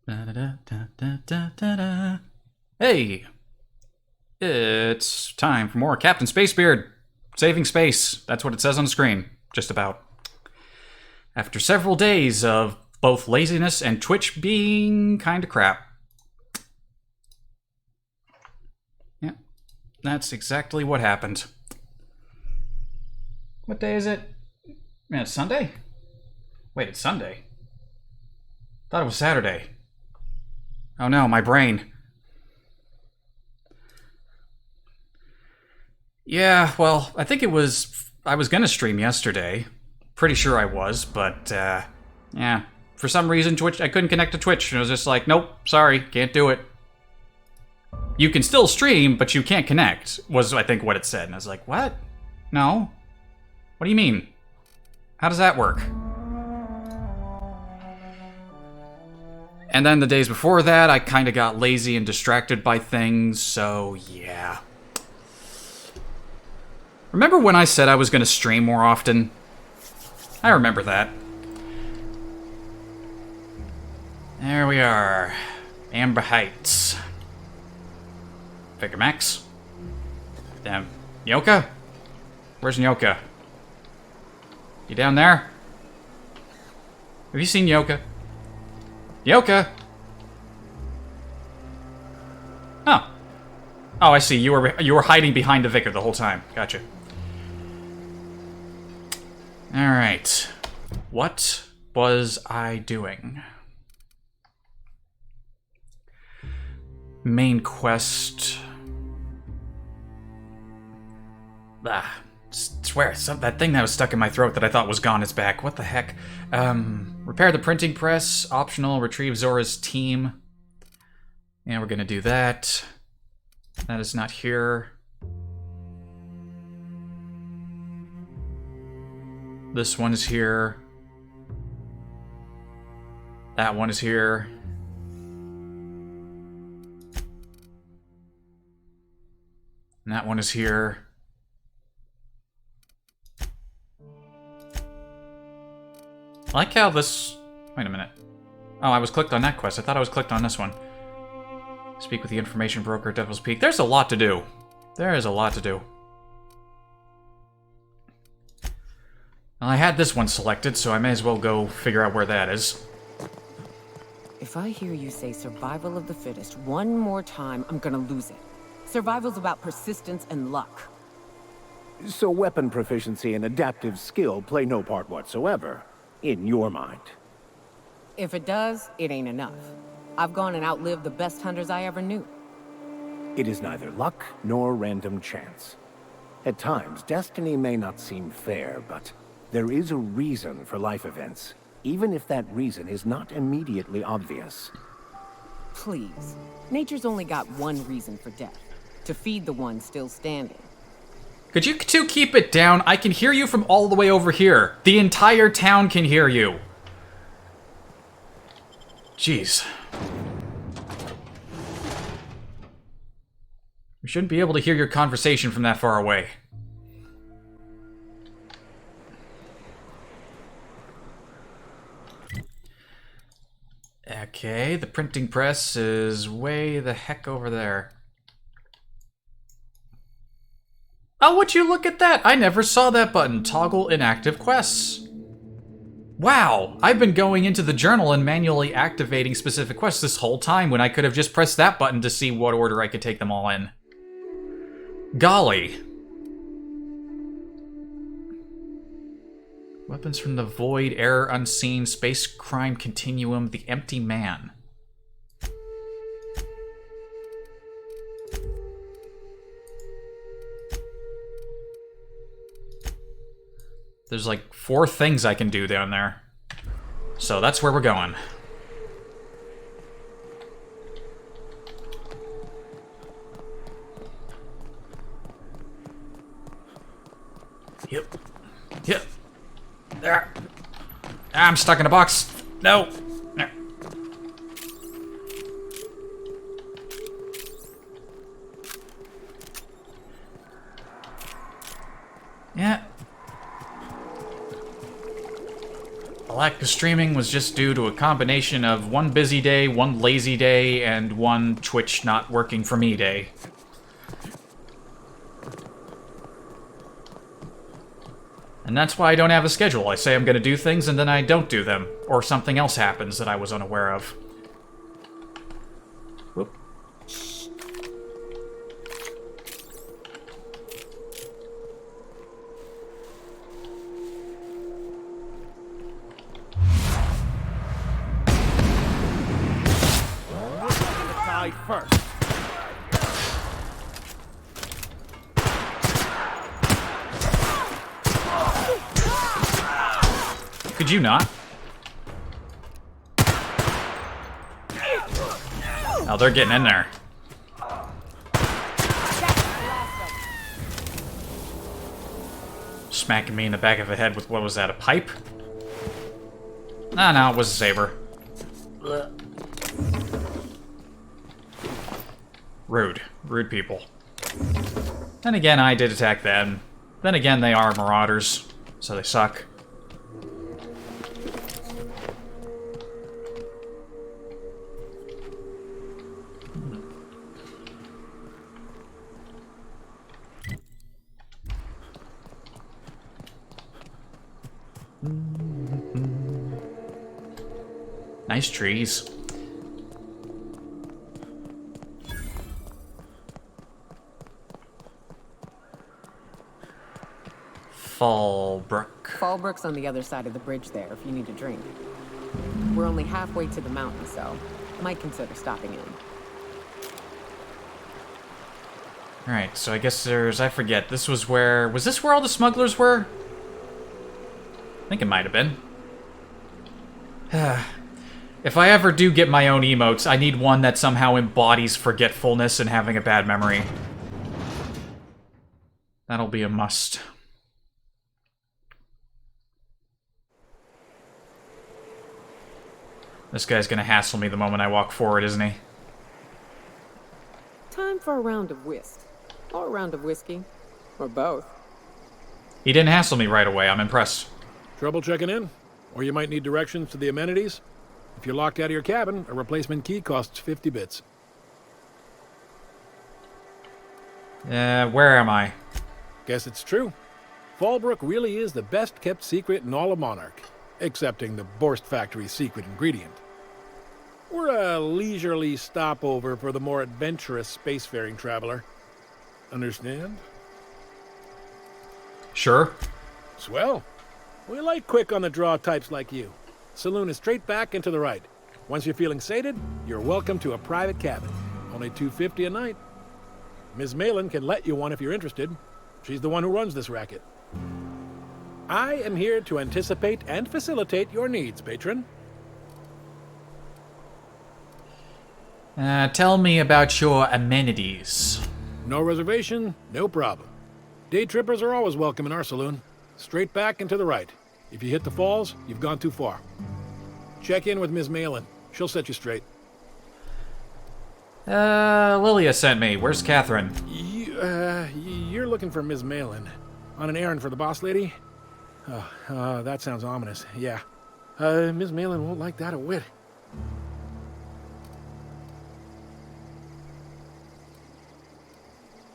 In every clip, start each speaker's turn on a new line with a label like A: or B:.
A: Da-da-da-da-da-da-da. Hey, it's time for more Captain Spacebeard. Saving space. That's what it says on the screen. Just about. After several days of both laziness and Twitch being kinda crap. Yeah, that's exactly what happened. What day is it? Man, it's Sunday? Wait, it's Sunday. Thought it was Saturday. Oh no, my brain. Yeah, well, I think it was... I was gonna stream yesterday. Pretty sure I was, but, yeah. For some reason, Twitch... I couldn't connect to Twitch, and I was just like, nope, sorry, can't do it. You can still stream, but you can't connect, was, I think, what it said. And I was like, what? No? What do you mean? How does that work? And then the days before that, I kind of got lazy and distracted by things, so yeah. Remember when I said I was going to stream more often? I remember that. There we are. Amber Heights. Figure Max. Damn. Yoka? Where's Yoka? You down there? Have you seen Yoka? Yoka! Oh. Oh, I see. You were hiding behind the vicar the whole time. Gotcha. Alright. What was I doing? Main quest. Ah. Swear, that thing that was stuck in my throat that I thought was gone is back. What the heck? Repair the printing press. Optional. Retrieve Zora's team. And we're gonna do that. That is not here. This one is here. That one is here. And that one is here. I like how this... Wait a minute. Oh, I was clicked on that quest. I thought I was clicked on this one. Speak with the information broker at Devil's Peak. There's a lot to do. There is a lot to do. Well, I had this one selected, so I may as well go figure out where that is.
B: If I hear you say survival of the fittest one more time, I'm gonna lose it. Survival's about persistence and luck.
C: So weapon proficiency and adaptive skill play no part whatsoever, in your mind.
B: If it does, it ain't enough. I've gone and outlived the best hunters I ever knew.
C: It is neither luck nor random chance. At times, destiny may not seem fair, but there is a reason for life events, even if that reason is not immediately obvious.
B: Please. Nature's only got one reason for death. To feed the one still standing.
A: Could you two keep it down? I can hear you from all the way over here. The entire town can hear you. Jeez. We shouldn't be able to hear your conversation from that far away. Okay, the printing press is way the heck over there. Oh, would you look at that? I never saw that button. Toggle inactive quests. Wow, I've been going into the journal and manually activating specific quests this whole time when I could have just pressed that button to see what order I could take them all in. Golly. Weapons from the Void, Error Unseen, Space Crime Continuum, The Empty Man. There's like 4 things I can do down there. So that's where we're going. Yep. Yep. There. I'm stuck in a box. No. There. Yeah. lack of streaming was just due to a combination of one busy day, one lazy day, and one Twitch not working for me day. And that's why I don't have a schedule. I say I'm going to do things and then I don't do them. Or something else happens that I was unaware of. Whoop.
C: Die first.
A: Could you not? Oh, they're getting in there. Smacking me in the back of the head with, what was that, a pipe? No, it was a saber. Rude. Rude people. Then again, I did attack them. Then again, they are marauders, so they suck. Nice trees. Fallbrook.
B: Fallbrook's on the other side of the bridge there if you need a drink. We're only halfway to the mountain, so might consider stopping in.
A: Alright, so I guess there's... I forget. This was where... Was this where all the smugglers were? I think it might have been. If I ever do get my own emotes, I need one that somehow embodies forgetfulness and having a bad memory. That'll be a must. This guy's gonna hassle me the moment I walk forward, isn't he?
B: Time for a round of whist. Or a round of whiskey. Or both.
A: He didn't hassle me right away. I'm impressed.
D: Trouble checking in? Or you might need directions to the amenities? If you're locked out of your cabin, a replacement key costs 50 bits.
A: Where am I?
D: Guess it's true. Fallbrook really is the best kept secret in all of Monarch, excepting the Borst Factory's secret ingredient. We're a leisurely stopover for the more adventurous spacefaring traveler. Understand?
A: Sure.
D: Swell. We like quick on the draw types like you. Saloon is straight back and to the right. Once you're feeling sated, you're welcome to a private cabin. Only $250 a night. Ms. Malin can let you one if you're interested. She's the one who runs this racket. I am here to anticipate and facilitate your needs, patron.
A: Tell me about your amenities.
D: No reservation, no problem. Day trippers are always welcome in our saloon. Straight back and to the right. If you hit the falls, you've gone too far. Check in with Ms. Malin. She'll set you straight.
A: Lilia sent me. Where's Catherine?
D: You're looking for Ms. Malin. On an errand for the boss lady? Oh, that sounds ominous. Yeah. Ms. Malin won't like that a whit.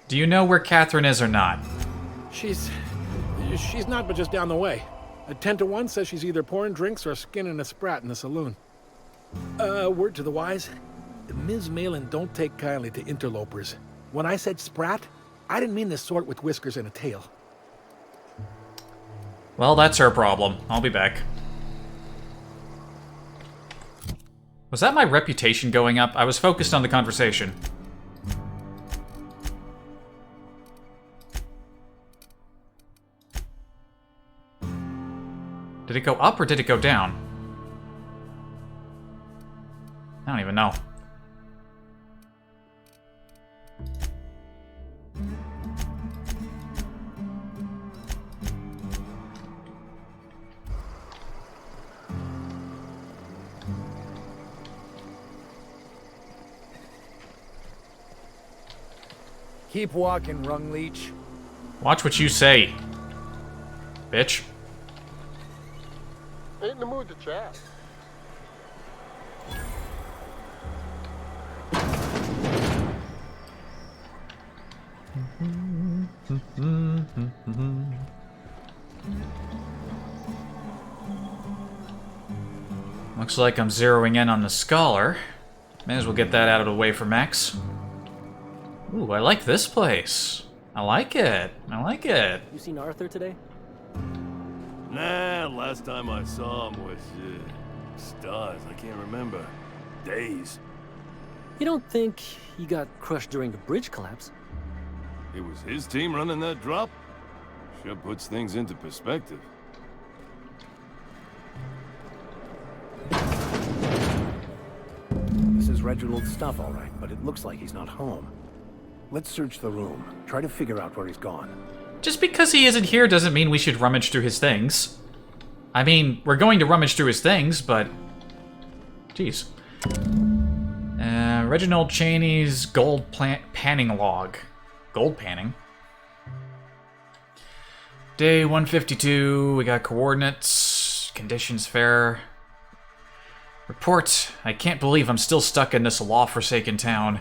A: Do you know where Catherine is or not?
D: She's not but just down the way. A 10 to 1 says she's either pouring drinks or skinning a sprat in the saloon. Word to the wise. Ms. Malin don't take kindly to interlopers. When I said sprat, I didn't mean the sort with whiskers and a tail.
A: Well, that's her problem. I'll be back. Was that my reputation going up? I was focused on the conversation. Did it go up or did it go down? I don't even know.
E: Keep walking, Rung Leech.
A: Watch what you say, bitch.
F: Ain't in the mood to chat.
A: Looks like I'm zeroing in on the scholar. May as well get that out of the way for Max. Ooh, I like this place. I like it. I like it.
G: You seen Arthur today?
H: Nah, last time I saw him was, stars. I can't remember. Days.
G: You don't think he got crushed during the bridge collapse?
H: It was his team running that drop? Sure puts things into perspective.
C: This is Reginald's stuff, all right, but it looks like he's not home. Let's search the room. Try to figure out where he's gone.
A: Just because he isn't here doesn't mean we should rummage through his things. I mean, we're going to rummage through his things, but... Jeez. Reginald Cheney's gold panning log. Gold panning? Day 152, we got coordinates, conditions fair. Report, I can't believe I'm still stuck in this law-forsaken town.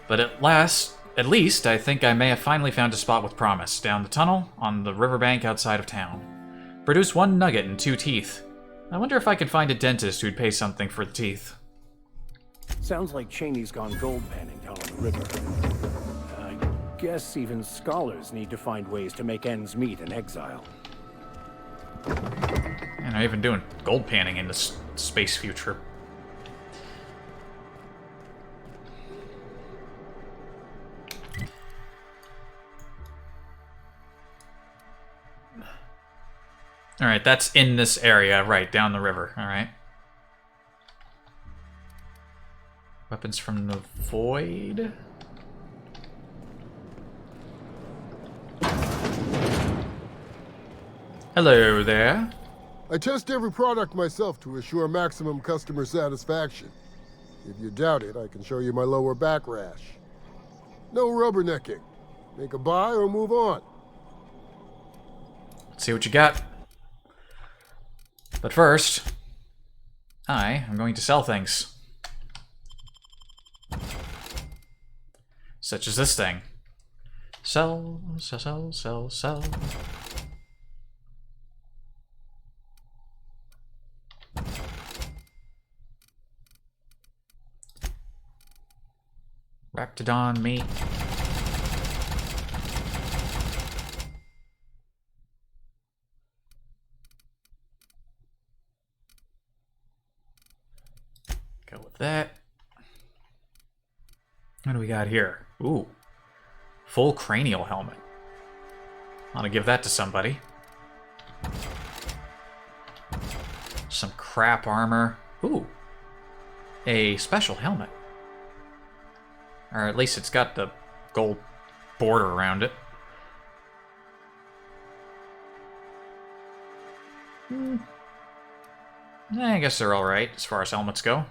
A: But at least, I think I may have finally found a spot with promise. Down the tunnel, on the riverbank outside of town. Produce 1 nugget and 2 teeth. I wonder if I could find a dentist who'd pay something for the teeth.
C: Sounds like Cheney's gone gold panning down on the river. I guess even scholars need to find ways to make ends meet in exile.
A: And I'm even doing gold panning in this space future. Alright, that's in this area, right, down the river, alright. Weapons from the void? Hello there.
F: I test every product myself to assure maximum customer satisfaction. If you doubt it, I can show you my lower back rash. No rubbernecking. Make a buy or move on.
A: Let's see what you got. But first, I am going to sell things. Such as this thing. Sell, sell, sell, sell, sell. Raptidon meat. Go with that. What do we got here? Ooh. Full cranial helmet. I want to give that to somebody. Some crap armor. Ooh. A special helmet. Or at least it's got the gold border around it. I guess they're alright as far as helmets go.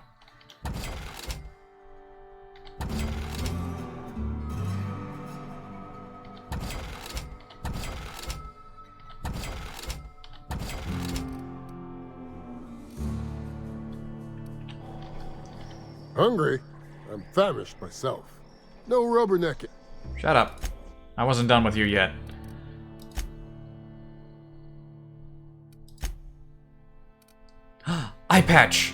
F: Hungry? I'm famished myself. No rubbernecking.
A: Shut up. I wasn't done with you yet. Eye patch!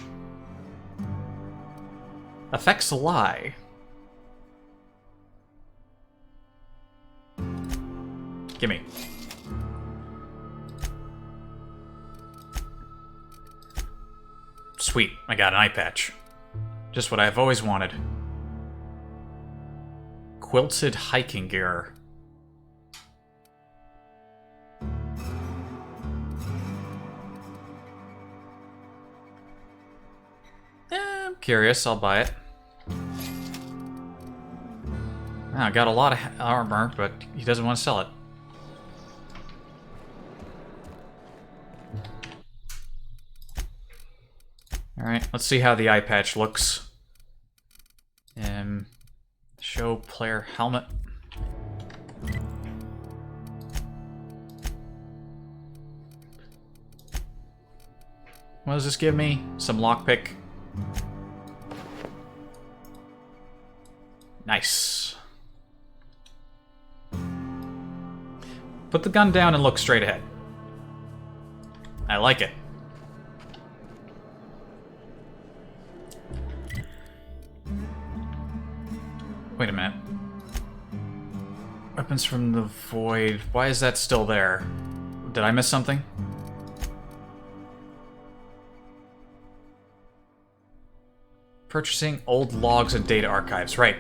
A: Affects lie. Gimme. Sweet, I got an eye patch. Just what I've always wanted. Quilted hiking gear. I'm curious, I'll buy it. I got a lot of armor, but he doesn't want to sell it. Alright, let's see how the eye patch looks. Show player helmet. What does this give me? Some lockpick. Nice. Put the gun down and look straight ahead. I like it. Wait a minute. Weapons from the void. Why is that still there? Did I miss something? Purchasing old logs and data archives. Right.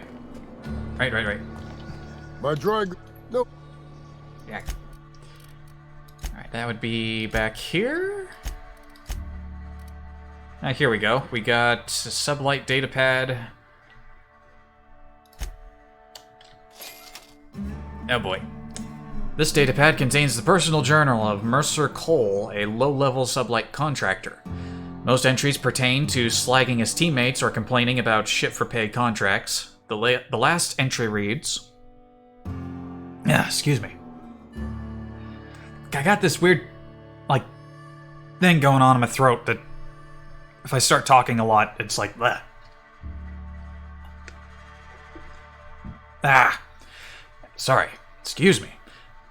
A: Right.
F: My drawing... Nope.
A: Yeah. Alright, that would be back here. Here we go. We got a sublight data pad. Oh boy. This datapad contains the personal journal of Mercer Cole, a low-level sublight contractor. Most entries pertain to slagging his teammates or complaining about shit-for-pay contracts. The last entry reads... excuse me. I got this weird, thing going on in my throat that if I start talking a lot, it's like, bleh. Sorry. Excuse me.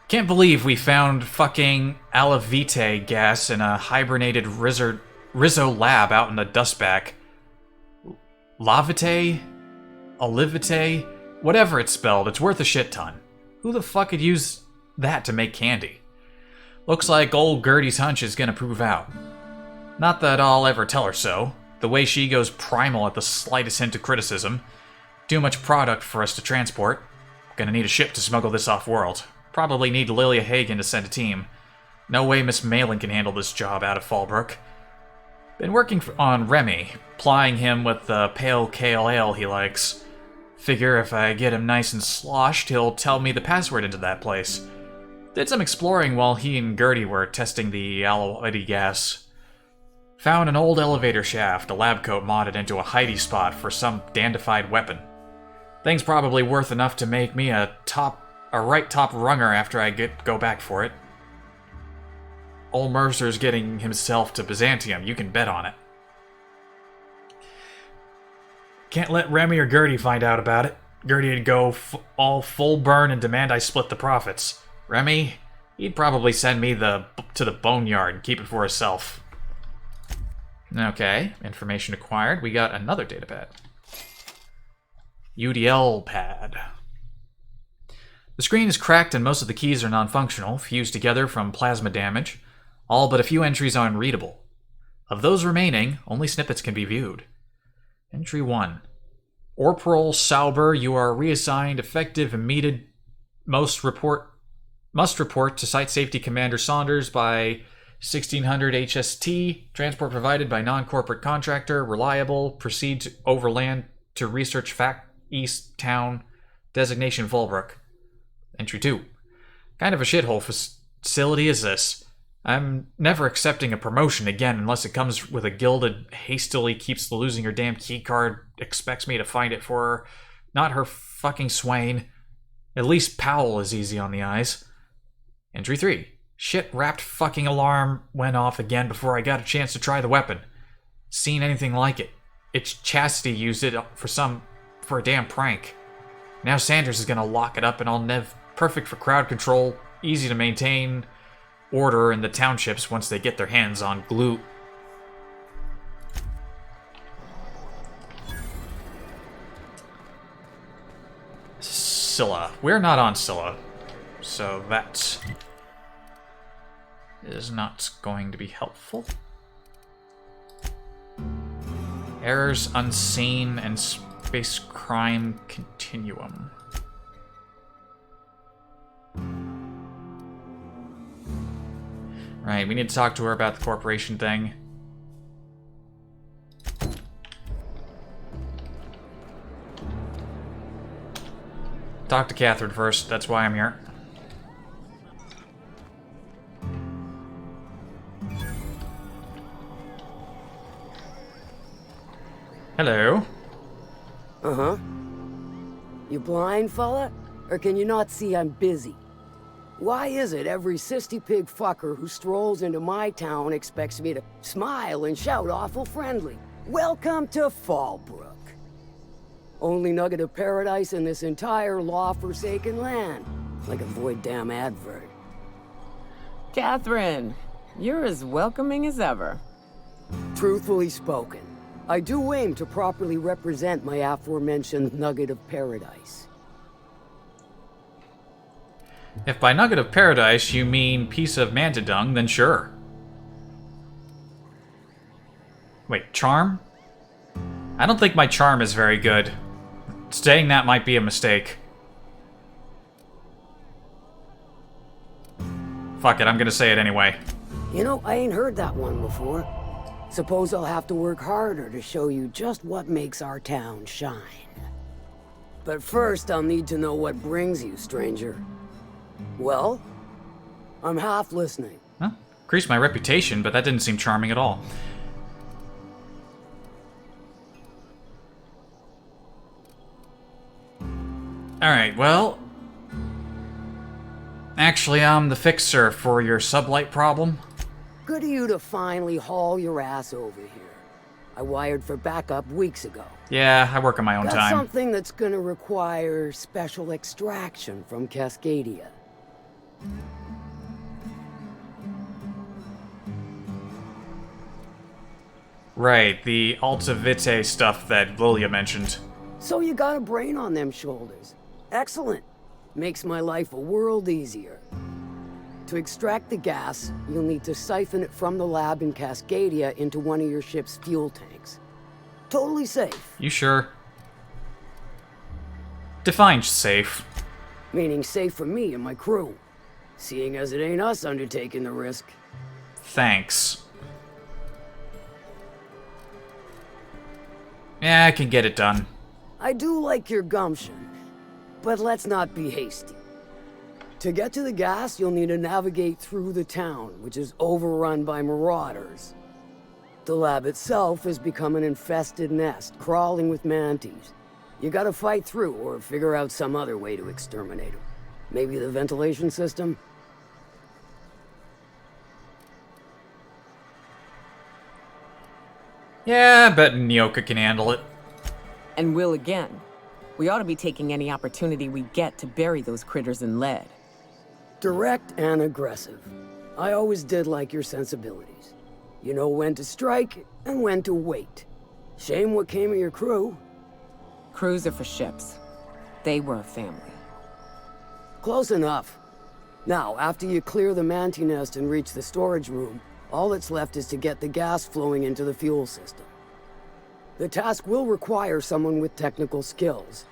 A: Can't believe we found fucking Alavite gas in a hibernated Rizzo lab out in the dustback. Lavite? Olivite? Whatever it's spelled, it's worth a shit ton. Who the fuck could use that to make candy? Looks like old Gertie's hunch is gonna prove out. Not that I'll ever tell her so. The way she goes primal at the slightest hint of criticism. Too much product for us to transport. Gonna need a ship to smuggle this off-world. Probably need Lilia Hagen to send a team. No way Miss Malin can handle this job out of Fallbrook. Been working on Remy, plying him with the pale kale ale he likes. Figure if I get him nice and sloshed, he'll tell me the password into that place. Did some exploring while he and Gertie were testing the Alavite gas. Found an old elevator shaft, a lab coat modded into a hidey spot for some dandified weapon. Thing's probably worth enough to make me a right top runger after I go back for it. Old Mercer's getting himself to Byzantium, you can bet on it. Can't let Remy or Gertie find out about it. Gertie'd go all full burn and demand I split the profits. Remy, he'd probably send me to the boneyard and keep it for herself. Okay, information acquired. We got another datapad. UDL pad. The screen is cracked and most of the keys are non-functional, fused together from plasma damage. All but a few entries are unreadable. Of those remaining, only snippets can be viewed. Entry 1. Orpral Sauber, you are reassigned effective immediate must report to Site Safety Commander Saunders by 1600 HST. Transport provided by non-corporate contractor. Reliable. Proceed to overland to research fact East Town. Designation Volbrook. Entry 2. Kind of a shithole facility is this? I'm never accepting a promotion again unless it comes with a guild that hastily keeps losing her damn keycard, expects me to find it for her. Not her fucking Swain. At least Powell is easy on the eyes. Entry 3. Shit-wrapped fucking alarm went off again before I got a chance to try the weapon. Seen anything like it. It's Chastity used it for a damn prank. Now Sanders is gonna lock it up and I'll nev perfect for crowd control, easy to maintain order in the townships once they get their hands on glue. Scylla. We're not on Scylla, so that is not going to be helpful. Errors unseen and space crime continuum. Right, we need to talk to her about the corporation thing. Talk to Catherine first, that's why I'm here. Hello.
I: Uh-huh. You blind, fella? Or can you not see I'm busy? Why is it every sissy pig fucker who strolls into my town expects me to smile and shout awful friendly? Welcome to Fallbrook. Only nugget of paradise in this entire law-forsaken land. Like a void damn advert.
B: Catherine, you're as welcoming as ever.
I: Truthfully spoken, I do aim to properly represent my aforementioned nugget of paradise.
A: If by nugget of paradise you mean piece of manta dung, then sure. Wait, charm? I don't think my charm is very good. Saying that might be a mistake. Fuck it, I'm gonna say it anyway.
I: You know, I ain't heard that one before. Suppose I'll have to work harder to show you just what makes our town shine. But first, I'll need to know what brings you, stranger. Well, I'm half listening.
A: Huh? Increased my reputation, but that didn't seem charming at all. Alright, well... Actually, I'm the fixer for your sublight problem.
I: Good of you to finally haul your ass over here. I wired for backup weeks ago.
A: Yeah, I work on my own
I: Got
A: time.
I: something that's gonna require special extraction from Cascadia.
A: Right, the Alta Vitae stuff that Lilia mentioned.
I: So you got a brain on them shoulders. Excellent. Makes my life a world easier. To extract the gas, you'll need to siphon it from the lab in Cascadia into one of your ship's fuel tanks. Totally safe.
A: You sure? Define safe.
I: Meaning safe for me and my crew. Seeing as it ain't us undertaking the risk.
A: Thanks. Yeah, I can get it done.
I: I do like your gumption, but let's not be hasty. To get to the gas, you'll need to navigate through the town, which is overrun by marauders. The lab itself has become an infested nest, crawling with mantis. You gotta fight through or figure out some other way to exterminate them. Maybe the ventilation system?
A: Yeah, I bet Nyoka can handle it.
B: And will again. We ought to be taking any opportunity we get to bury those critters in lead.
I: Direct and aggressive. I always did like your sensibilities. You know when to strike and when to wait. Shame what came of your crew.
B: Crews are for ships. They were a family.
I: Close enough. Now, after you clear the manti nest and reach the storage room, all that's left is to get the gas flowing into the fuel system. The task will require someone with technical skills.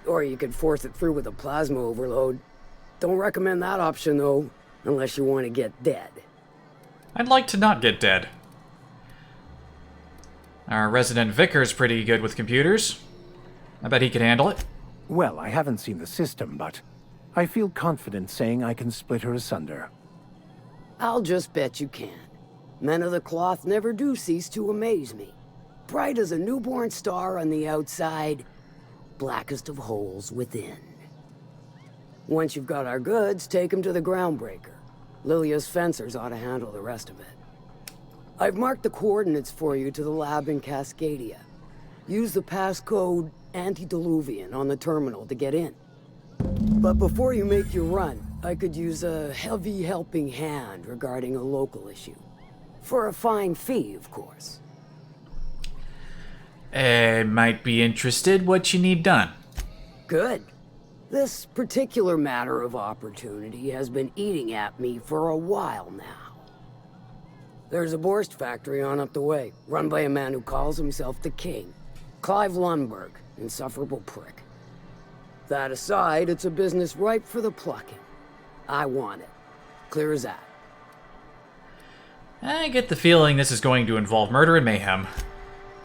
I: Or you could force it through with a plasma overload. Don't recommend that option, though, unless you want to get dead.
A: I'd like to not get dead. Our resident vicar's pretty good with computers. I bet he could handle it.
C: Well, I haven't seen the system, but I feel confident saying I can split her asunder.
I: I'll just bet you can. Men of the cloth never do cease to amaze me. Bright as a newborn star on the outside, blackest of holes within. Once you've got our goods, take them to the groundbreaker. Lilia's fencers ought to handle the rest of it. I've marked the coordinates for you to the lab in Cascadia. Use the passcode Antediluvian on the terminal to get in. But before you make your run, I could use a heavy helping hand regarding a local issue. For a fine fee, of course.
A: Might be interested what you need done.
I: Good. This particular matter of opportunity has been eating at me for a while now. There's a Borst factory on up the way, run by a man who calls himself the King. Clive Lundberg, insufferable prick. That aside, it's a business ripe for the plucking. I want it. Clear as that.
A: I get the feeling this is going to involve murder and mayhem.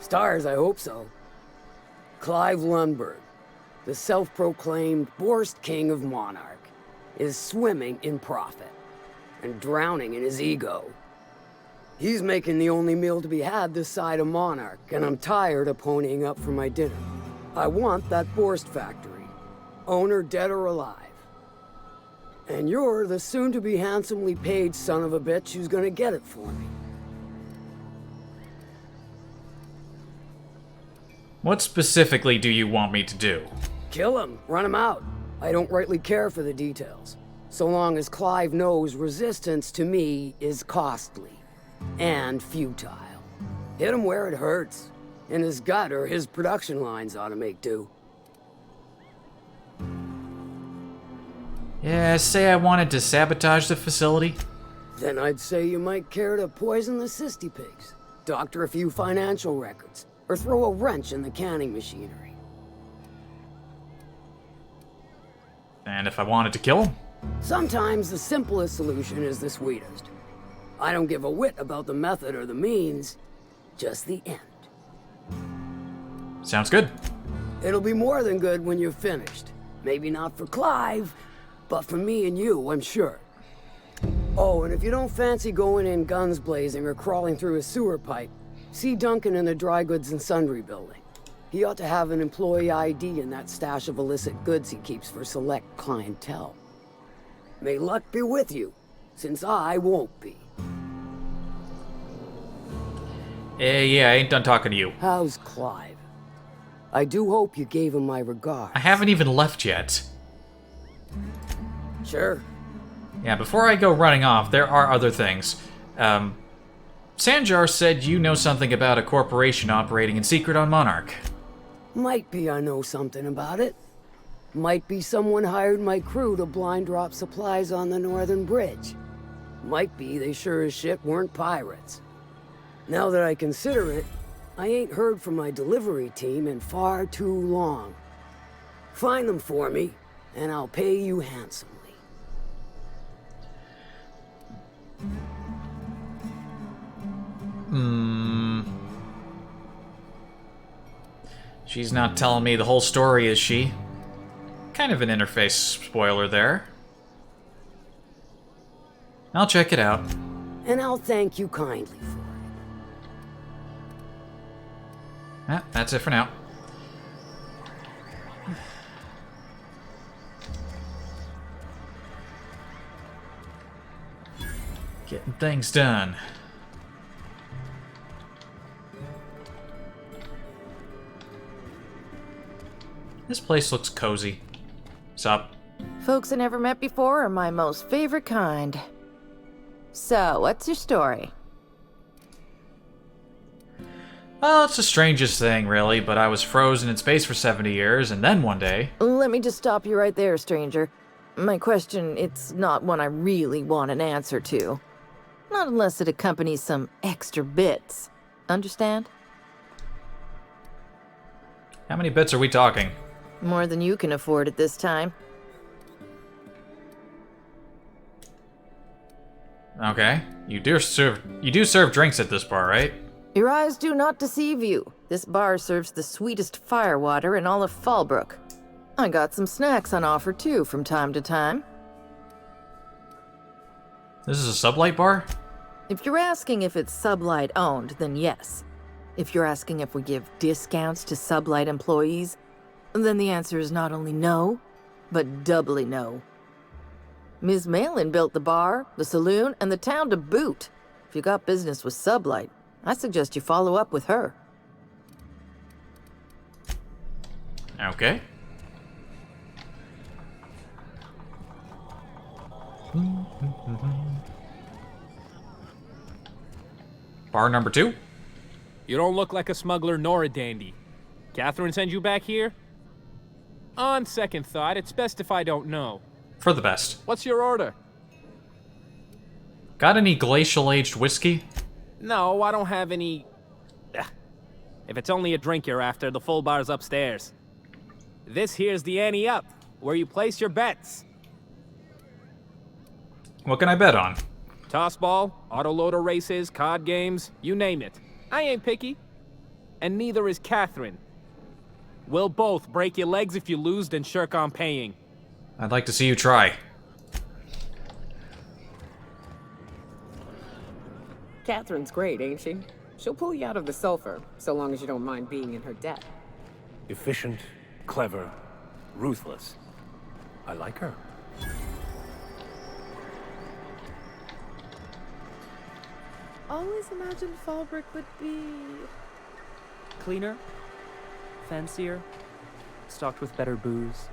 I: Stars, I hope so. Clive Lundberg, the self-proclaimed Borst King of Monarch, is swimming in profit and drowning in his ego. He's making the only meal to be had this side of Monarch, and I'm tired of ponying up for my dinner. I want that Borst factory, owner dead or alive. And you're the soon-to-be handsomely paid son of a bitch who's gonna get it for me.
A: What specifically do you want me to do?
I: Kill him, run him out. I don't rightly care for the details. So long as Clive knows resistance to me is costly and futile. Hit him where it hurts. In his gut, or his production lines ought to make do.
A: Yeah, say I wanted to sabotage the facility?
I: Then I'd say you might care to poison the cysty pigs, doctor a few financial records, or throw a wrench in the canning machinery.
A: And if I wanted to kill him?
I: Sometimes the simplest solution is the sweetest. I don't give a whit about the method or the means, just the end.
A: Sounds good.
I: It'll be more than good when you're finished. Maybe not for Clive, but for me and you, I'm sure. Oh, and if you don't fancy going in guns blazing or crawling through a sewer pipe, see Duncan in the dry goods and sundry building. He ought to have an employee ID in that stash of illicit goods he keeps for select clientele. May luck be with you, since I won't be.
A: Yeah, I ain't done talking to you.
I: How's Clive? I do hope you gave him my regards.
A: I haven't even left yet.
I: Sure.
A: Yeah, before I go running off, there are other things. Sanjar said you know something about a corporation operating in secret on Monarch.
I: Might be I know something about it. Might be someone hired my crew to blind drop supplies on the northern bridge. Might be they sure as shit weren't pirates. Now that I consider it, I ain't heard from my delivery team in far too long. Find them for me, and I'll pay you handsomely.
A: She's not telling me the whole story, is she? Kind of an interface spoiler there. I'll check it out.
I: And I'll thank you kindly for it.
A: That's it for now. Getting things done. This place looks cozy. Sup?
J: Folks I never met before are my most favorite kind. So, what's your story?
A: Well, it's the strangest thing, really, but I was frozen in space for 70 years, and then one day...
J: Let me just stop you right there, stranger. My question, it's not one I really want an answer to. Not unless it accompanies some extra bits. Understand?
A: How many bits are we talking?
J: More than you can afford at this time.
A: Okay. You do serve drinks at this bar, right?
J: Your eyes do not deceive you. This bar serves the sweetest firewater in all of Fallbrook. I got some snacks on offer too from time to time.
A: This is a sublight bar?
J: If you're asking if it's Sublight owned, then yes. If you're asking if we give discounts to Sublight employees, then the answer is not only no, but doubly no. Ms. Malin built the bar, the saloon, and the town to boot. If you got business with Sublight, I suggest you follow up with her.
A: Okay. Bar number 2?
K: You don't look like a smuggler nor a dandy. Catherine send you back here? On second thought, it's best if I don't know.
A: For the best.
K: What's your order?
A: Got any glacial-aged whiskey?
K: No, I don't have any... If it's only a drink you're after, the full bar's upstairs. This here's the ante up, where you place your bets.
A: What can I bet on?
K: Tossball, autoloader races, card games, you name it. I ain't picky. And neither is Catherine. We'll both break your legs if you lose, then shirk on paying.
A: I'd like to see you try.
B: Catherine's great, ain't she? She'll pull you out of the sulfur, so long as you don't mind being in her debt.
C: Efficient, clever, ruthless. I like her.
L: always imagined Fallbrook would be...
M: cleaner, fancier, stocked with better booze.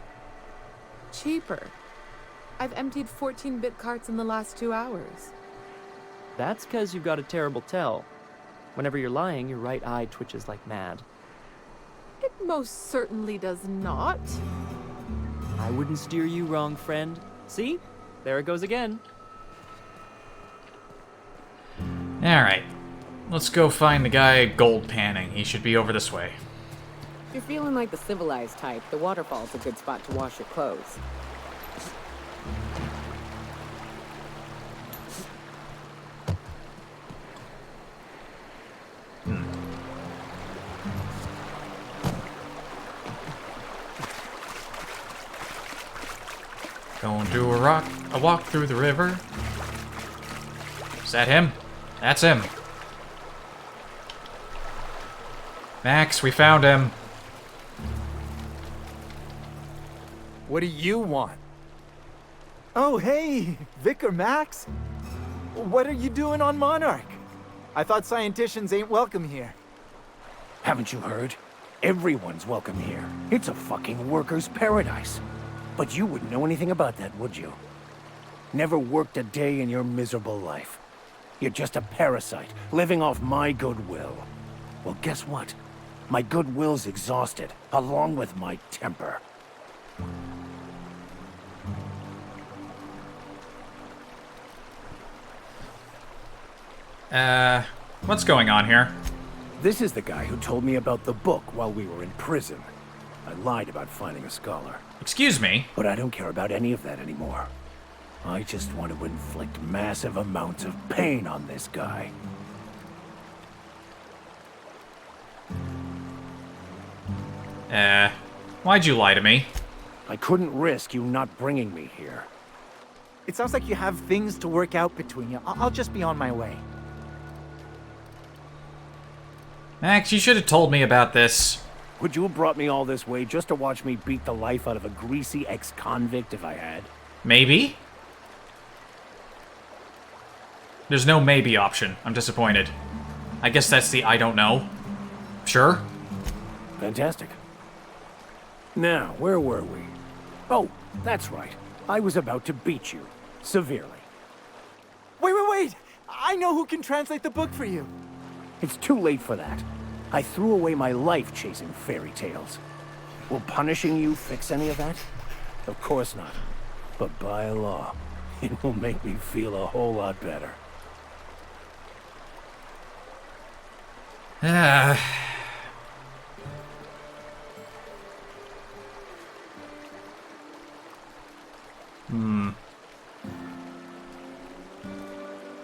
L: cheaper. I've emptied 14-bit carts in the last 2 hours.
M: That's because you've got a terrible tell. Whenever you're lying, your right eye twitches like mad.
L: It most certainly does not.
M: I wouldn't steer you wrong, friend. See? There it goes again.
A: Alright. Let's go find the guy gold panning. He should be over this way.
B: If you're feeling like the civilized type, the waterfall's a good spot to wash your clothes.
A: Going to a walk through the river. Is that him? That's him. Max, we found him.
E: What do you want? Oh, hey, Vic or Max? What are you doing on Monarch? I thought scienticians ain't welcome here.
C: Haven't you heard? Everyone's welcome here. It's a fucking worker's paradise. But you wouldn't know anything about that, would you? Never worked a day in your miserable life. You're just a parasite, living off my goodwill. Well, guess what? My goodwill's exhausted, along with my temper.
A: What's going on here?
C: This is the guy who told me about the book while we were in prison. I lied about finding a scholar.
A: Excuse me?
C: But I don't care about any of that anymore. I just want to inflict massive amounts of pain on this guy.
A: Why'd you lie to me?
C: I couldn't risk you not bringing me here.
E: It sounds like you have things to work out between you. I'll just be on my way.
A: Max, you should have told me about this.
C: Would you have brought me all this way just to watch me beat the life out of a greasy ex-convict if I had?
A: Maybe? There's no maybe option. I'm disappointed. I guess that's the I don't know. Sure?
C: Fantastic. Now, where were we? Oh, that's right. I was about to beat you. Severely.
E: Wait! I know who can translate the book for you.
C: It's too late for that. I threw away my life chasing fairy tales. Will punishing you fix any of that? Of course not. But by law, it will make me feel a whole lot better.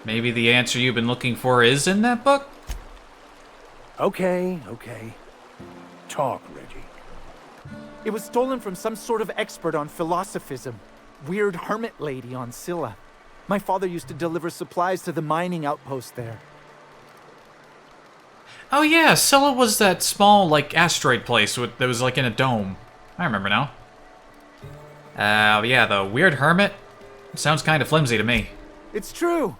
A: Maybe the answer you've been looking for is in that book?
C: Okay. Talk, Reggie.
E: It was stolen from some sort of expert on philosophism. Weird hermit lady on Scylla. My father used to deliver supplies to the mining outpost there.
A: Oh yeah, Scylla was that small, like, asteroid place that was, like, in a dome. I remember now. Yeah, the weird hermit. Sounds kind of flimsy to me.
E: It's true.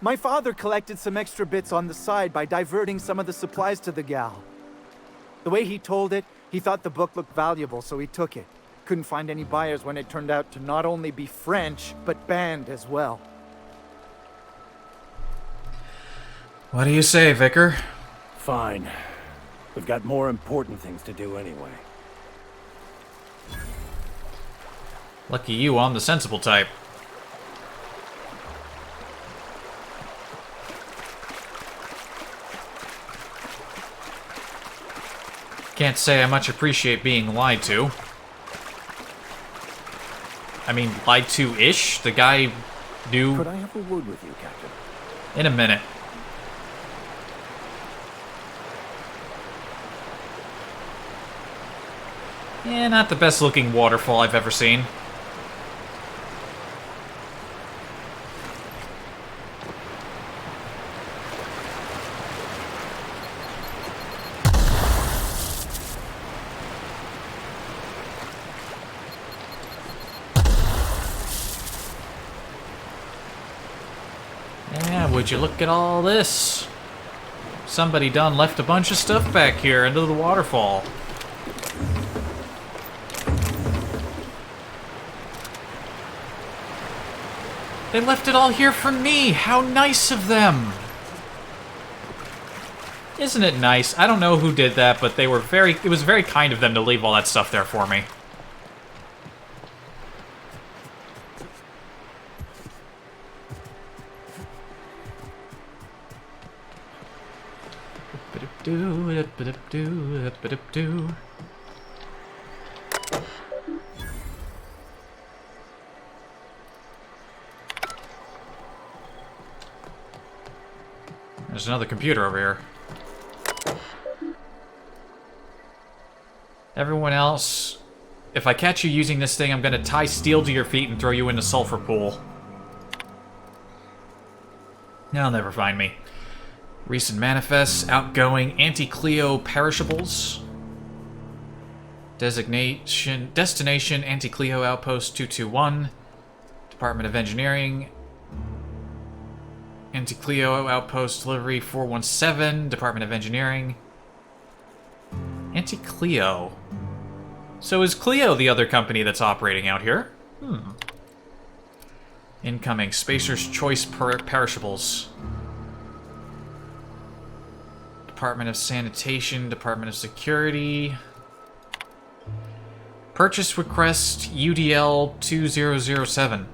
E: My father collected some extra bits on the side by diverting some of the supplies to the gal. The way he told it, he thought the book looked valuable, so he took it. Couldn't find any buyers when it turned out to not only be French, but banned as well.
A: What do you say, Vicar?
C: Fine. We've got more important things to do anyway.
A: Lucky you, I'm the sensible type. Can't say I much appreciate being lied to. I mean, lied to-ish? The guy knew...
C: Could I have a word with you, Captain?
A: In a minute. Yeah, not the best looking waterfall I've ever seen. would you look at all this? Somebody done left a bunch of stuff back here into the waterfall. They left it all here for me! How nice of them! Isn't it nice? I don't know who did that, but it was very kind of them to leave all that stuff there for me. There's another computer over here. Everyone else, if I catch you using this thing, I'm gonna tie steel to your feet and throw you in the sulfur pool. They'll never find me. Recent manifests, outgoing, anti-Cleo perishables. Destination, anti-Cleo outpost 221. Department of Engineering. Anti-Cleo outpost delivery 417. Department of Engineering. Anti-Cleo. So is Cleo the other company that's operating out here? Incoming Spacer's Choice perishables. Department of Sanitation, Department of Security. Purchase request UDL 2007.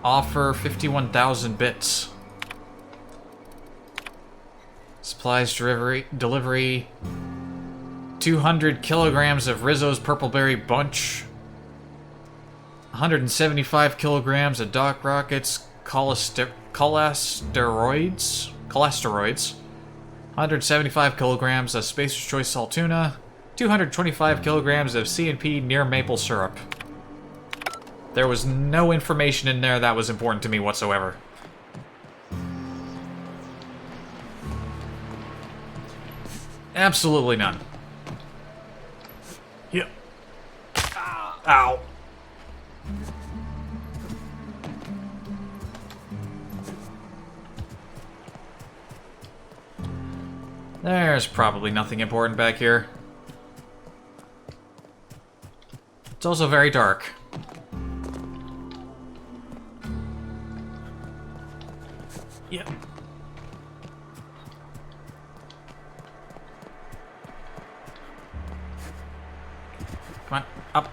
A: Offer 51,000 bits. Supplies delivery 200 kilograms of Rizzo's Purpleberry Bunch. 175 kilograms of Doc Rockets Cholasteroids. 175 kilograms of Spacer's Choice Salt Tuna. 225 kilograms of C&P Near Maple Syrup. There was no information in there that was important to me whatsoever. Absolutely none. Yep. Ow. There's probably nothing important back here. It's also very dark. Yep. Come on, up.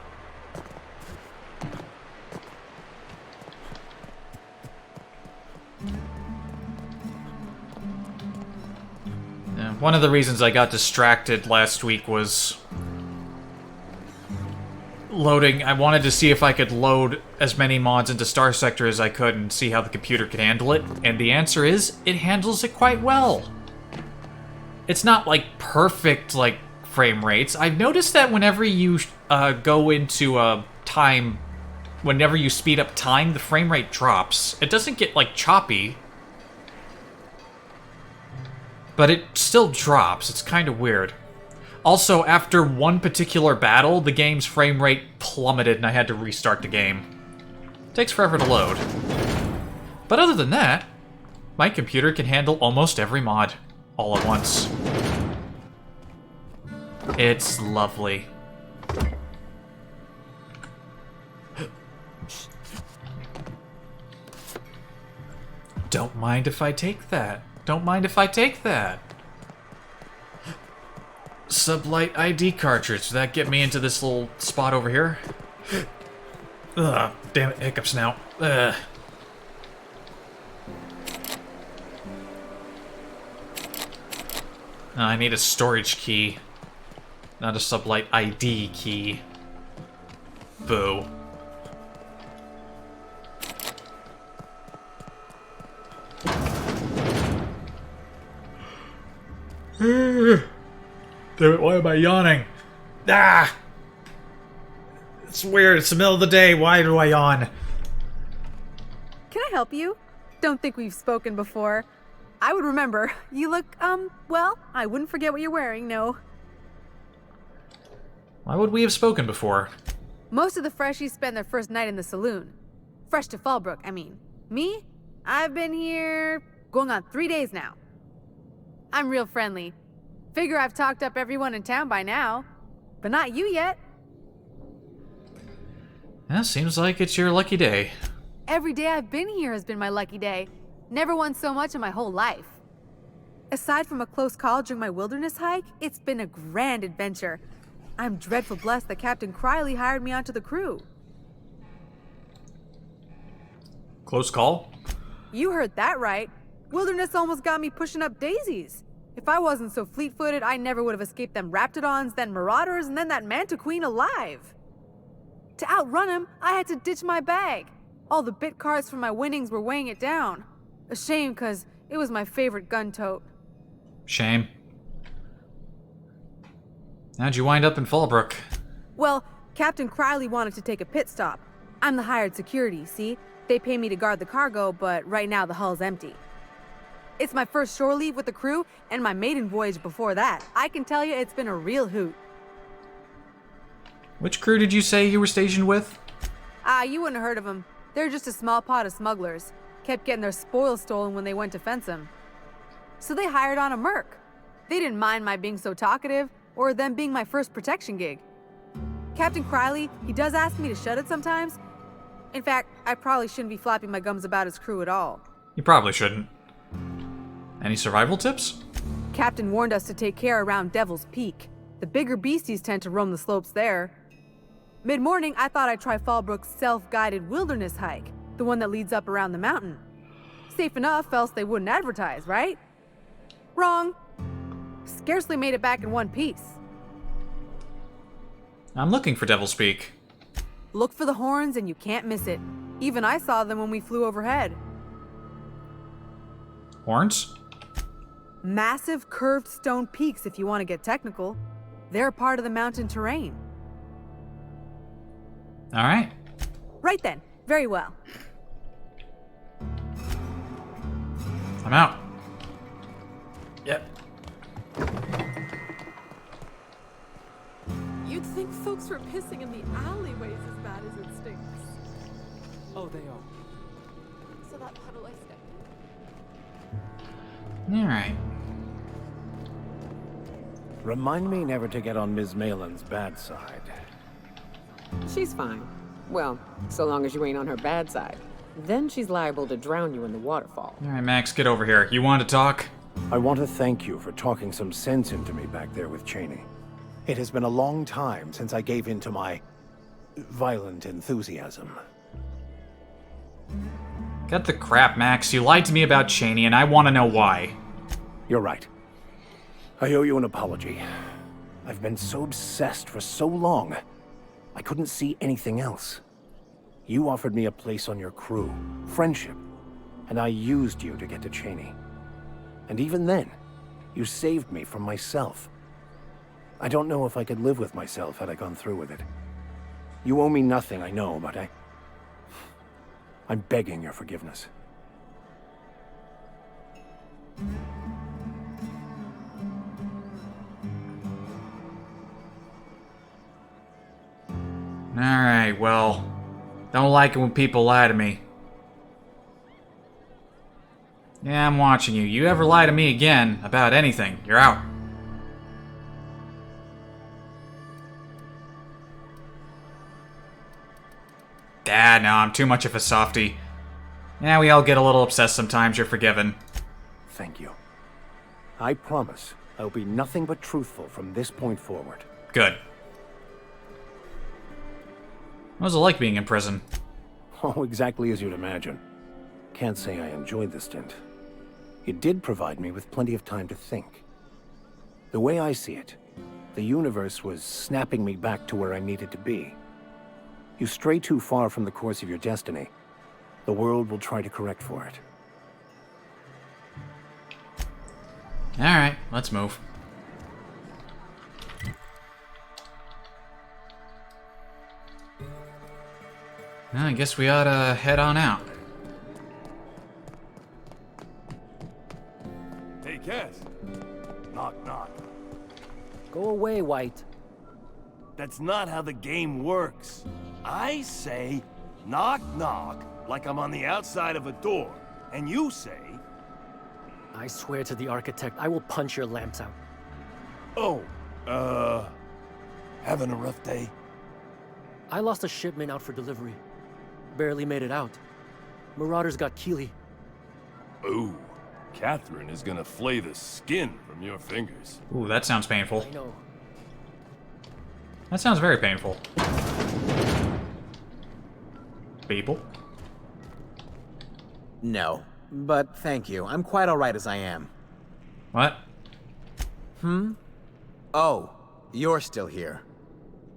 A: Yeah, one of the reasons I got distracted last week was loading. I wanted to see if I could load as many mods into Star Sector as I could and see how the computer could handle it, and the answer is, it handles it quite well. It's not, like, perfect, like, frame rates. I've noticed that whenever you go into time, whenever you speed up time, the frame rate drops. It doesn't get, like, choppy, but it still drops. It's kind of weird. Also, after one particular battle, the game's frame rate plummeted and I had to restart the game. Takes forever to load. But other than that, my computer can handle almost every mod all at once. It's lovely. Don't mind if I take that. Don't mind if I take that. Sublight ID cartridge. Did that get me into this little spot over here? Ugh, damn it, hiccups now. Ugh. I need a storage key, not a Sublight ID key. Boo. Damn it, why am I yawning? Ah! It's weird, it's the middle of the day, why do I yawn?
N: Can I help you? Don't think we've spoken before. I would remember. You look, well, I wouldn't forget what you're wearing, no.
A: Why would we have spoken before?
N: Most of the freshies spend their first night in the saloon. Fresh to Fallbrook, I mean. Me? I've been here going on 3 days now. I'm real friendly. Figure I've talked up everyone in town by now. But not you yet.
A: That seems like it's your lucky day.
N: Every day I've been here has been my lucky day. Never won so much in my whole life. Aside from a close call during my wilderness hike, it's been a grand adventure. I'm dreadful blessed that Captain Criley hired me onto the crew.
A: Close call?
N: You heard that right. Wilderness almost got me pushing up daisies. If I wasn't so fleet-footed, I never would have escaped them Raptidons, then Marauders, and then that Manta Queen alive. To outrun him, I had to ditch my bag. All the bit cards from my winnings were weighing it down. A shame, cause it was my favorite gun tote.
A: Shame. How'd you wind up in Fallbrook?
N: Well, Captain Criley wanted to take a pit stop. I'm the hired security, see? They pay me to guard the cargo, but right now the hull's empty. It's my first shore leave with the crew, and my maiden voyage before that. I can tell you it's been a real hoot.
A: Which crew did you say you were stationed with?
N: You wouldn't have heard of them. They're just a small pot of smugglers. Kept getting their spoils stolen when they went to fence them. So they hired on a merc. They didn't mind my being so talkative, or them being my first protection gig. Captain Criley, he does ask me to shut it sometimes. In fact, I probably shouldn't be flapping my gums about his crew at all.
A: You probably shouldn't. Any survival tips?
N: Captain warned us to take care around Devil's Peak. The bigger beasties tend to roam the slopes there. Mid-morning, I thought I'd try Fallbrook's self-guided wilderness hike, the one that leads up around the mountain. Safe enough, else they wouldn't advertise, right? Wrong. Scarcely made it back in one piece.
A: I'm looking for Devil's Peak.
N: Look for the horns and you can't miss it. Even I saw them when we flew overhead.
A: Horns?
N: Massive curved stone peaks, if you want to get technical. They're a part of the mountain terrain.
A: All right.
N: Right then. Very well.
A: I'm out. Yep.
L: You'd think folks were pissing in the alleyways as bad as it stinks.
M: Oh, they are.
L: So that puddle I stepped
A: All right.
C: Remind me never to get on Ms. Malin's bad side.
B: She's fine. Well, so long as you ain't on her bad side. Then she's liable to drown you in the waterfall.
A: All right, Max, get over here. You want to talk?
C: I want to thank you for talking some sense into me back there with Cheney. It has been a long time since I gave in to my violent enthusiasm.
A: Cut the crap, Max. You lied to me about Cheney, and I want to know why.
C: You're right. I owe you an apology. I've been so obsessed for so long, I couldn't see anything else. You offered me a place on your crew, friendship, and I used you to get to Cheney. And even then, you saved me from myself. I don't know if I could live with myself had I gone through with it. You owe me nothing, I know, but I'm begging your forgiveness.
A: Alright, well, don't like it when people lie to me. Yeah, I'm watching you. You ever lie to me again about anything, you're out. No, I'm too much of a softie. Yeah, we all get a little obsessed sometimes, you're forgiven.
C: Thank you. I promise I'll be nothing but truthful from this point forward.
A: Good. What was it like being in prison?
C: Oh, exactly as you'd imagine. Can't say I enjoyed the stint. It did provide me with plenty of time to think. The way I see it, the universe was snapping me back to where I needed to be. You stray too far from the course of your destiny, the world will try to correct for it.
A: Alright, let's move. Well, I guess we ought to head on out.
H: Hey, Cass. Knock, knock.
G: Go away, White.
H: That's not how the game works. I say, knock, knock, like I'm on the outside of a door. And you say...
G: I swear to the architect, I will punch your lamps out.
H: Oh, having a rough day?
G: I lost a shipment out for delivery. Barely made it out. Marauders got Keely.
H: Ooh, Catherine is gonna flay the skin from your fingers.
A: Ooh, that sounds painful.
G: I know.
A: That sounds very painful. People?
O: No, but thank you. I'm quite alright as I am.
A: What?
O: Oh, you're still here.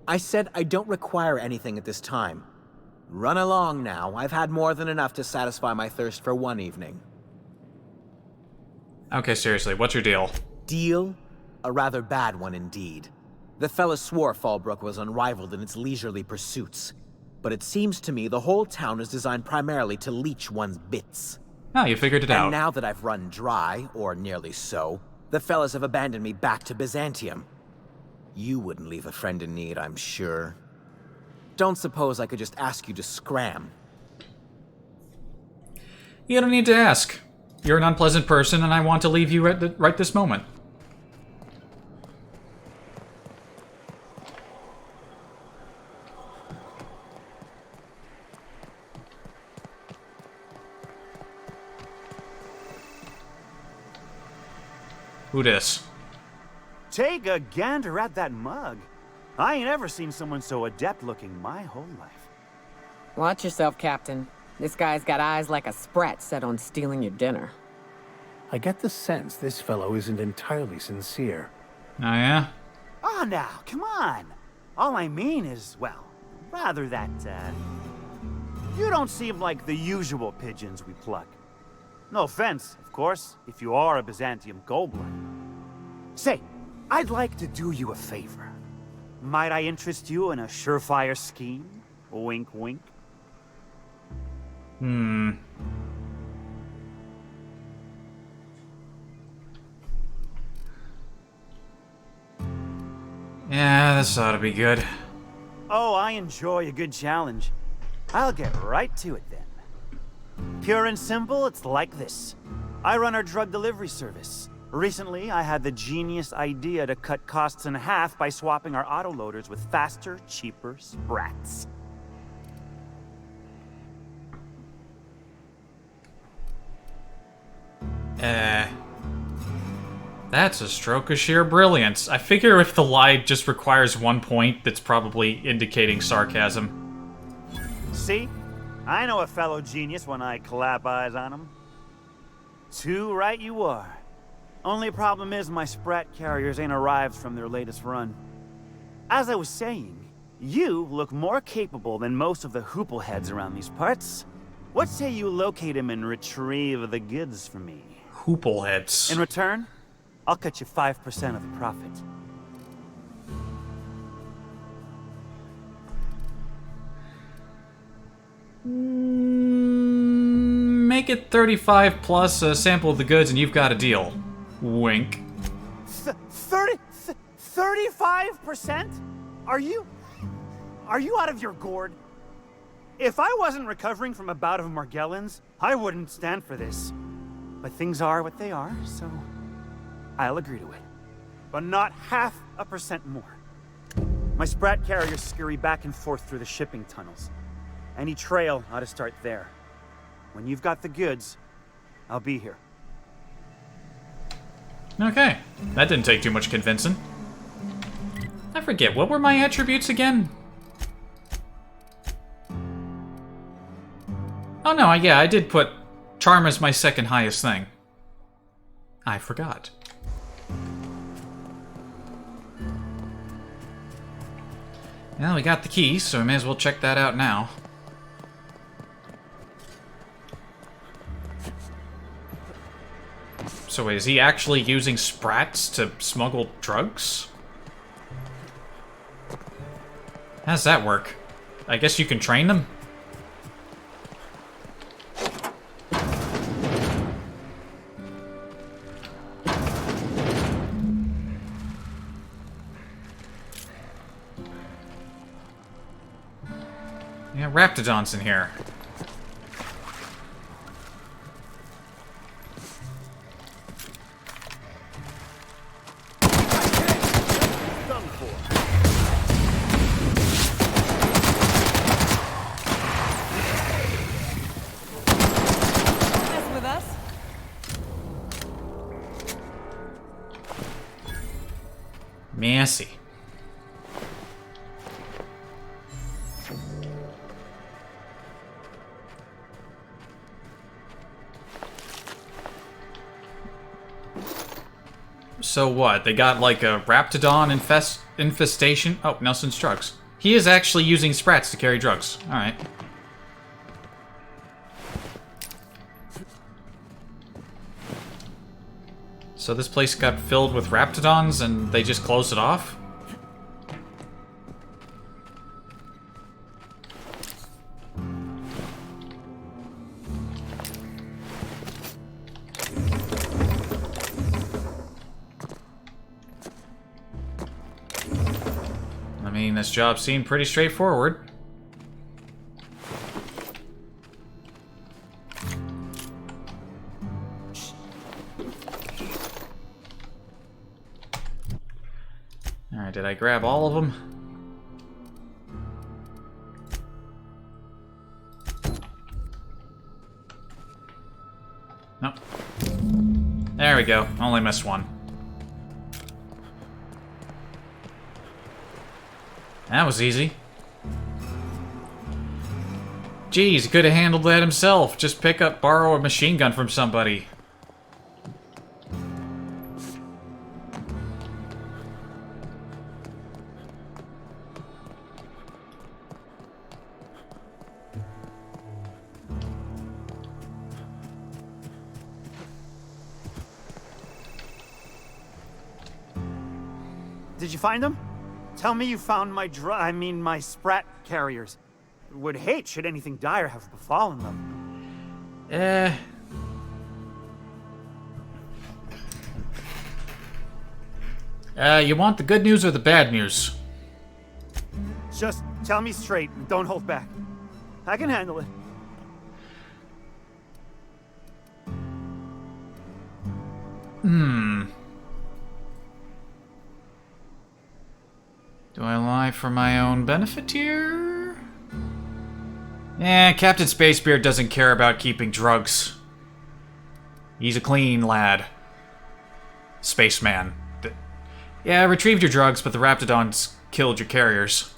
O: I said I don't require anything at this time. Run along now. I've had more than enough to satisfy my thirst for one evening.
A: Okay, seriously, what's your deal?
O: Deal? A rather bad one indeed. The fella swore Fallbrook was unrivaled in its leisurely pursuits. But it seems to me the whole town is designed primarily to leech one's bits.
A: Oh, you figured it out.
O: And now that I've run dry, or nearly so, the fellas have abandoned me back to Byzantium. You wouldn't leave a friend in need, I'm sure. Don't suppose I could just ask you to scram?
A: You don't need to ask. You're an unpleasant person, and I want to leave you right this moment. Who dis?
P: Take a gander at that mug. I ain't ever seen someone so adept looking my whole life.
B: Watch yourself, Captain. This guy's got eyes like a sprat set on stealing your dinner.
C: I get the sense this fellow isn't entirely sincere.
A: Oh, yeah?
P: Oh, now, come on. All I mean is, well, rather that, you don't seem like the usual pigeons we pluck. No offense, of course, if you are a Byzantium goldblood. Say, I'd like to do you a favor. Might I interest you in a surefire scheme? Wink, wink.
A: Yeah, this ought to be good.
P: Oh, I enjoy a good challenge. I'll get right to it then. Pure and simple, it's like this. I run our drug delivery service. Recently, I had the genius idea to cut costs in half by swapping our autoloaders with faster, cheaper sprats.
A: That's a stroke of sheer brilliance. I figure if the lie just requires 1 point, that's probably indicating sarcasm.
P: See? I know a fellow genius when I clap eyes on him. Too right you are. Only problem is my sprat carriers ain't arrived from their latest run. As I was saying, you look more capable than most of the hoopleheads around these parts. What say you locate him and retrieve the goods for me?
A: Hoopleheads.
P: In return, I'll cut you 5% of the profit.
A: Make it 35 plus a sample of the goods and you've got a deal. Wink.
P: 35%? Are you out of your gourd? If I wasn't recovering from a bout of Margellans, I wouldn't stand for this. But things are what they are, so I'll agree to it. But not 0.5% more. My sprat carriers scurry back and forth through the shipping tunnels. Any trail ought to start there. When you've got the goods, I'll be here.
A: Okay, that didn't take too much convincing. I forget, what were my attributes again? Oh no, yeah, I did put charm as my second highest thing. I forgot. Well, we got the key, so we may as well check that out now. So wait, is he actually using sprats to smuggle drugs? How does that work? I guess you can train them? Yeah, Raptidons in here.
N: Mess with us.
A: Messy. So what? They got like a Raptidon infestation? Oh, Nelson's drugs. He is actually using sprats to carry drugs. Alright. So this place got filled with Raptidons and they just closed it off? I mean, this job seemed pretty straightforward. Alright, did I grab all of them? Nope. There we go. Only missed one. That was easy. Geez, he could have handled that himself. Just borrow a machine gun from somebody.
P: Did you find them? Tell me you found my my sprat carriers. Would hate should anything dire have befallen them.
A: You want the good news or the bad news?
P: Just tell me straight and don't hold back. I can handle it.
A: Do I lie for my own benefit here? Captain Spacebeard doesn't care about keeping drugs. He's a clean lad. Spaceman. Yeah, retrieved your drugs, but the Raptidons killed your carriers.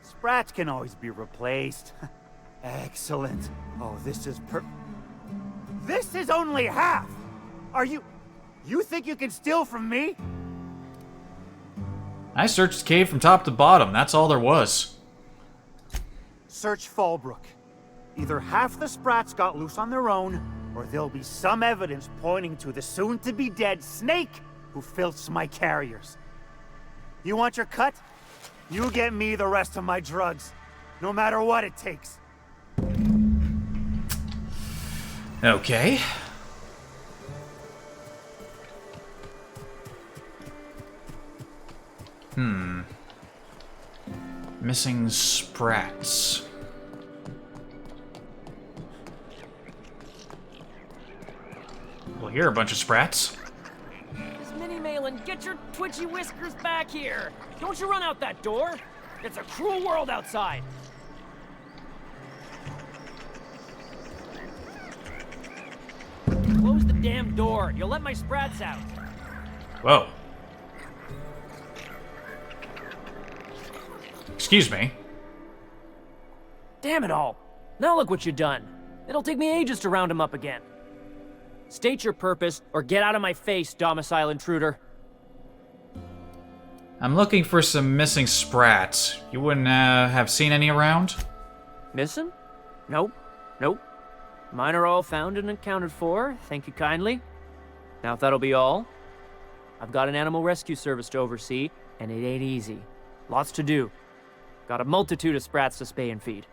P: Sprats can always be replaced. Excellent. Oh, this is This is only half! You think you can steal from me?
A: I searched the cave from top to bottom. That's all there was.
P: Search Fallbrook. Either half the Sprats got loose on their own, or there'll be some evidence pointing to the soon-to-be-dead Snake who filched my carriers. You want your cut? You get me the rest of my drugs, no matter what it takes.
A: Okay. Missing sprats. Well, here are a bunch of sprats.
G: Miss Minnie Malin, get your twitchy whiskers back here! Don't you run out that door! It's a cruel world outside! Close the damn door. You'll let my sprats out.
A: Whoa. Excuse me.
G: Damn it all. Now look what you've done. It'll take me ages to round him up again. State your purpose, or get out of my face, domicile intruder.
A: I'm looking for some missing sprats. You wouldn't have seen any around?
G: Missing? Nope. Nope. Mine are all found and accounted for, thank you kindly. Now if that'll be all, I've got an animal rescue service to oversee, and it ain't easy. Lots to do. Got a multitude of sprats to spay and feed.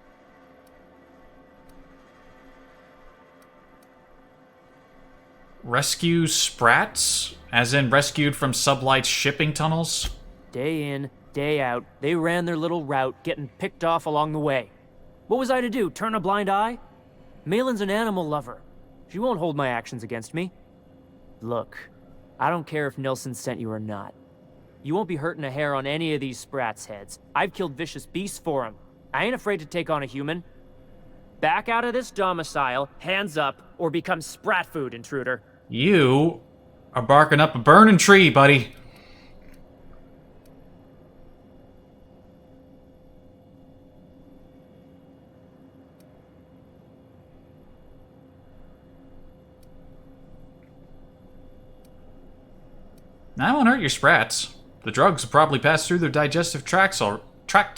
A: Rescue sprats? As in rescued from Sublight's shipping tunnels?
G: Day in, day out, they ran their little route, getting picked off along the way. What was I to do, turn a blind eye? Malin's an animal lover. She won't hold my actions against me. Look, I don't care if Nilsson sent you or not. You won't be hurting a hair on any of these sprats' heads. I've killed vicious beasts for them. I ain't afraid to take on a human. Back out of this domicile, hands up, or become sprat food, intruder.
A: You are barking up a burning tree, buddy. I won't hurt your sprats. The drugs have probably passed through their digestive tracts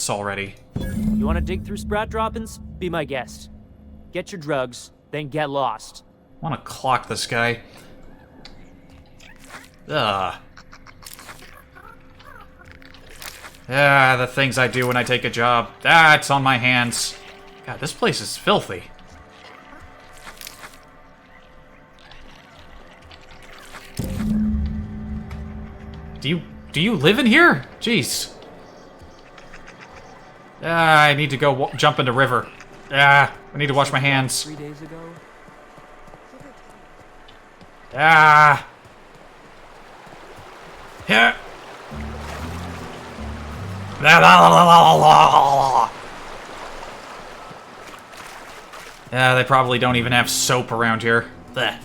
A: already.
G: You want to dig through sprat droppings? Be my guest. Get your drugs, then get lost.
A: I want to clock this guy. Ugh. Ah, the things I do when I take a job. Ah, it's on my hands. God, this place is filthy. Do you live in here? Jeez. Ah, I need to go jump in the river. Ah, I need to wash my hands.
G: 3 days ago?
A: Ah. Yeah. Yeah, they probably don't even have soap around here. Blech.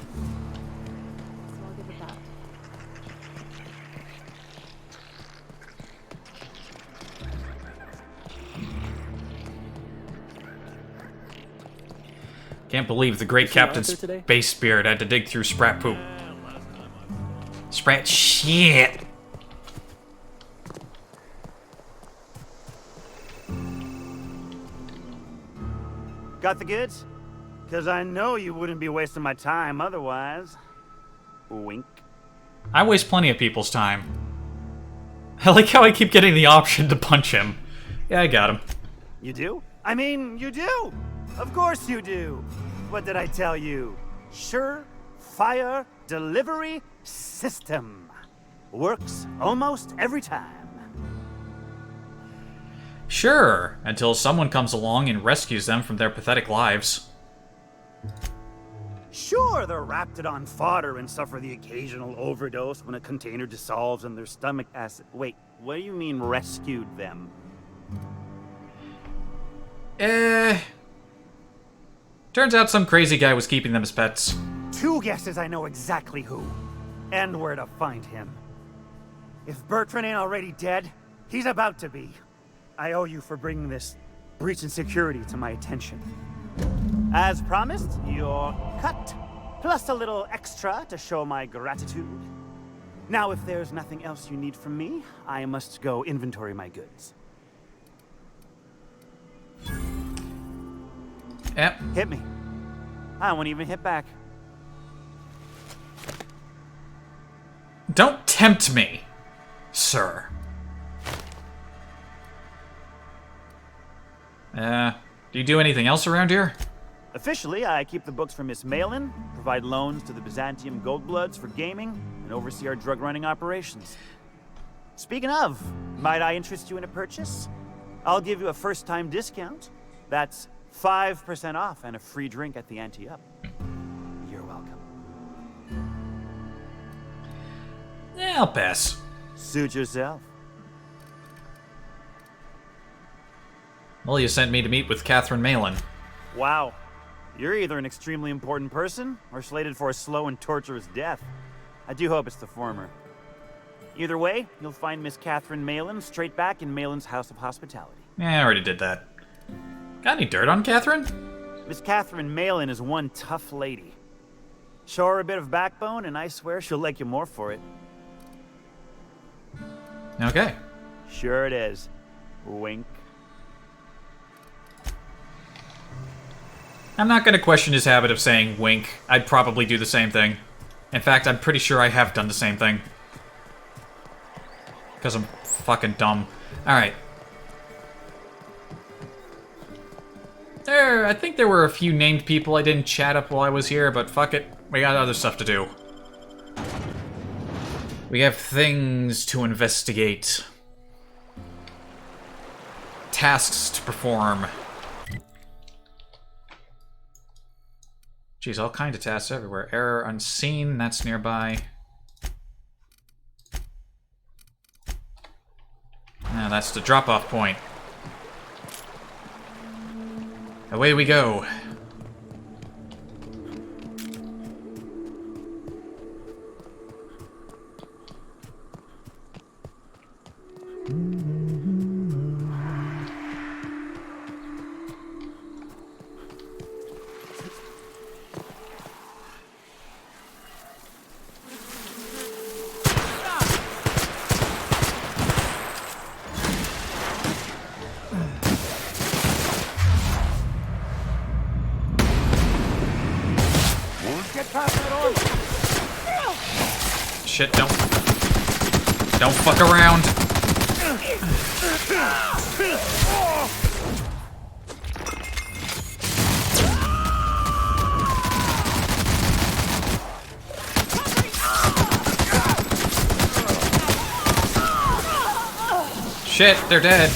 A: Can't believe the great Captain Space Spirit had to dig through sprat poop. Sprat shit.
P: Got the goods? Because I know you wouldn't be wasting my time otherwise. Wink.
A: I waste plenty of people's time. I like how I keep getting the option to punch him. Yeah, I got him.
P: You do? I mean, you do! Of course you do! What did I tell you? Sure-fire delivery system. Works almost every time.
A: Sure, until someone comes along and rescues them from their pathetic lives.
P: Sure, they're wrapped on fodder and suffer the occasional overdose when a container dissolves in their stomach acid. Wait, what do you mean rescued them?
A: Turns out some crazy guy was keeping them as pets.
P: 2 guesses, I know exactly who. And where to find him. If Bertrand ain't already dead, he's about to be. I owe you for bringing this breach in security to my attention. As promised, your cut, plus a little extra to show my gratitude. Now, if there's nothing else you need from me, I must go inventory my goods.
A: Yep.
P: Hit me. I won't even hit back.
A: Don't tempt me, sir. Do you do anything else around here?
P: Officially, I keep the books for Miss Malin, provide loans to the Byzantium Goldbloods for gaming, and oversee our drug-running operations. Speaking of, might I interest you in a purchase? I'll give you a first-time discount. That's 5% off and a free drink at the ante-up. You're welcome.
A: Yeah, I'll pass.
P: Suit yourself.
A: Well, you sent me to meet with Catherine Malin.
P: Wow. You're either an extremely important person or slated for a slow and torturous death. I do hope it's the former. Either way, you'll find Miss Catherine Malin straight back in Malin's House of Hospitality.
A: Yeah, I already did that. Got any dirt on Catherine?
P: Miss Catherine Malin is one tough lady. Show her a bit of backbone, and I swear she'll like you more for it.
A: Okay.
P: Sure it is. Wink.
A: I'm not gonna question his habit of saying wink. I'd probably do the same thing. In fact, I'm pretty sure I have done the same thing. Because I'm fucking dumb. Alright. I think there were a few named people I didn't chat up while I was here, but fuck it. We got other stuff to do. We have things to investigate. Tasks to perform. Geez, all kinds of tasks everywhere. Error unseen, that's nearby. Now that's the drop-off point. Away we go. Shit, don't fuck around. Shit, they're dead.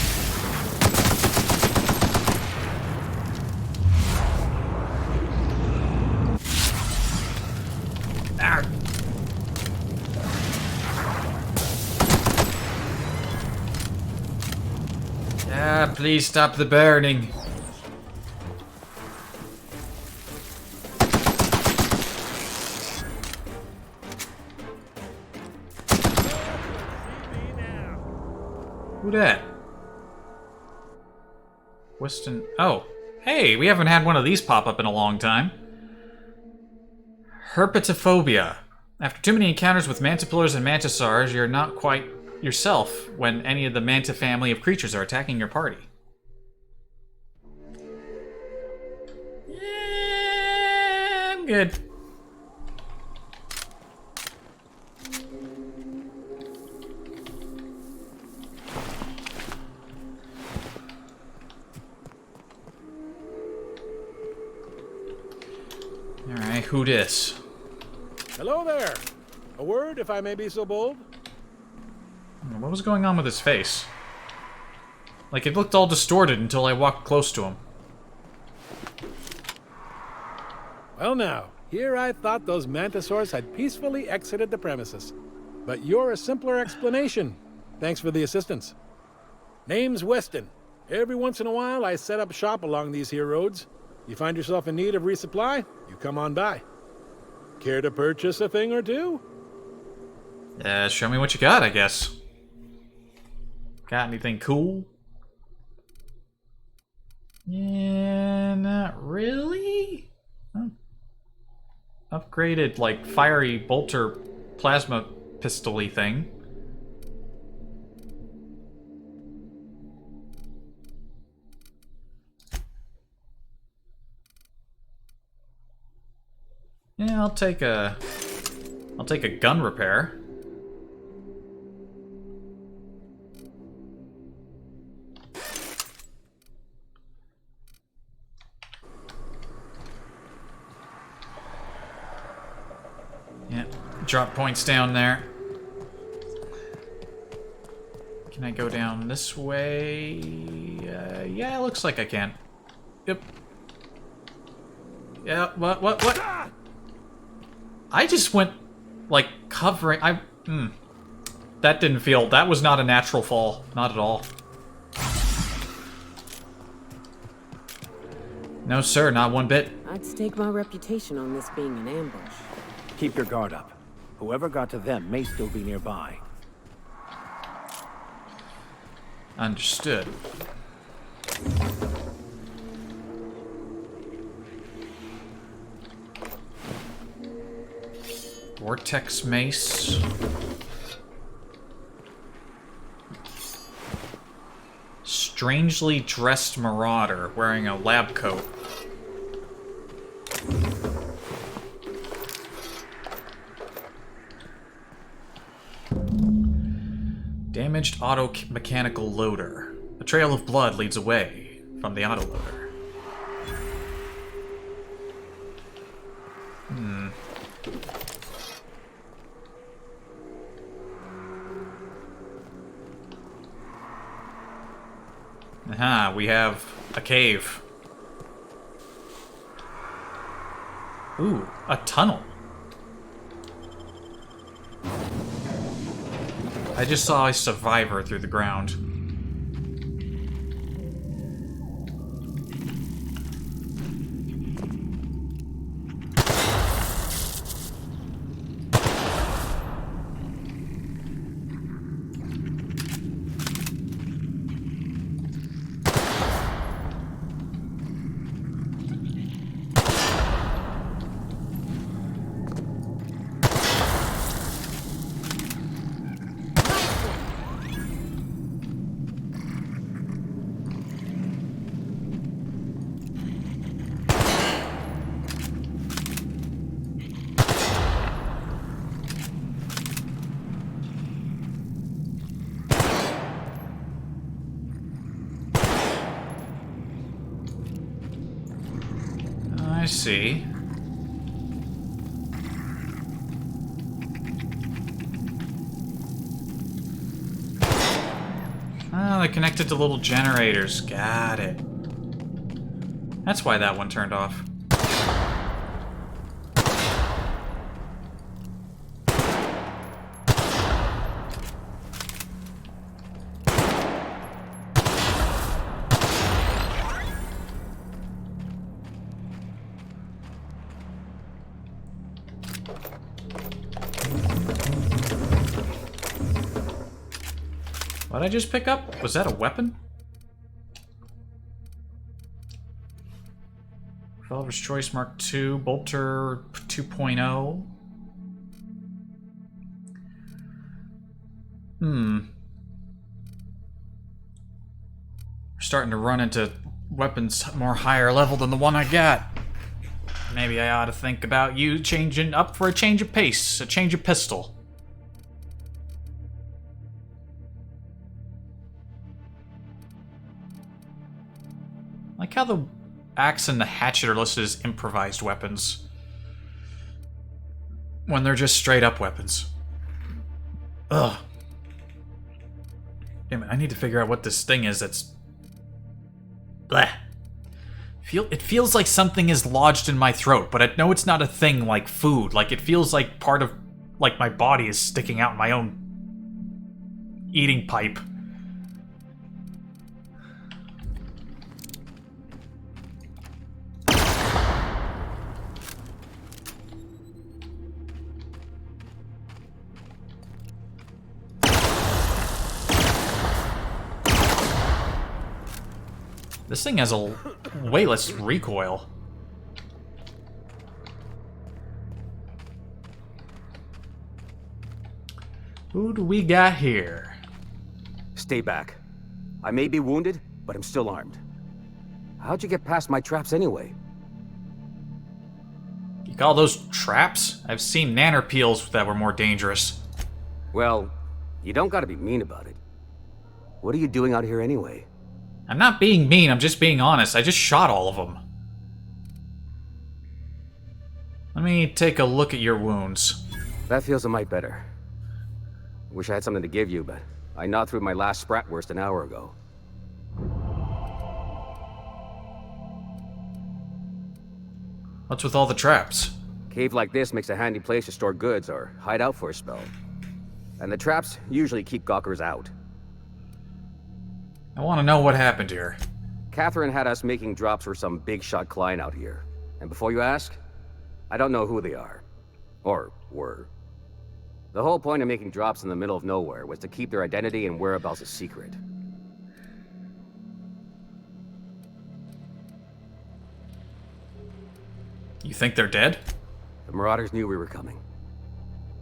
A: Please stop the burning. Who dat? Weston. Oh, hey, we haven't had one of these pop up in a long time. Herpetophobia. After too many encounters with mantipillars and mantisaurs, you're not quite yourself when any of the manta family of creatures are attacking your party. Yeah, I'm good. Alright, who dis?
D: Hello there. A word, if I may be so bold?
A: What was going on with his face? Like, it looked all distorted until I walked close to him.
D: Well now, here I thought those mantisaurs had peacefully exited the premises. But you're a simpler explanation. Thanks for the assistance. Name's Weston. Every once in a while I set up shop along these here roads. You find yourself in need of resupply, you come on by. Care to purchase a thing or two?
A: Show me what you got, I guess. Got anything cool? Yeah, not really. Huh. Upgraded, like, fiery bolter plasma pistol-y thing. Yeah, I'll take a gun repair. Yeah, drop points down there. Can I go down this way? Yeah, it looks like I can. Yep. Yeah, what? I just went, like, covering... That didn't feel... That was not a natural fall. Not at all. No, sir, not one bit.
B: I'd stake my reputation on this being an ambush.
C: Keep your guard up. Whoever got to them may still be nearby.
A: Understood. Vortex mace. Strangely dressed marauder wearing a lab coat. Damaged auto mechanical loader. A trail of blood leads away from the autoloader. Aha, we have a cave. Ooh, a tunnel. I just saw a survivor through the ground. I see. Oh, they connected to little generators. Got it. That's why that one turned off. What did I just pick up? Was that a weapon? Revolver's Choice Mark II, Bolter 2.0. We're starting to run into weapons more higher level than the one I got. Maybe I ought to think about you changing up for a change of pace, a change of pistol. Like how the axe and the hatchet are listed as improvised weapons when they're just straight up weapons. Ugh. Damn it, I need to figure out what this thing is that's... Bleh. It feels like something is lodged in my throat, but I know it's not a thing like food. Like, it feels like part of... like my body is sticking out my own... eating pipe. This thing has a way less recoil. Who do we got here?
Q: Stay back. I may be wounded, but I'm still armed. How'd you get past my traps anyway?
A: You call those traps? I've seen nanner peels that were more dangerous.
Q: Well, you don't gotta be mean about it. What are you doing out here anyway?
A: I'm not being mean, I'm just being honest. I just shot all of them. Let me take a look at your wounds.
Q: That feels a mite better. Wish I had something to give you, but I gnawed through my last Spratwurst an hour ago.
A: What's with all the traps?
Q: Cave like this makes a handy place to store goods or hide out for a spell. And the traps usually keep gawkers out.
A: I want to know what happened here.
Q: Catherine had us making drops for some big shot client out here. And before you ask, I don't know who they are. Or were. The whole point of making drops in the middle of nowhere was to keep their identity and whereabouts a secret.
A: You think they're dead?
Q: The Marauders knew we were coming.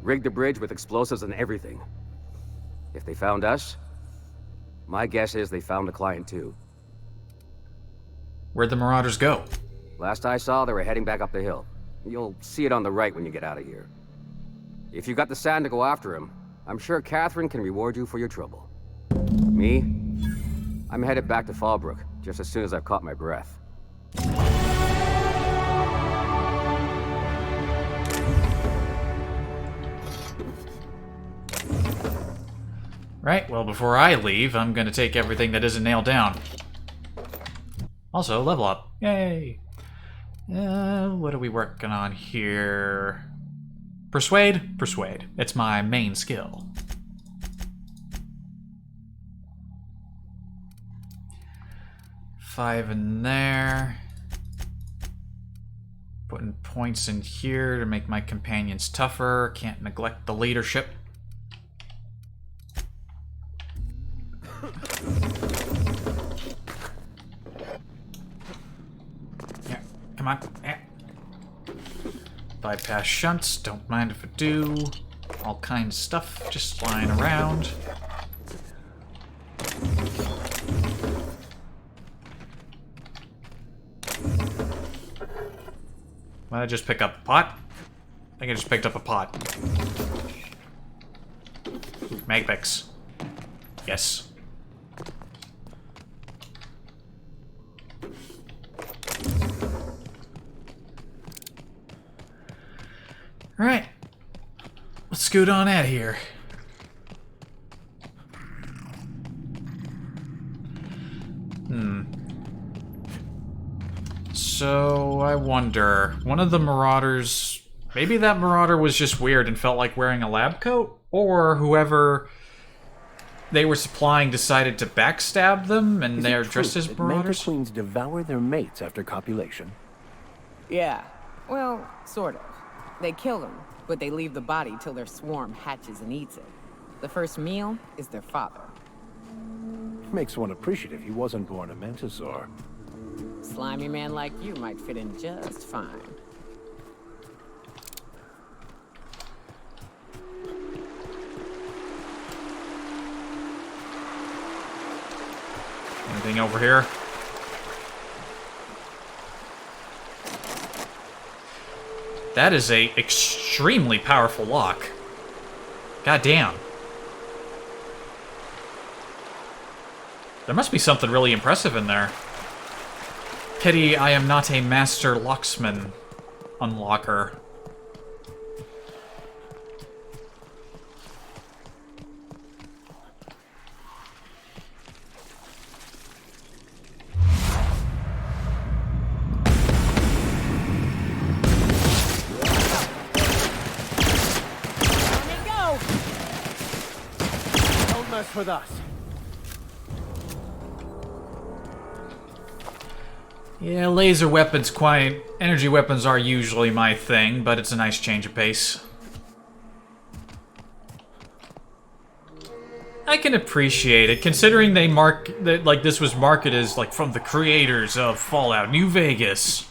Q: Rigged the bridge with explosives and everything. If they found us, my guess is they found the client too.
A: Where'd the Marauders go?
Q: Last I saw, they were heading back up the hill. You'll see it on the right when you get out of here. If you've got the sand to go after him, I'm sure Catherine can reward you for your trouble. Me? I'm headed back to Fallbrook, just as soon as I've caught my breath.
A: Right, well, before I leave, I'm gonna take everything that isn't nailed down. Also, level up. Yay! What are we working on here? Persuade? Persuade. It's my main skill. Five in there. Putting points in here to make my companions tougher. Can't neglect the leadership. Yeah, come on. Yeah. Bypass shunts, don't mind if I do. All kinds of stuff just flying around. Why did I just pick up a pot? I think I just picked up a pot. Magpix. Yes. Alright. Let's scoot on out here. So, I wonder, one of the marauders, maybe that marauder was just weird and felt like wearing a lab coat? Or whoever they were supplying decided to backstab them and they're dressed as marauders?
C: Queens devour their mates after copulation.
B: Yeah, well, sort of. They kill them, but they leave the body till their swarm hatches and eats it. The first meal is their father.
C: Makes one appreciative he wasn't born a Mantisaur.
B: Slimy man like you might fit in just fine.
A: Anything over here? That is a extremely powerful lock. God damn. There must be something really impressive in there. Pity I am not a master locksman unlocker.
E: Don't mess with us.
A: Yeah, laser weapons, energy weapons are usually my thing, but it's a nice change of pace. I can appreciate it, considering they like this was marketed as like from the creators of Fallout New Vegas.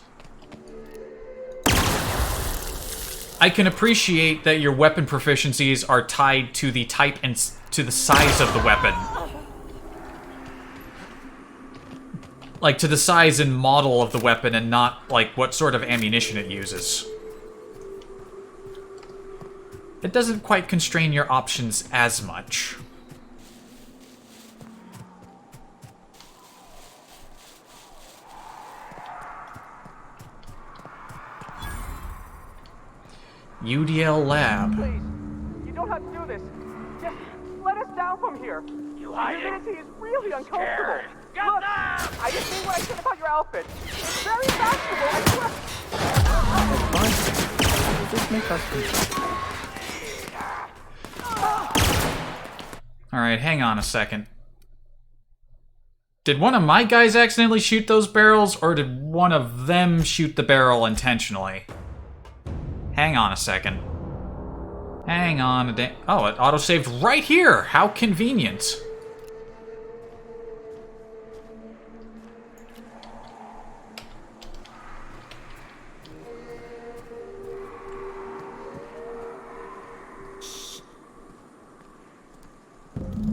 A: I can appreciate that your weapon proficiencies are tied to the type and to the size of the weapon. Like, to the size and model of the weapon and not, like, what sort of ammunition it uses. It doesn't quite constrain your options as much. UDL Lab.
R: Please, you don't have to do this. Just let us down from here.
H: You
R: The
H: hiding?
R: humidity is really uncomfortable.
H: Scared? Get
R: Look,
H: down!
R: I just mean what I said about your outfit. It's very fashionable, I swear.
C: Does this make us
A: Alright, hang on a second. Did one of my guys accidentally shoot those barrels, or did one of them shoot the barrel intentionally? Hang on a second. Hang on a day. Oh, it autosaved right here! How convenient.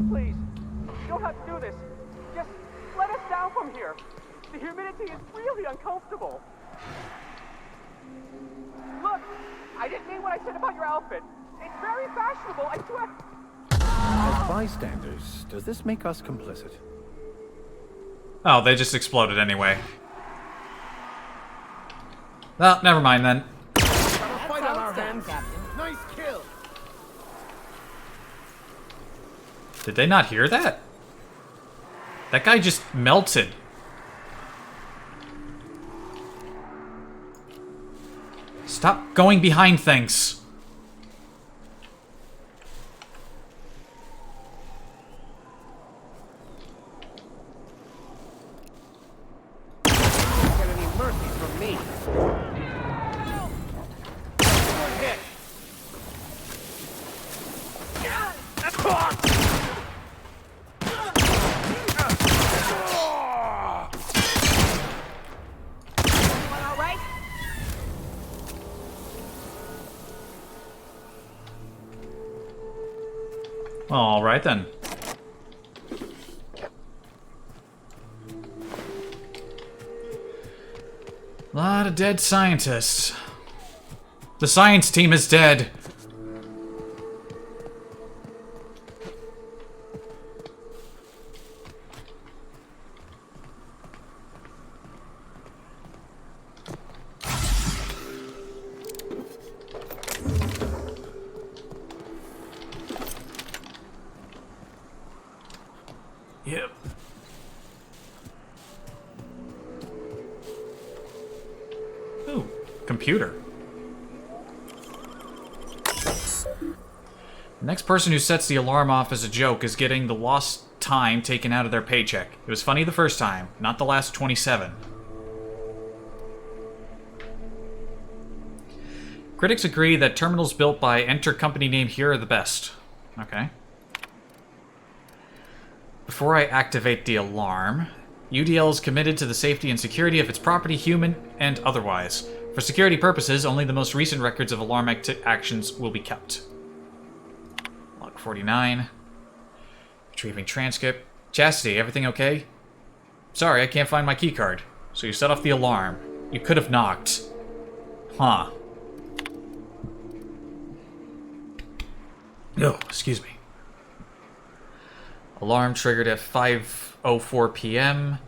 R: Please, you don't have to do this. Just let us down from here. The humidity is really uncomfortable. Look, I didn't mean what I said about your outfit. It's very fashionable, I swear.
C: As bystanders, does this make us complicit?
A: Oh, they just exploded anyway. Well, never mind then.
C: Fight on our hands. Nice kill.
A: Did they not hear that? That guy just melted. Stop going behind things.
R: Gonna need mercy from me. Good hit.
N: All right?
A: All right then. Lot of dead scientists. The science team is dead. Yep. Ooh, computer. The next person who sets the alarm off as a joke is getting the lost time taken out of their paycheck. It was funny the first time, not the last 27. Critics agree that terminals built by enter company name here are the best. Okay. Before I activate the alarm, UDL is committed to the safety and security of its property, human and otherwise. For security purposes, only the most recent records of alarm actions will be kept. Log 49. Retrieving transcript. Chastity, everything okay? Sorry, I can't find my keycard. So you set off the alarm. You could have knocked. Huh. Oh, excuse me. Alarm triggered at 5:04 p.m.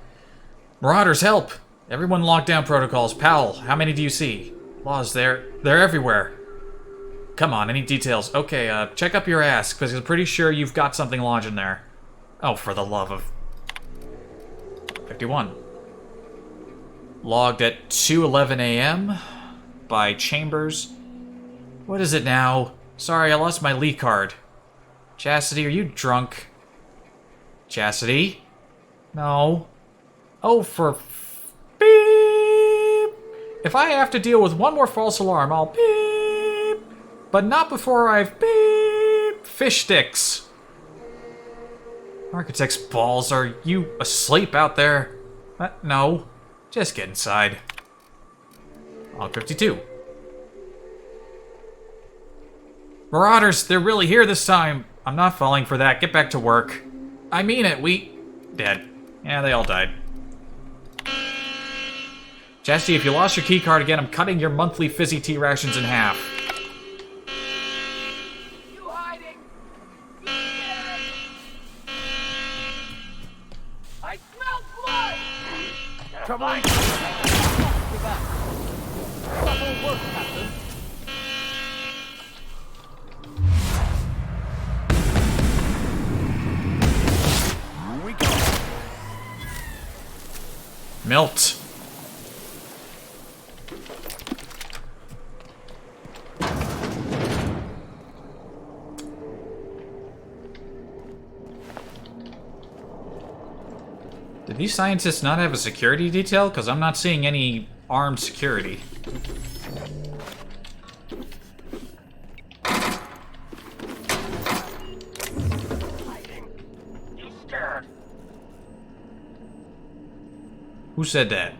A: Marauders, help! Everyone lockdown protocols. Pal, how many do you see? Laws, they're everywhere. Come on, any details? Okay, check up your ass, because I'm pretty sure you've got something lodged there. Oh, for the love of... 51. Logged at 2:11 a.m. by Chambers. What is it now? Sorry, I lost my Lee card. Chastity, are you drunk? Chastity? No. Oh, for... beep! If I have to deal with one more false alarm, I'll beep! But not before I've beep! Fish sticks! Architect's balls, are you asleep out there? No. Just get inside. Log 52. Marauders, they're really here this time. I'm not falling for that. Get back to work. I mean it, dead. Yeah, they all died. Chastity, if you lost your keycard again, I'm cutting your monthly fizzy tea rations in half.
R: You hiding? I smell blood!
P: Trouble.
R: Trouble work, Captain.
A: Melt. Did these scientists not have a security detail? Because I'm not seeing any armed security.
R: You scared?
A: Who said that?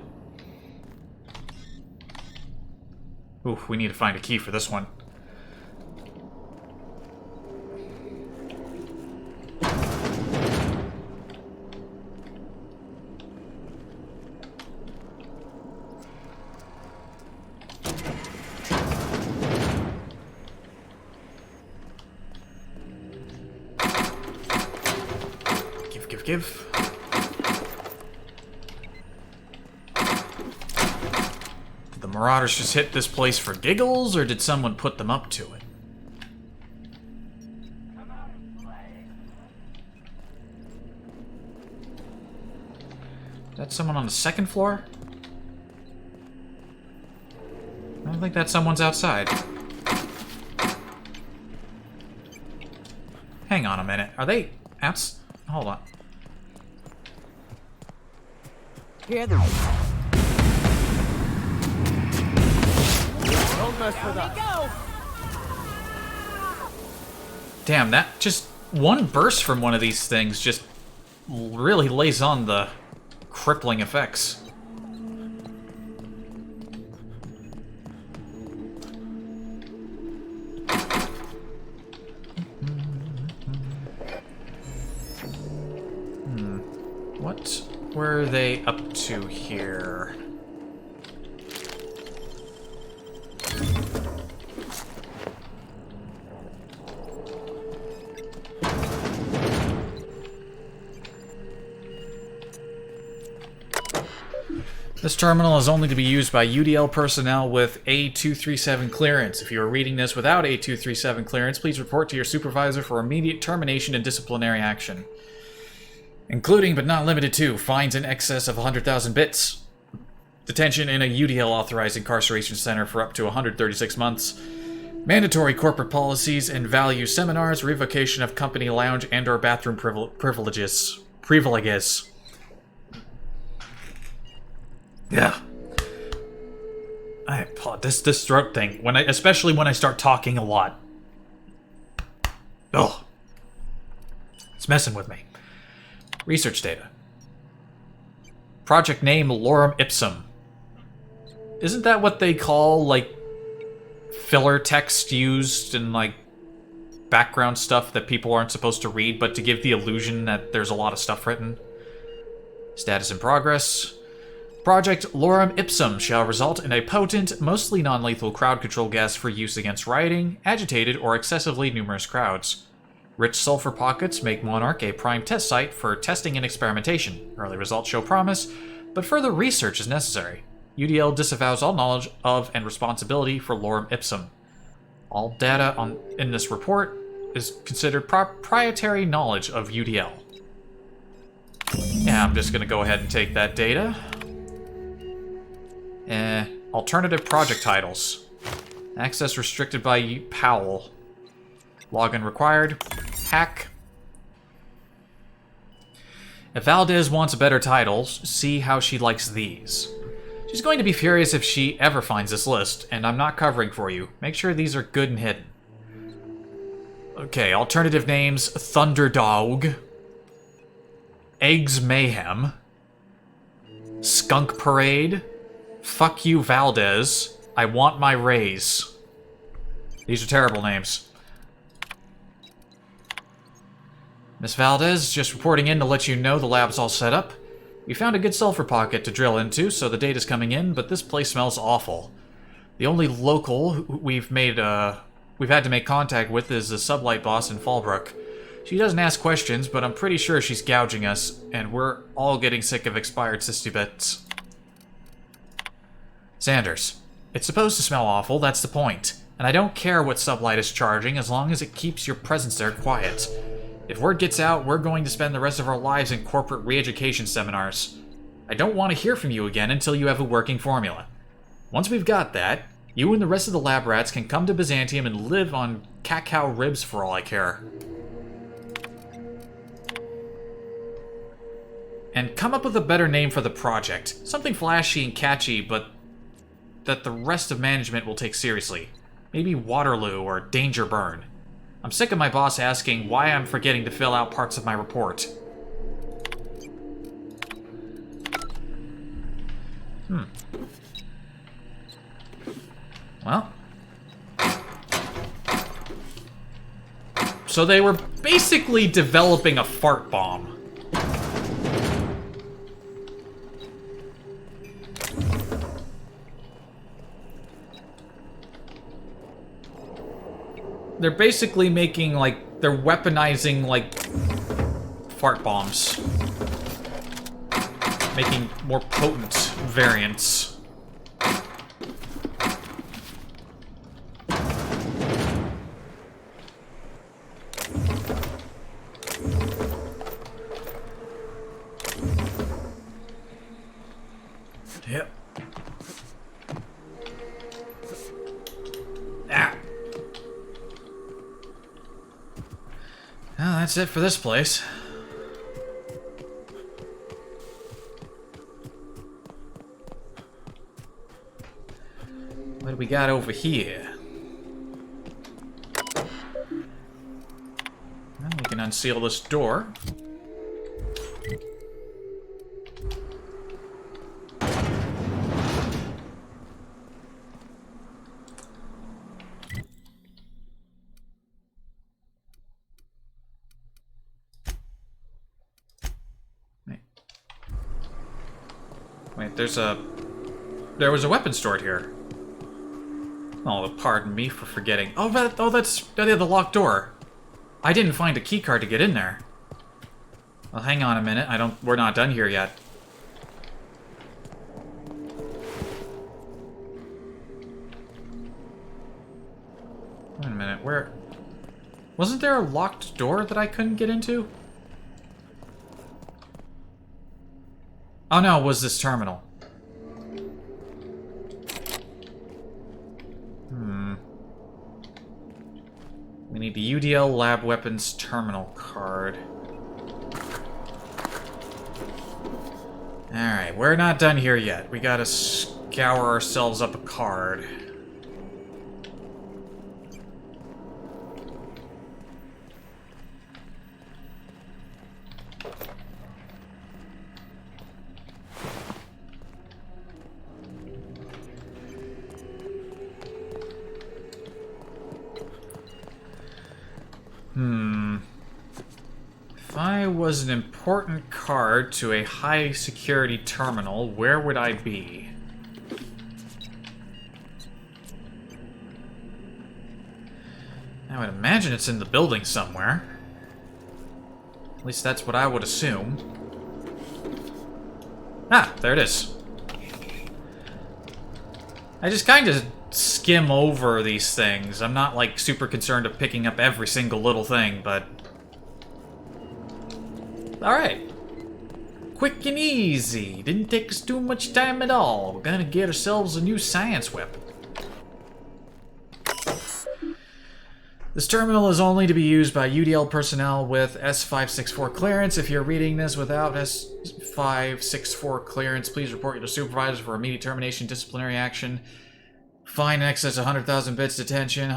A: Oof, we need to find a key for this one. Give. Did the Marauders just hit this place for giggles, or did someone put them up to it? Is that someone on the second floor? I think that someone's outside. Hang on a minute. Are they outs? Hold on.
I: Hear them.
R: Don't mess with us.
A: Damn, that just one burst from one of these things just really lays on the crippling effects. What were they up to here? This terminal is only to be used by UDL personnel with A237 clearance. If you are reading this without A237 clearance, please report to your supervisor for immediate termination and disciplinary action. Including, but not limited to, fines in excess of 100,000 bits, detention in a UDL-authorized incarceration center for up to 136 months, mandatory corporate policies and value seminars, revocation of company lounge and or bathroom privileges. Yeah. This throat thing, especially when I start talking a lot. Ugh. It's messing with me. Research data. Project name Lorem Ipsum. Isn't that what they call, like, filler text used in, like, background stuff that people aren't supposed to read, but to give the illusion that there's a lot of stuff written? Status in progress. Project Lorem Ipsum shall result in a potent, mostly non-lethal crowd control gas for use against rioting, agitated, or excessively numerous crowds. Rich sulfur pockets make Monarch a prime test site for testing and experimentation. Early results show promise, but further research is necessary. UDL disavows all knowledge of and responsibility for Lorem Ipsum. All data in this report is considered proprietary knowledge of UDL. Yeah, I'm just going to go ahead and take that data. Alternative project titles. Access restricted by Powell. Login required. Hack. If Valdez wants a better title, see how she likes these. She's going to be furious if she ever finds this list, and I'm not covering for you. Make sure these are good and hidden. Okay, alternative names: Thunderdog, Eggs Mayhem, Skunk Parade, Fuck You Valdez, I Want My Raise. These are terrible names. Miss Valdez, just reporting in to let you know the lab's all set up. We found a good sulfur pocket to drill into, so the data's coming in, but this place smells awful. The only local we've had to make contact with is the sublight boss in Fallbrook. She doesn't ask questions, but I'm pretty sure she's gouging us, and we're all getting sick of expired sister bits. Sanders, it's supposed to smell awful, that's the point. And I don't care what sublight is charging, as long as it keeps your presence there quiet. If word gets out, we're going to spend the rest of our lives in corporate re-education seminars. I don't want to hear from you again until you have a working formula. Once we've got that, you and the rest of the lab rats can come to Byzantium and live on cacao ribs for all I care. And come up with a better name for the project. Something flashy and catchy, but that the rest of management will take seriously. Maybe Waterloo or Danger Burn. I'm sick of my boss asking why I'm forgetting to fill out parts of my report. Well. So they were basically developing a fart bomb. They're basically making, like, they're weaponizing, like, fart bombs. Making more potent variants. Yep. that's it for this place. What do we got over here? Well, we can unseal this door. Wait, there was a weapon stored here. Oh, pardon me for forgetting. Oh, that's the locked door. I didn't find a keycard to get in there. Well, hang on a minute. We're not done here yet. Wait a minute, where... Wasn't there a locked door that I couldn't get into? Oh no, it was this terminal. We need the UDL Lab Weapons Terminal card. Alright, we're not done here yet. We gotta scour ourselves up a card. If I was an important card to a high security terminal, where would I be? I would imagine it's in the building somewhere. At least that's what I would assume. Ah, there it is. I just kind of skim over these things. I'm not, like, super concerned of picking up every single little thing, but... Alright. Quick and easy. Didn't take us too much time at all. We're gonna get ourselves a new science weapon. This terminal is only to be used by UDL personnel with S564 clearance. If you're reading this without S564 clearance, please report you to supervisor for immediate termination, disciplinary action, fine in excess of 100,000 bits, detention,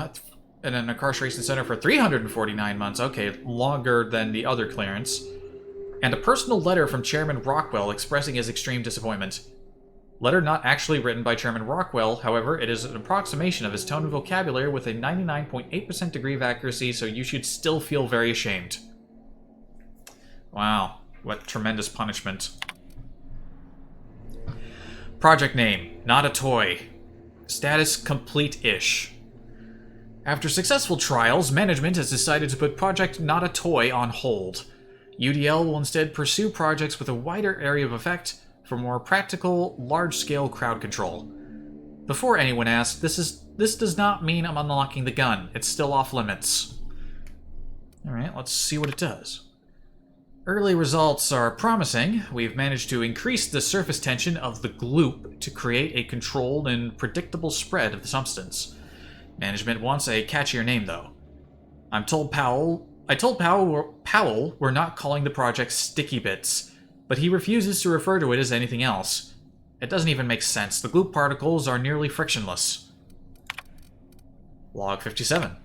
A: and an incarceration center for 349 months. Okay, longer than the other clearance. And a personal letter from Chairman Rockwell expressing his extreme disappointment. Letter not actually written by Chairman Rockwell, however, it is an approximation of his tone and vocabulary with a 99.8% degree of accuracy, so you should still feel very ashamed. Wow, what tremendous punishment. Project name, not a toy. Status complete-ish. After successful trials, management has decided to put Project Not a Toy on hold. UDL will instead pursue projects with a wider area of effect for more practical, large-scale crowd control. Before anyone asks, this does not mean I'm unlocking the gun. It's still off-limits. Alright, let's see what it does. Early results are promising. We've managed to increase the surface tension of the gloop to create a controlled and predictable spread of the substance. Management wants a catchier name, though. I told Powell we're not calling the project Sticky Bits, but he refuses to refer to it as anything else. It doesn't even make sense. The gloop particles are nearly frictionless. Log 57.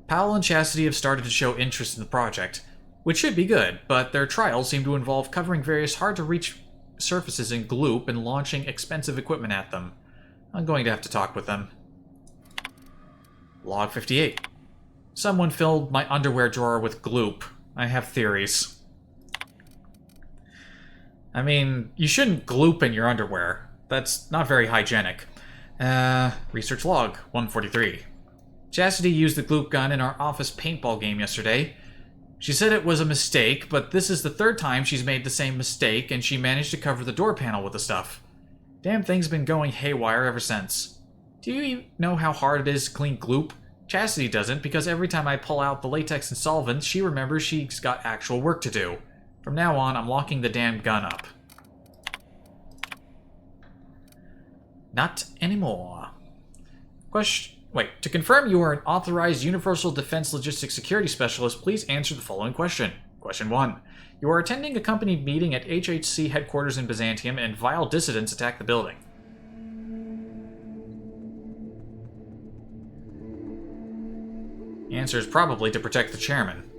A: Powell and Chastity have started to show interest in the project, which should be good, but their trials seem to involve covering various hard-to-reach surfaces in gloop and launching expensive equipment at them. I'm going to have to talk with them. Log 58. Someone filled my underwear drawer with gloop. I have theories. I mean, you shouldn't gloop in your underwear. That's not very hygienic. Research log 143. Chastity used the gloop gun in our office paintball game yesterday. She said it was a mistake, but this is the third time she's made the same mistake, and she managed to cover the door panel with the stuff. Damn thing's been going haywire ever since. Do you know how hard it is to clean gloop? Chastity doesn't, because every time I pull out the latex and solvent, she remembers she's got actual work to do. From now on, I'm locking the damn gun up. Not anymore. Wait, to confirm you are an authorized Universal Defense Logistics Security Specialist, please answer the following question. Question 1. You are attending a company meeting at HHC headquarters in Byzantium and vile dissidents attack the building. The answer is probably to protect the chairman.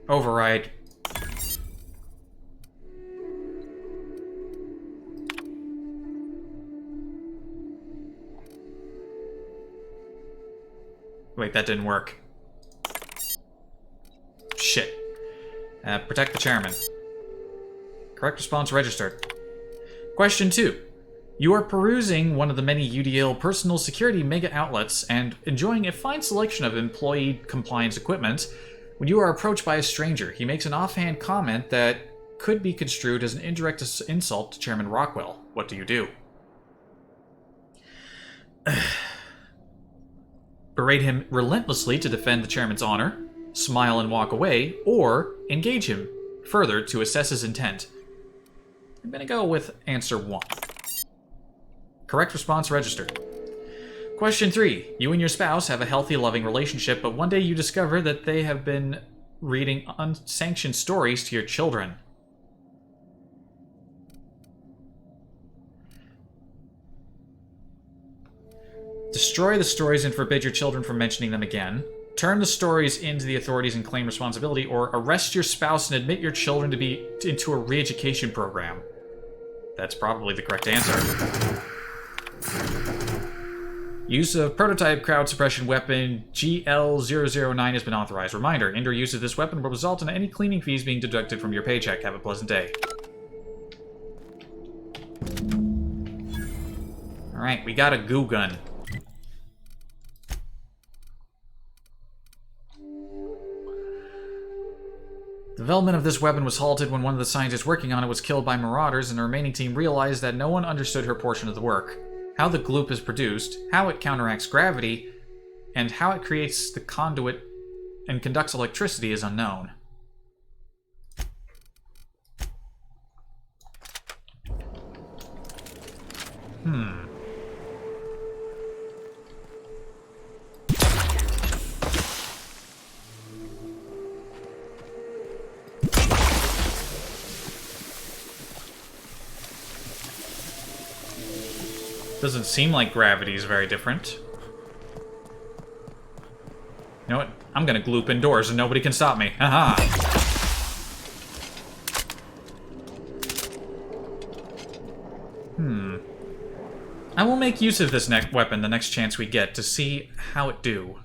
A: Override. Wait, that didn't work. Shit. Protect the chairman. Correct response registered. Question 2. You are perusing one of the many UDL personal security mega outlets and enjoying a fine selection of employee compliance equipment when you are approached by a stranger. He makes an offhand comment that could be construed as an indirect insult to Chairman Rockwell. What do you do? Berate him relentlessly to defend the chairman's honor, smile and walk away, or engage him further to assess his intent. I'm gonna go with answer 1. Correct response registered. Question 3. You and your spouse have a healthy, loving relationship, but one day you discover that they have been reading unsanctioned stories to your children. Destroy the stories and forbid your children from mentioning them again. Turn the stories into the authorities and claim responsibility, or arrest your spouse and admit your children to be into a re-education program. That's probably the correct answer. Use of prototype crowd suppression weapon GL009 has been authorized. Reminder, indoor use of this weapon will result in any cleaning fees being deducted from your paycheck. Have a pleasant day. Alright, we got a goo gun. Development of this weapon was halted when one of the scientists working on it was killed by marauders, and the remaining team realized that no one understood her portion of the work. How the gloop is produced, how it counteracts gravity, and how it creates the conduit and conducts electricity is unknown. Doesn't seem like gravity is very different. You know what? I'm gonna gloop indoors and nobody can stop me. Haha. I will make use of this weapon the next chance we get to see how it do.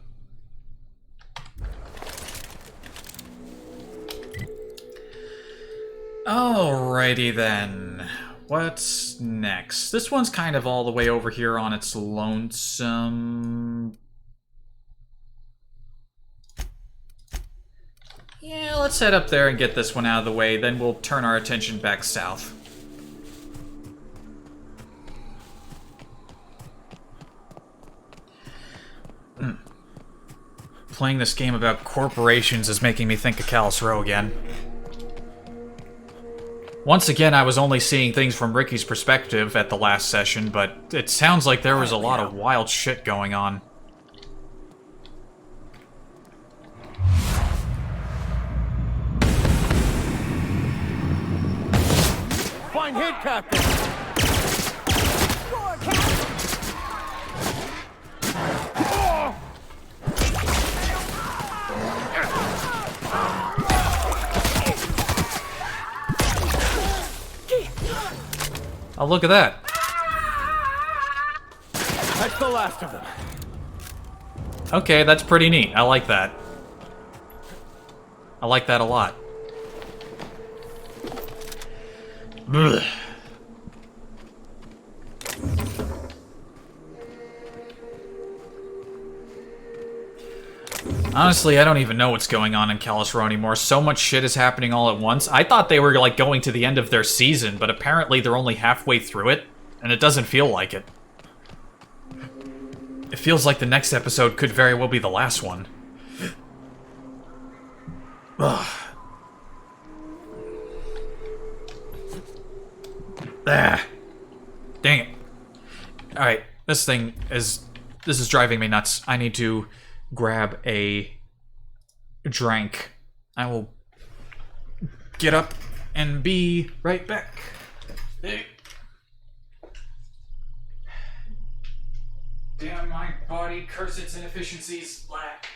A: Alrighty then. What's next? This one's kind of all the way over here on its lonesome. Yeah, let's head up there and get this one out of the way, then we'll turn our attention back south. Playing this game about corporations is making me think of Callus Row again. Once again, I was only seeing things from Ricky's perspective at the last session, but it sounds like there was a lot of wild shit going on.
R: Fine hit, Captain!
A: Oh, look at that.
R: That's the last of them.
A: Okay, that's pretty neat. I like that. I like that a lot. Ugh. Honestly, I don't even know what's going on in Callus Row anymore. So much shit is happening all at once. I thought they were like going to the end of their season, but apparently they're only halfway through it, and it doesn't feel like it. It feels like the next episode could very well be the last one. Ugh. Ah. Dang it. Alright, this thing is This is driving me nuts. I need to grab a drink. I will get up and be right back. Hey. Damn my body, curse its inefficiencies. Black.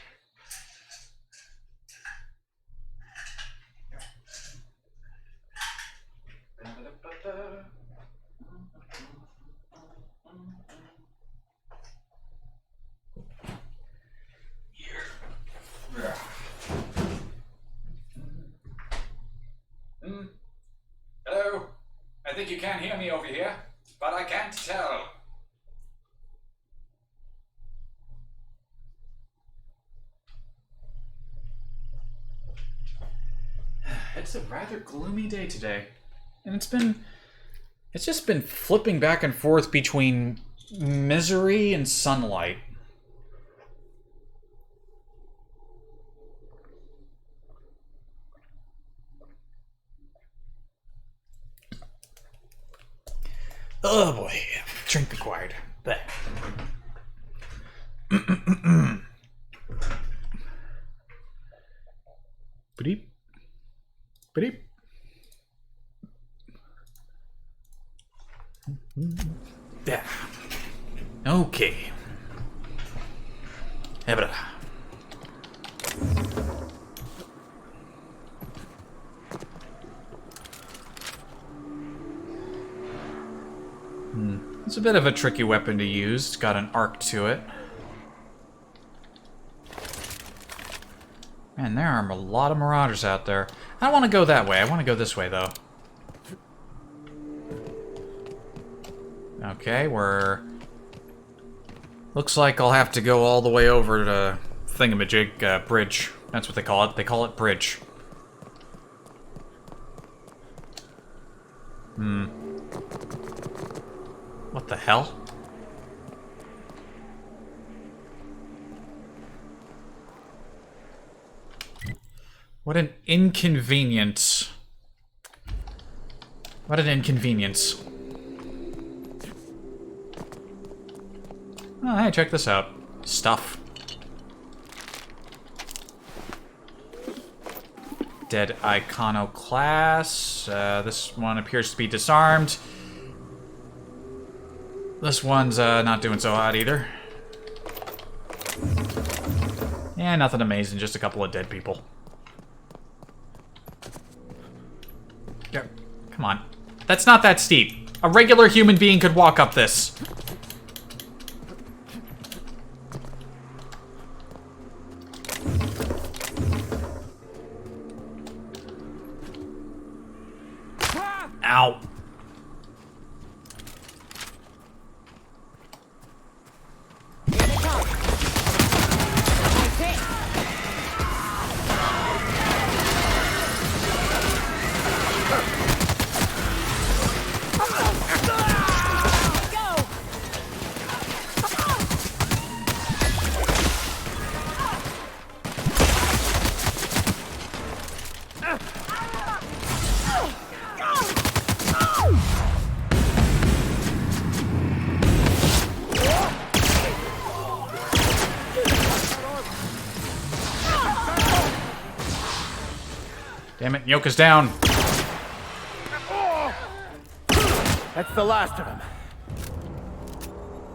A: Hello? I think you can hear me over here, but I can't tell. It's a rather gloomy day today. And it's just been flipping back and forth between misery and sunlight. Oh boy, drink required. Blech. Beep. Beep. Yeah. Okay. Ebra. It's a bit of a tricky weapon to use. It's got an arc to it. Man, there are a lot of marauders out there. I don't want to go that way. I want to go this way, though. Okay, we're... Looks like I'll have to go all the way over to Thingamajig Bridge. That's what they call it. They call it Bridge. What the hell? What an inconvenience. What an inconvenience. Oh, hey, check this out. Stuff. Dead iconoclast. This one appears to be disarmed. This one's not doing so hot either. Yeah, nothing amazing, just a couple of dead people. Yeah, come on. That's not that steep. A regular human being could walk up this. Ow. Damn it, Yoka's down.
P: That's the last of them.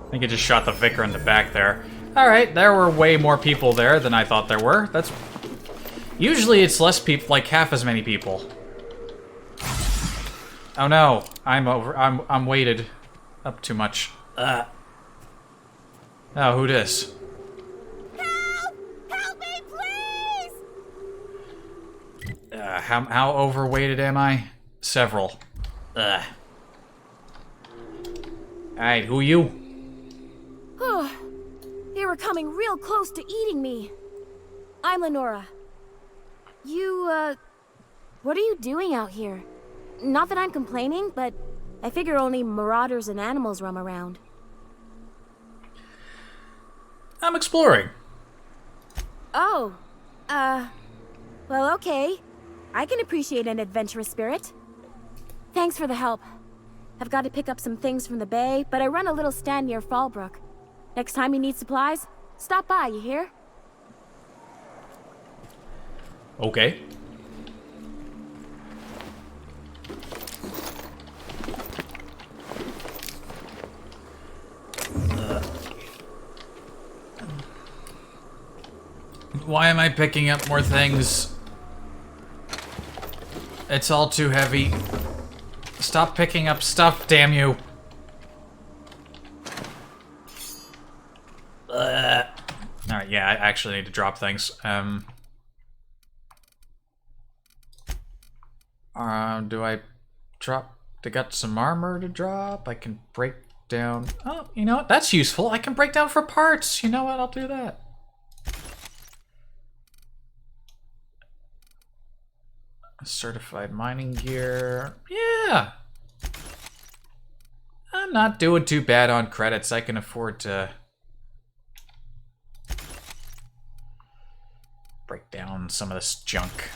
A: I think it just shot the vicar in the back there. Alright, there were way more people there than I thought there were. That's... Usually it's less people, like half as many people. Oh no, I'm weighted up too much. Oh, who dis? How overweighted am I? Several. Ugh. Alright, who you?
S: They were coming real close to eating me. I'm Lenora. You, what are you doing out here? Not that I'm complaining, but I figure only marauders and animals roam around.
A: I'm exploring.
S: Oh, well, okay. I can appreciate an adventurous spirit. Thanks for the help. I've got to pick up some things from the bay, but I run a little stand near Fallbrook. Next time you need supplies, stop by, you hear?
A: Okay. Why am I picking up more things? It's all too heavy. Stop picking up stuff, damn you. Alright, yeah, I actually need to drop things. Do I drop? I got some armor to drop. I can break down. Oh, you know what? That's useful. I can break down for parts. You know what? I'll do that. Certified mining gear. Yeah. I'm not doing too bad on credits. I can afford to break down some of this junk.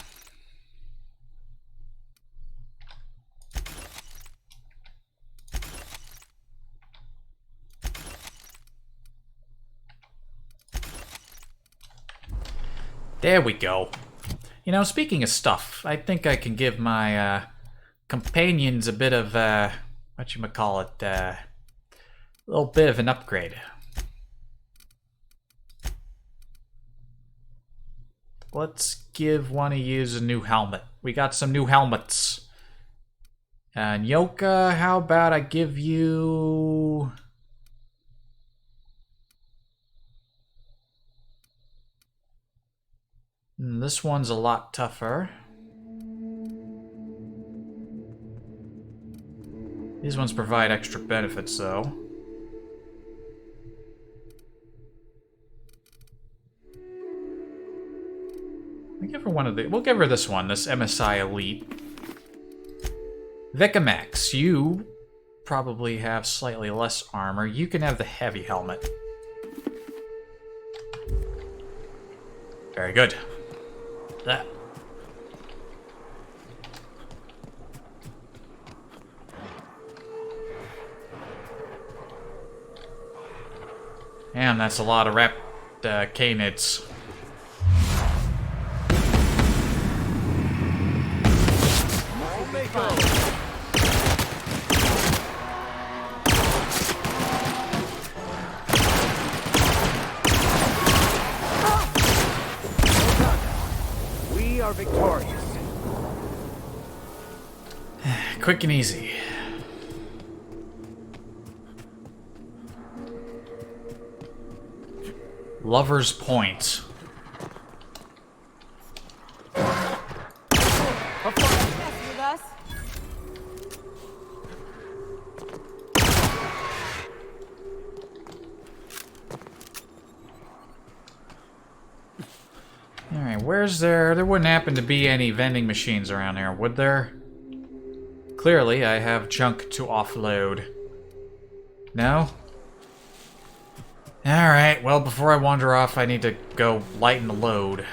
A: There we go. You know, speaking of stuff, I think I can give my companions a bit of, whatchamacallit, a little bit of an upgrade. Let's give one of you a new helmet. We got some new helmets. And Yoka, how about I give you... This one's a lot tougher. These ones provide extra benefits, though. I'll give her one of the. We'll give her this one, this MSI Elite. Vicamax, you probably have slightly less armor. You can have the heavy helmet. Very good. That. Damn, that's a lot of rep K-nits.
C: We are victorious.
A: Quick and easy. Lover's Point. Alright, where's there? There wouldn't happen to be any vending machines around here, would there? Clearly, I have junk to offload. No? Alright, well, before I wander off, I need to go lighten the load.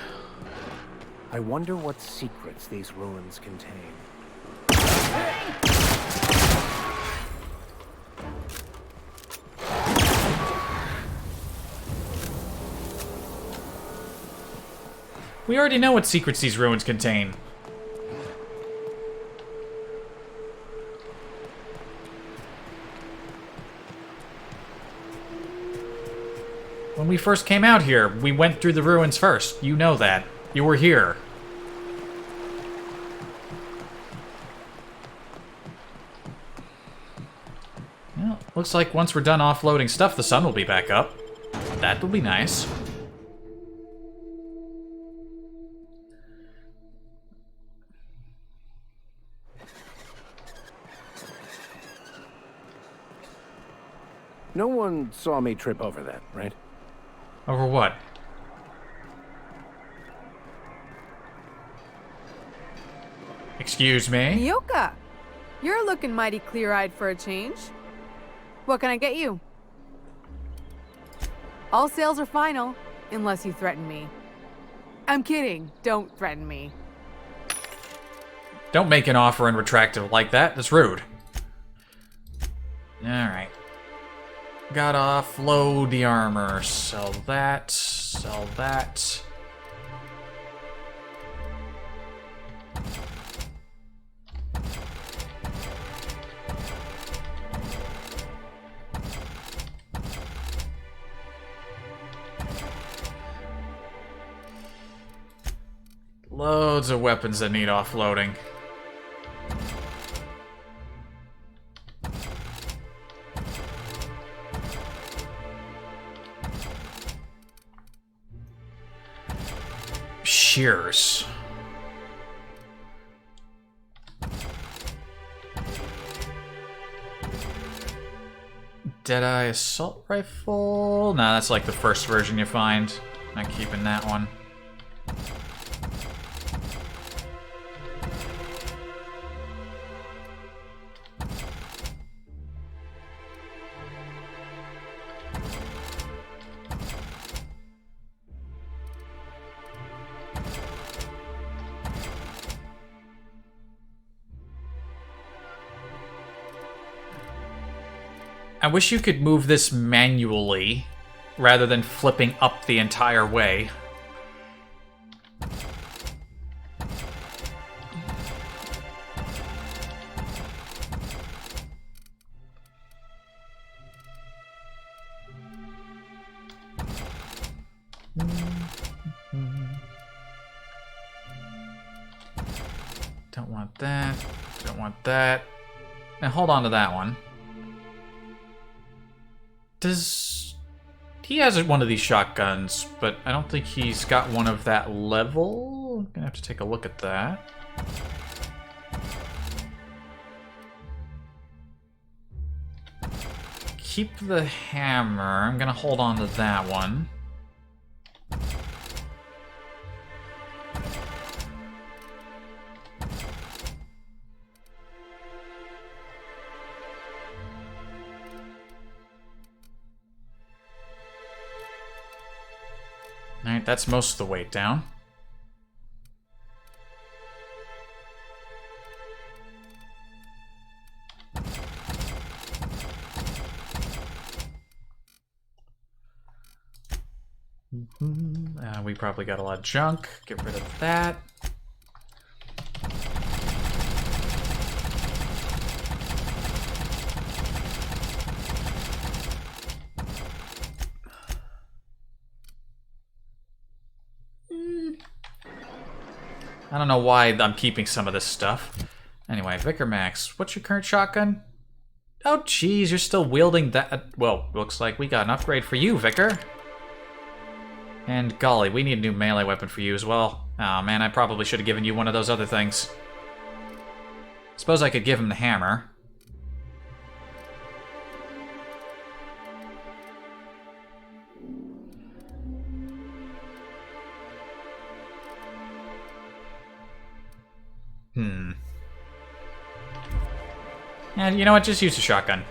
C: I wonder what secrets these ruins contain.
A: We already know what secrets these ruins contain. When we first came out here, we went through the ruins first. You know that. You were here. Well, looks like once we're done offloading stuff, the sun will be back up. That will be nice.
C: No one saw me trip over that, right?
A: Over what? Excuse me?
N: Yoka, you're looking mighty clear-eyed for a change. What can I get you? All sales are final, unless you threaten me. I'm kidding. Don't threaten me.
A: Don't make an offer and retract it like that. That's rude. Alright. Gotta offload the armor. Sell that. Sell that. Loads of weapons that need offloading. Shears. Deadeye assault rifle? Nah, that's like the first version you find. Not keeping that one. I wish you could move this manually, rather than flipping up the entire way. Don't want that. Don't want that. Now hold on to that one. He has one of these shotguns, but I don't think he's got one of that level. I'm gonna have to take a look at that. Keep the hammer. I'm gonna hold on to that one. Alright, that's most of the weight down. We probably got a lot of junk. Get rid of that. I don't know why I'm keeping some of this stuff. Anyway, Vicar Max, what's your current shotgun? Oh, geez, you're still wielding that. Well, looks like we got an upgrade for you, Vicar. And golly, we need a new melee weapon for you as well. Oh man, I probably should have given you one of those other things. Suppose I could give him the hammer. And you know what? Just use the shotgun.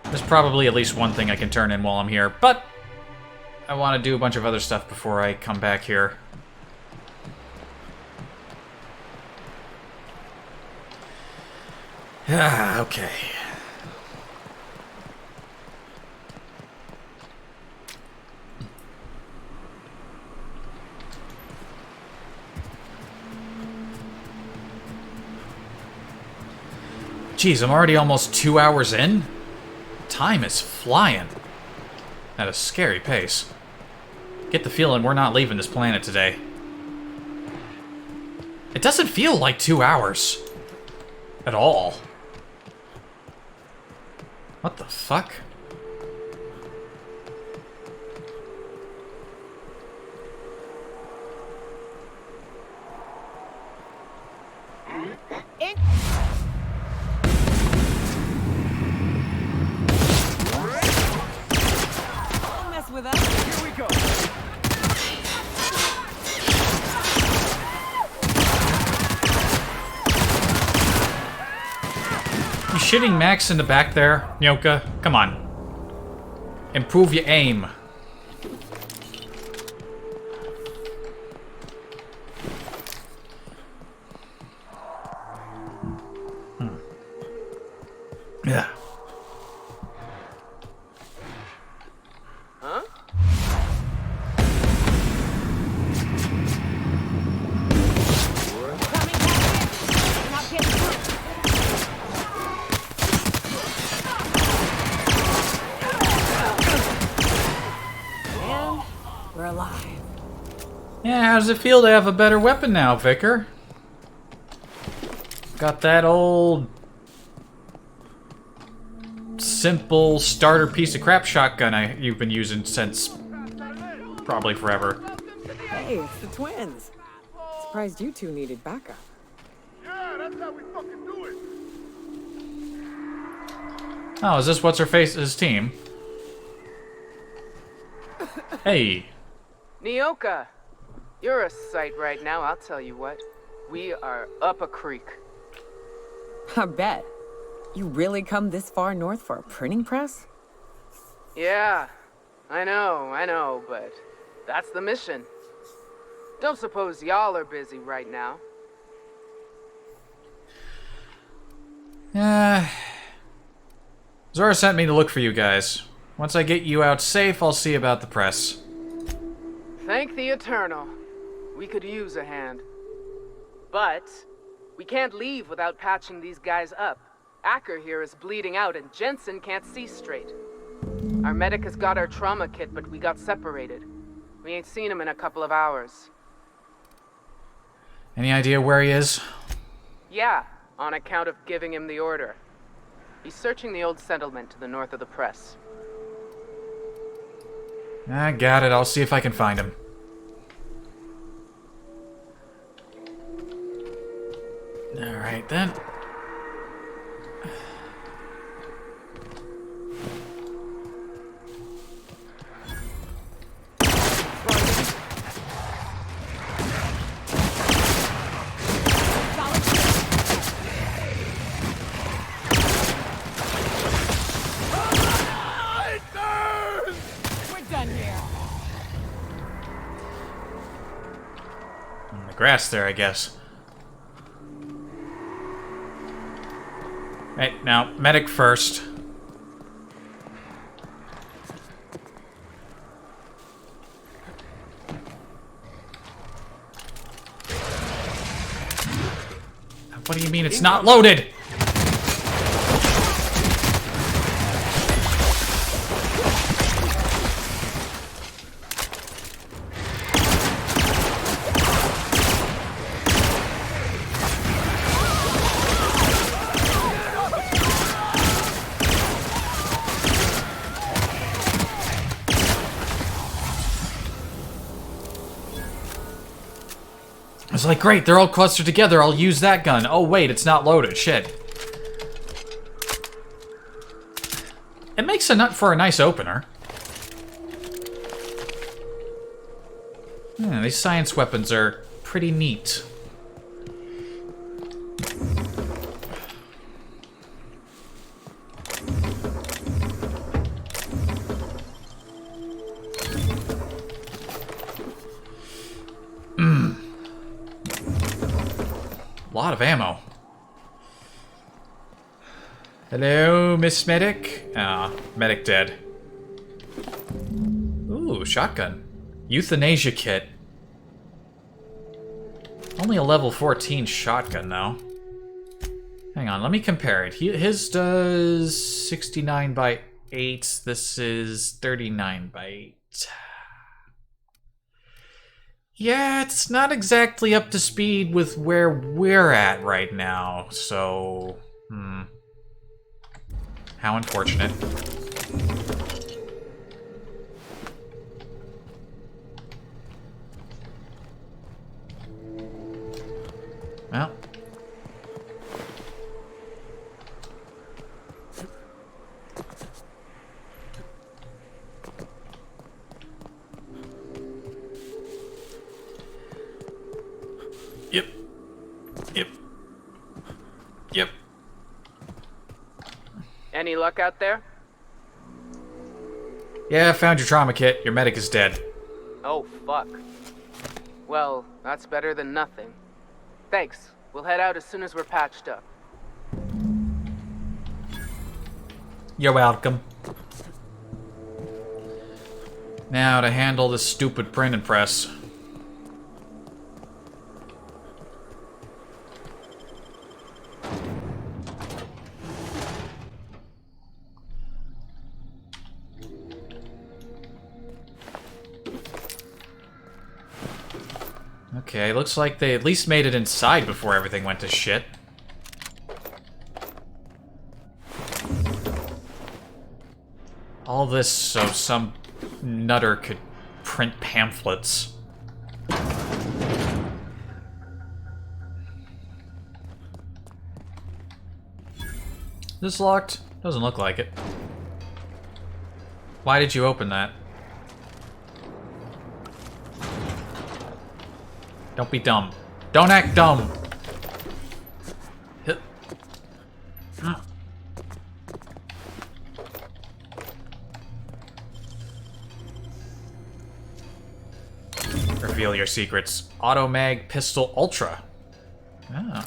A: There's probably at least one thing I can turn in while I'm here, but I want to do a bunch of other stuff before I come back here. Okay. Jeez, I'm already almost 2 hours in? Time is flying. At a scary pace. Get the feeling we're not leaving this planet today. It doesn't feel like 2 hours. At all. What the fuck?
B: With us. Here we go.
A: You shitting Max in the back there, Nyoka? Come on. Improve your aim. Yeah.
R: Huh?
B: And we're alive.
A: Yeah, how does it feel to have a better weapon now, Vicar? Got that old simple starter piece of crap shotgun you've been using since probably forever.
B: Hey, it's the twins. Surprised you two needed backup.
F: Yeah, that's how we fucking do it.
A: Oh, is this what's-her-face's team? Hey.
R: Nyoka, you're a sight right now, I'll tell you what. We are up a creek.
B: I bet. You really come this far north for a printing press?
R: Yeah, I know, but that's the mission. Don't suppose y'all are busy right now.
A: Zora sent me to look for you guys. Once I get you out safe, I'll see about the press.
R: Thank the Eternal. We could use a hand. But we can't leave without patching these guys up. Acker here is bleeding out and Jensen can't see straight. Our medic has got our trauma kit, but we got separated. We ain't seen him in a couple of hours.
A: Any idea where he is?
R: Yeah, on account of giving him the order. He's searching the old settlement to the north of the press.
A: I got it. I'll see if I can find him. Alright then. Grass there, I guess. Hey, now, medic first. What do you mean it's not loaded? I was like, great, they're all clustered together, I'll use that gun. Oh wait, it's not loaded, shit. It makes a nut for a nice opener. Yeah, these science weapons are pretty neat. Lot of ammo. Hello, Miss Medic? Ah, medic dead. Ooh, shotgun. Euthanasia kit. Only a level 14 shotgun, though. Hang on, let me compare it. His does 69 by 8. This is 39 by 8. Yeah, it's not exactly up to speed with where we're at right now, so... How unfortunate. Well. Yep. Yep. Yep.
R: Any luck out there?
A: Yeah, I found your trauma kit. Your medic is dead.
R: Oh, fuck. Well, that's better than nothing. Thanks. We'll head out as soon as we're patched up.
A: You're welcome. Now to handle this stupid print and press. Okay, looks like they at least made it inside before everything went to shit. All this so some nutter could print pamphlets. This locked? Doesn't look like it. Why did you open that? Don't be dumb. Don't act dumb! Hit. Reveal your secrets. Automag Pistol Ultra. Oh.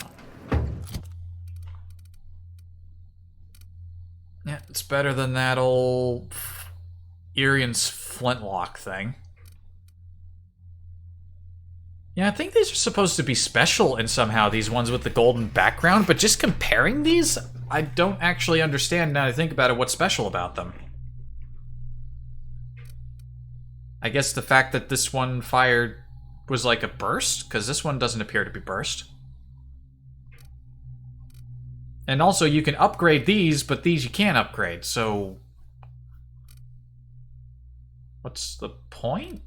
A: Yeah, it's better than that old Irian's flintlock thing. Yeah, I think these are supposed to be special in somehow, these ones with the golden background, but just comparing these, I don't actually understand now that I think about it what's special about them. I guess the fact that this one fired was like a burst, because this one doesn't appear to be burst. And also, you can upgrade these, but these you can't upgrade, so... what's the point?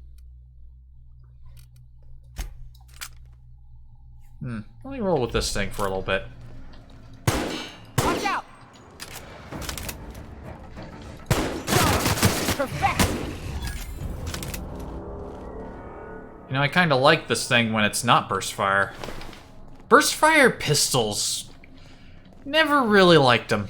A: Let me roll with this thing for a little bit.
B: Watch out! Perfect!
A: You know, I kind of like this thing when it's not burst fire. Burst fire pistols. Never really liked them.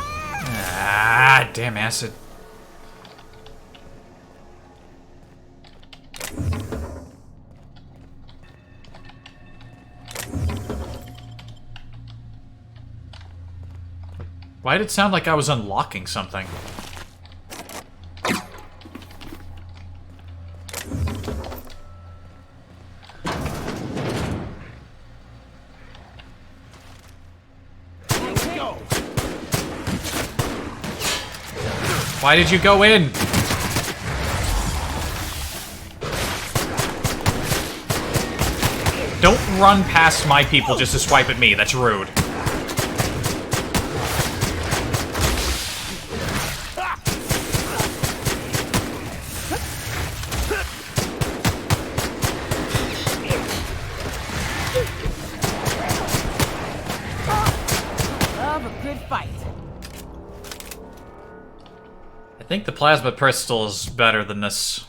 A: Ah, damn acid. Why did it sound like I was unlocking something? Why did you go in? Don't run past my people just to swipe at me. That's rude.
B: Love a good fight.
A: I think the plasma pistol is better than this.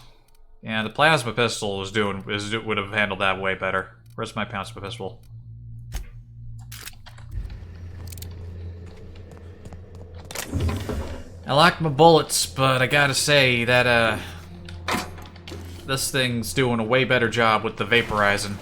A: Yeah, the plasma pistol would have handled that way better. Where's my plasma pistol? I like my bullets, but I gotta say that this thing's doing a way better job with the vaporizing.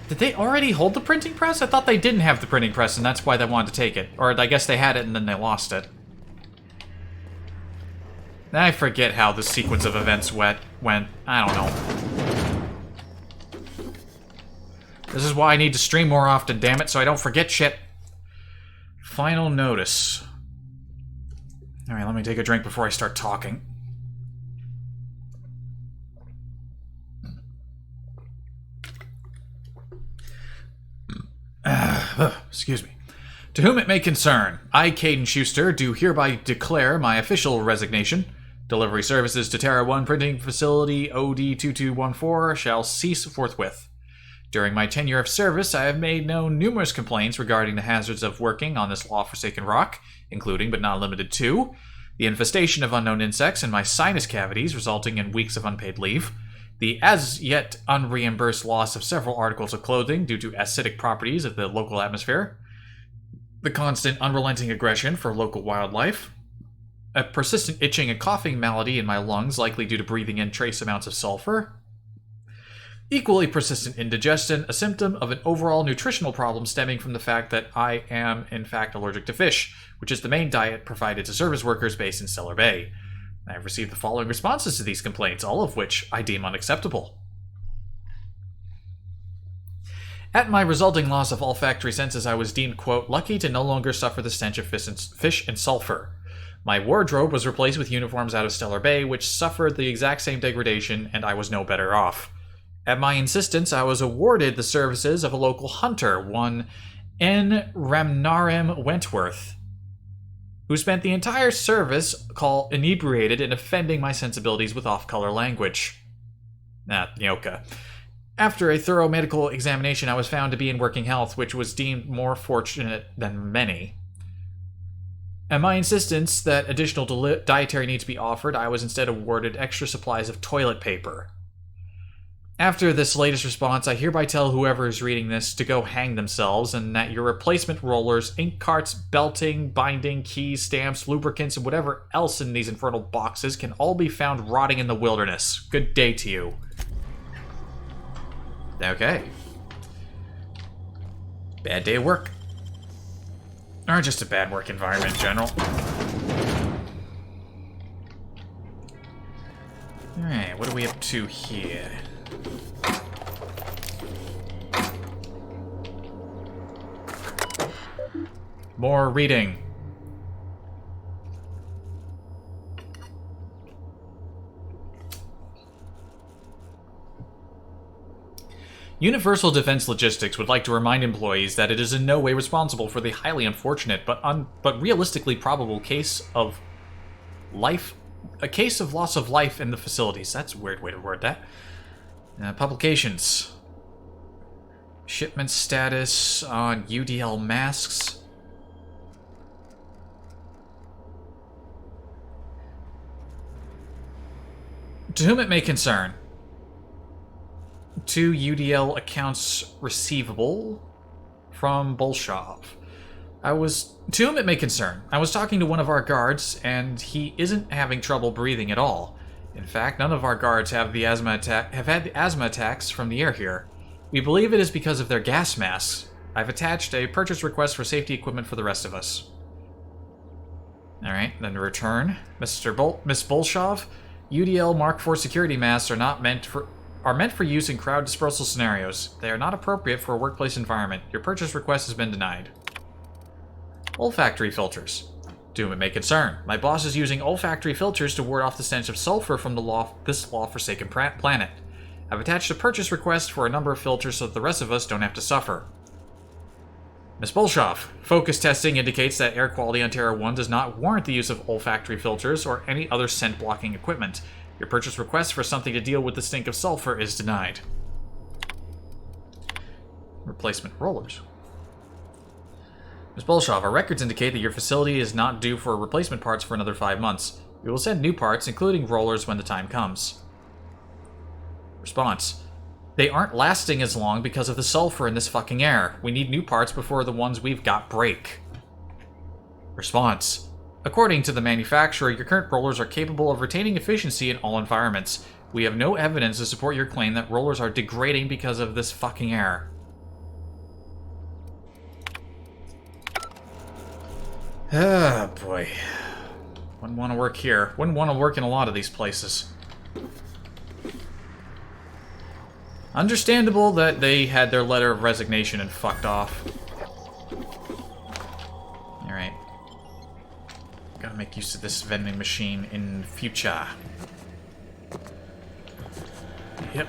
A: Did they already hold the printing press? I thought they didn't have the printing press, and that's why they wanted to take it. Or I guess they had it and then they lost it. I forget how the sequence of events went. I don't know. This is why I need to stream more often, damn it, so I don't forget shit. Final notice. Alright, let me take a drink before I start talking. Excuse me. To whom it may concern, I, Caden Schuster, do hereby declare my official resignation. Delivery services to Terra 1 Printing Facility OD2214 shall cease forthwith. During my tenure of service, I have made known numerous complaints regarding the hazards of working on this law-forsaken rock, including but not limited to the infestation of unknown insects in my sinus cavities resulting in weeks of unpaid leave, the as-yet unreimbursed loss of several articles of clothing due to acidic properties of the local atmosphere, the constant unrelenting aggression for local wildlife, a persistent itching and coughing malady in my lungs likely due to breathing in trace amounts of sulfur, equally persistent indigestion, a symptom of an overall nutritional problem stemming from the fact that I am, in fact, allergic to fish, which is the main diet provided to service workers based in Stellar Bay. I have received the following responses to these complaints, all of which I deem unacceptable. At my resulting loss of olfactory senses, I was deemed, quote, lucky to no longer suffer the stench of fish and sulfur. My wardrobe was replaced with uniforms out of Stellar Bay, which suffered the exact same degradation, and I was no better off. At my insistence, I was awarded the services of a local hunter, one N. Ramnarim Wentworth, who spent the entire service call inebriated and offending my sensibilities with off-color language. Nyoka. After a thorough medical examination, I was found to be in working health, which was deemed more fortunate than many. At my insistence that additional dietary needs be offered, I was instead awarded extra supplies of toilet paper. After this latest response, I hereby tell whoever is reading this to go hang themselves, and that your replacement rollers, ink carts, belting, binding, keys, stamps, lubricants, and whatever else in these infernal boxes can all be found rotting in the wilderness. Good day to you. Okay. Bad day of work. Or just a bad work environment in general. Alright, what are we up to here? More reading. Universal Defense Logistics would like to remind employees that it is in no way responsible for the highly unfortunate but realistically probable case of loss of life in the facilities. That's a weird way to word that. Publications. Shipment status on UDL masks. To whom it may concern. 2 UDL accounts receivable from Bolshov. To whom it may concern, I was talking to one of our guards, and he isn't having trouble breathing at all. In fact, none of our guards have had the asthma attacks from the air here. We believe it is because of their gas masks. I've attached a purchase request for safety equipment for the rest of us. Alright, then return. Miss Bolshov, UDL Mark IV security masks are meant for use in crowd dispersal scenarios. They are not appropriate for a workplace environment. Your purchase request has been denied. Olfactory filters. To whom it may concern. My boss is using olfactory filters to ward off the stench of sulfur from this law-forsaken planet. I've attached a purchase request for a number of filters so that the rest of us don't have to suffer. Ms. Bolshov, focus testing indicates that air quality on Terra 1 does not warrant the use of olfactory filters or any other scent-blocking equipment. Your purchase request for something to deal with the stink of sulfur is denied. Replacement rollers. Ms. Bolshov, our records indicate that your facility is not due for replacement parts for another 5 months. We will send new parts, including rollers, when the time comes. Response. They aren't lasting as long because of the sulfur in this fucking air. We need new parts before the ones we've got break. Response. According to the manufacturer, your current rollers are capable of retaining efficiency in all environments. We have no evidence to support your claim that rollers are degrading because of this fucking air. Ah, boy. Wouldn't want to work here. Wouldn't want to work in a lot of these places. Understandable that they had their letter of resignation and fucked off. Alright. Gotta make use of this vending machine in future. Yep.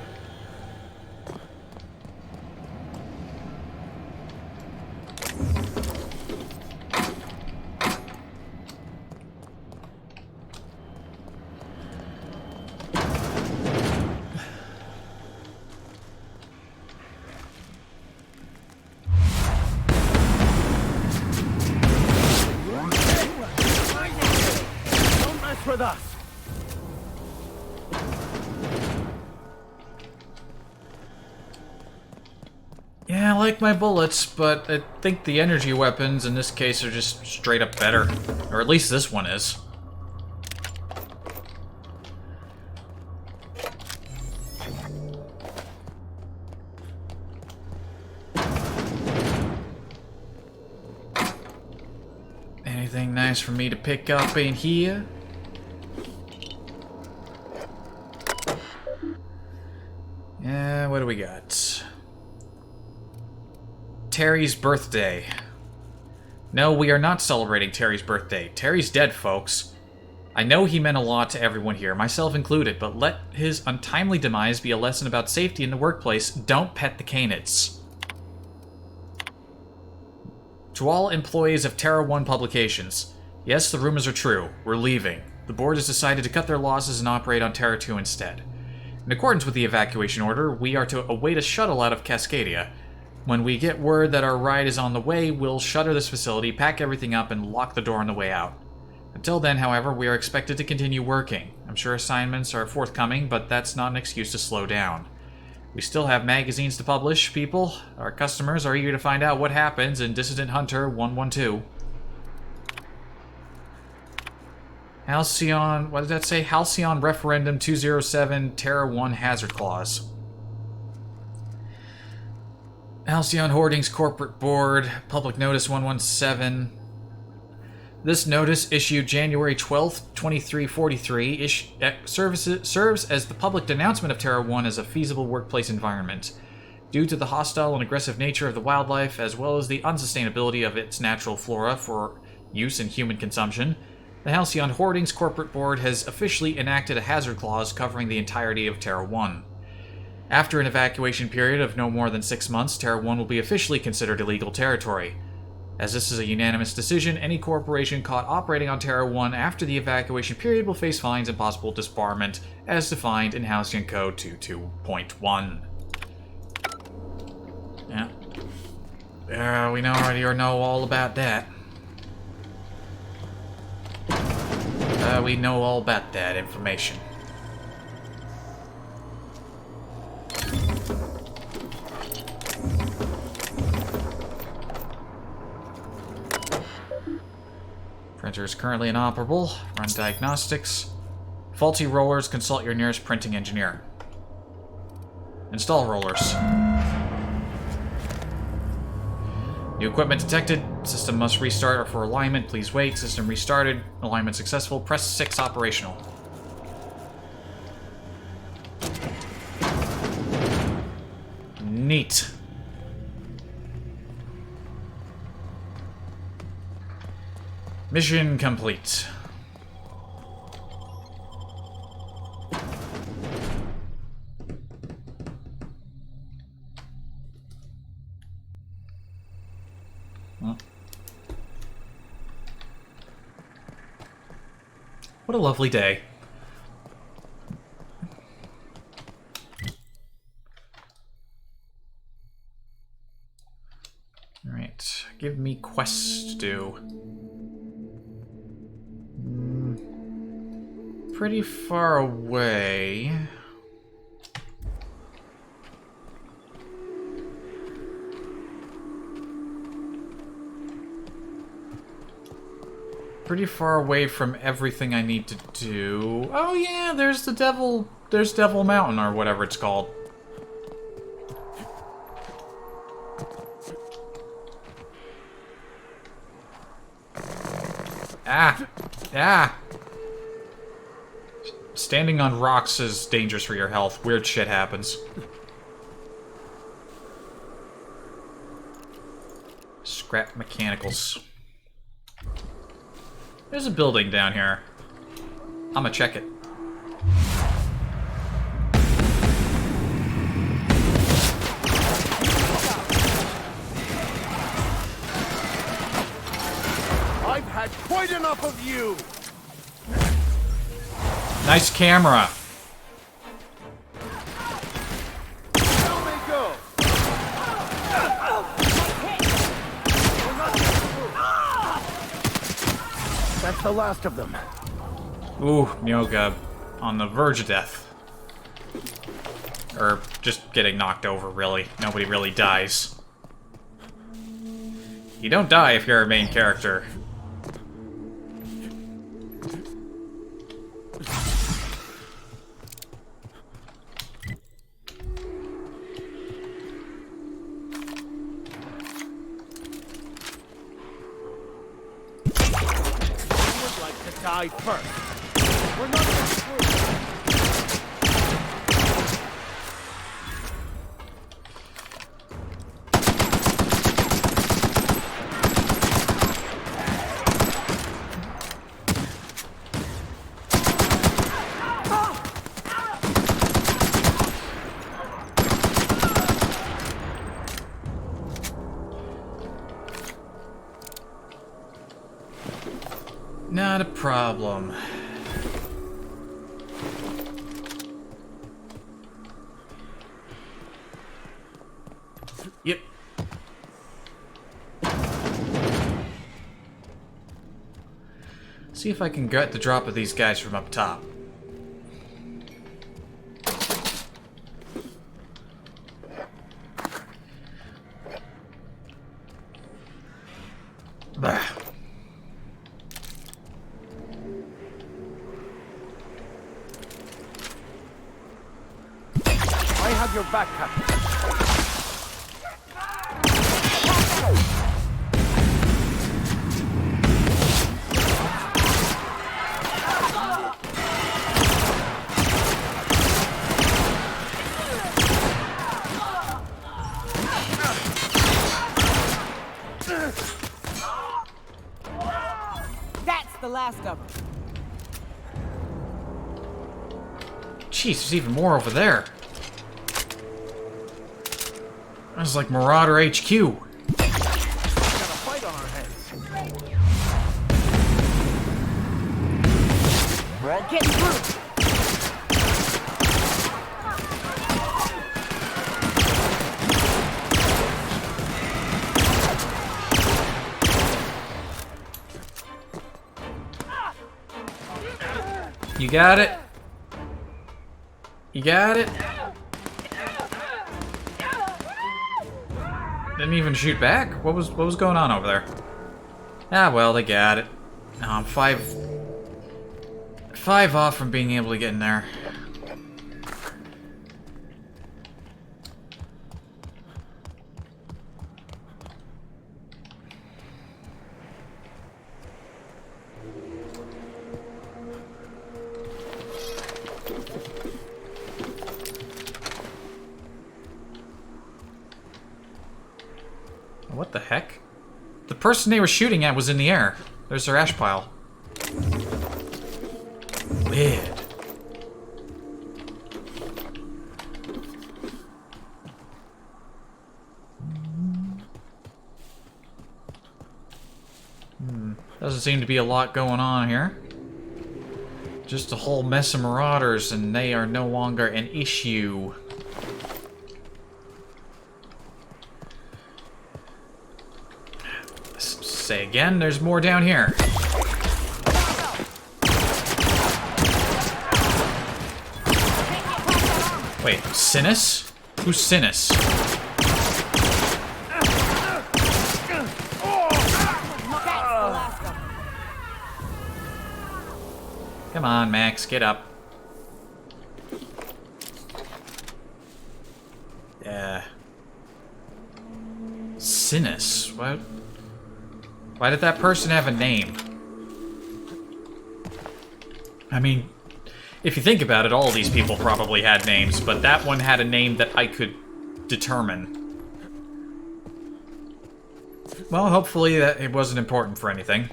H: with us.
A: Yeah, I like my bullets, but I think the energy weapons in this case are just straight up better. Or at least this one is. Anything nice for me to pick up in here? Yeah, what do we got? Terry's birthday. No, we are not celebrating Terry's birthday. Terry's dead, folks. I know he meant a lot to everyone here, myself included, but let his untimely demise be a lesson about safety in the workplace. Don't pet the canids. To all employees of Terra 1 Publications, yes, the rumors are true. We're leaving. The board has decided to cut their losses and operate on Terra 2 instead. In accordance with the evacuation order, we are to await a shuttle out of Cascadia. When we get word that our ride is on the way, we'll shutter this facility, pack everything up, and lock the door on the way out. Until then, however, we are expected to continue working. I'm sure assignments are forthcoming, but that's not an excuse to slow down. We still have magazines to publish, people. Our customers are eager to find out what happens in Dissident Hunter 112. Halcyon, what did that say? Halcyon Referendum 207, Terra 1 Hazard Clause. Halcyon Hoardings Corporate Board, Public Notice 117. This notice, issued January 12th, 2343, serves as the public denouncement of Terra 1 as a feasible workplace environment. Due to the hostile and aggressive nature of the wildlife, as well as the unsustainability of its natural flora for use in human consumption, the Halcyon Hoardings Corporate Board has officially enacted a hazard clause covering the entirety of Terra 1. After an evacuation period of no more than 6 months, Terra 1 will be officially considered illegal territory. As this is a unanimous decision, any corporation caught operating on Terra 1 after the evacuation period will face fines and possible disbarment, as defined in Halcyon Code 22.1. Yeah. We already know all about that. We know all about that information. Printer is currently inoperable. Run diagnostics. Faulty rollers. Consult your nearest printing engineer. Install rollers. New equipment detected. System must restart or for alignment. Please wait. System restarted. Alignment successful. Press 6 operational. Neat. Mission complete. Well. What a lovely day. Alright, give me quests to do. Pretty far away. Pretty far away from everything I need to do. Oh yeah, there's the Devil... There's Devil Mountain, or whatever it's called. Ah! Ah! Standing on rocks is dangerous for your health. Weird shit happens. Scrap mechanicals. There's a building down here. I'ma check it.
H: I've had quite enough of you!
A: Nice camera.
H: Down they go!
C: That's the last of them.
A: Ooh, Myoga on the verge of death. Or just getting knocked over, really. Nobody really dies. You don't die if you're a main character.
H: Die first. We're not gonna screw.
A: Not a problem. Yep. See if I can get the drop of these guys from up top. Bah.
H: I have your back, Captain.
B: That's the last of them.
A: Jeez, there's even more over there. That was like Marauder HQ.
H: We've got a fight on our hands.
B: We're all getting through.
A: You got it. You got it. Didn't even shoot back? What was going on over there? Ah, well, they got it. No, I'm five off from being able to get in there. What the heck? The person they were shooting at was in the air. There's their ash pile. Weird. Doesn't seem to be a lot going on here. Just a whole mess of marauders, and they are no longer an issue. Say again, there's more down here. Wait, Sinus? Who's Sinus? Come on, Max, get up. Sinus? What? Why did that person have a name? I mean, if you think about it, all these people probably had names, but that one had a name that I could determine. Well, hopefully that it wasn't important for anything.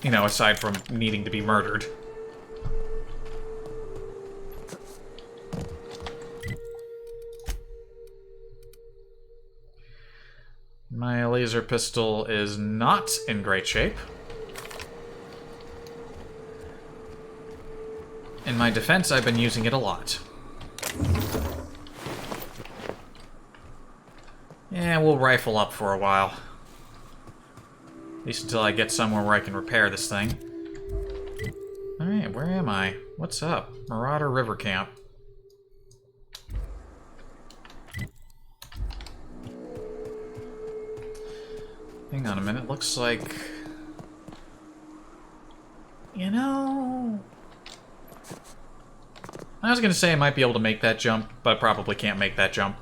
A: You know, aside from needing to be murdered. My laser pistol is not in great shape. In my defense, I've been using it a lot. Yeah, we'll rifle up for a while. At least until I get somewhere where I can repair this thing. Alright, where am I? What's up? Marauder River Camp. Hang on a minute, looks like... You know... I was gonna say I might be able to make that jump, but I probably can't make that jump.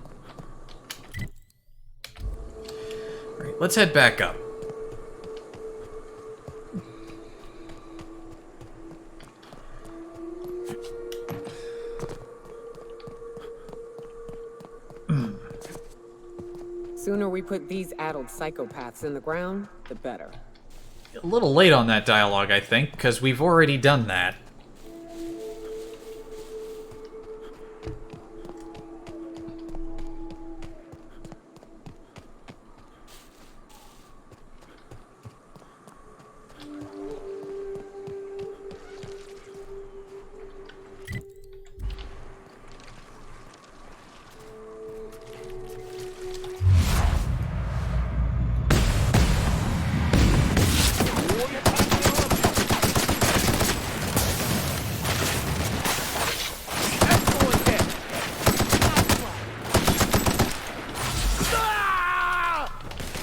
A: Alright, let's head back up.
B: Sooner we put these addled psychopaths in the ground, the better.
A: A little late on that dialogue, I think, because we've already done that.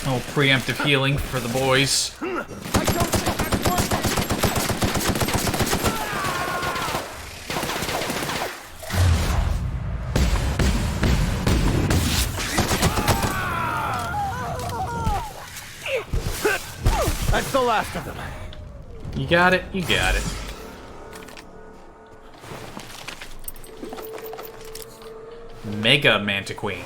A: Oh, preemptive healing for the boys.
P: That's the last of them.
A: You got it, you got it. Mega Mantiqueen.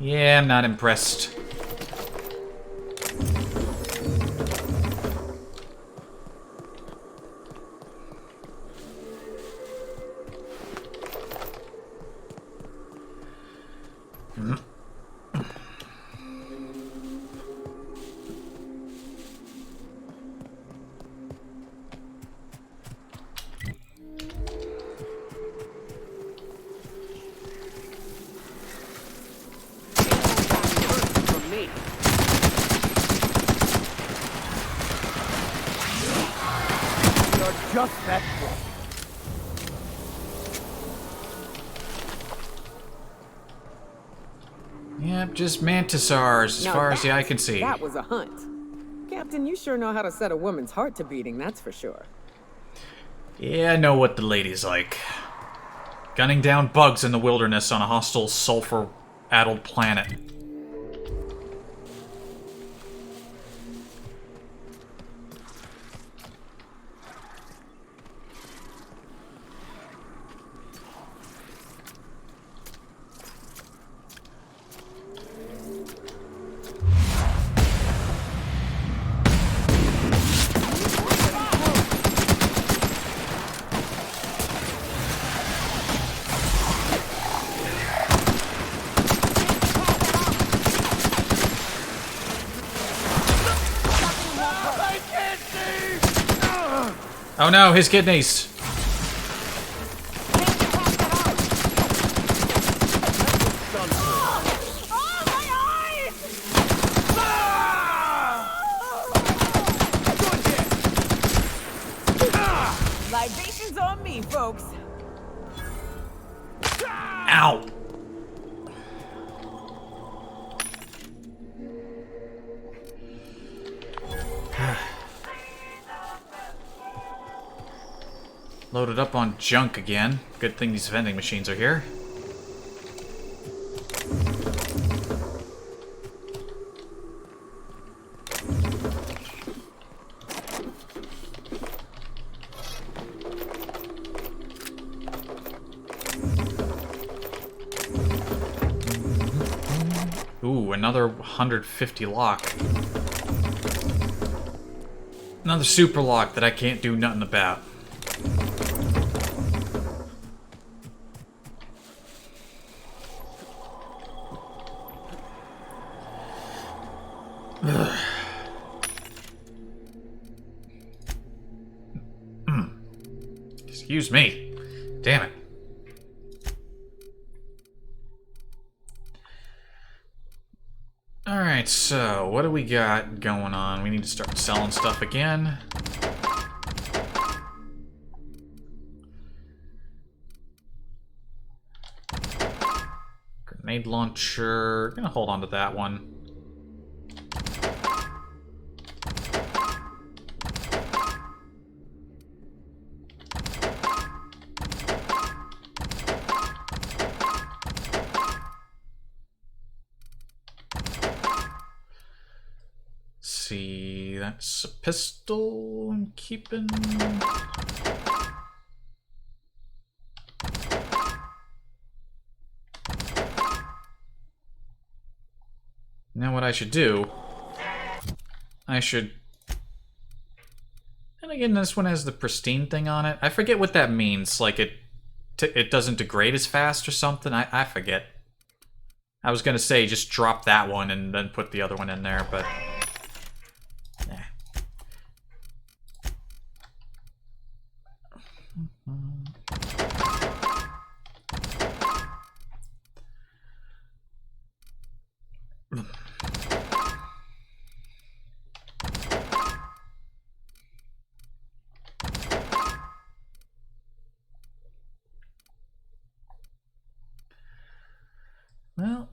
A: Yeah, I'm not impressed.
P: Just that close.
A: Yep, just mantisars as far as the eye can see.
B: That was a hunt. Captain, you sure know how to set a woman's heart to beating, that's for sure.
A: Yeah, I know what the lady's like. Gunning down bugs in the wilderness on a hostile, sulfur-addled planet. Oh no, his kidneys!
B: Libations on me, folks.
A: Ow! Loaded up on junk again. Good thing these vending machines are here. Ooh, another 150 lock. Another super lock that I can't do nothing about. Excuse me. Damn it. Alright, so what do we got going on? We need to start selling stuff again. Grenade launcher. I'm gonna hold on to that one. See, that's a pistol I'm keeping. Now what I should do, and again, this one has the pristine thing on it. I forget what that means, like it doesn't degrade as fast or something. I forget. I was gonna say just drop that one and then put the other one in there, but... Well,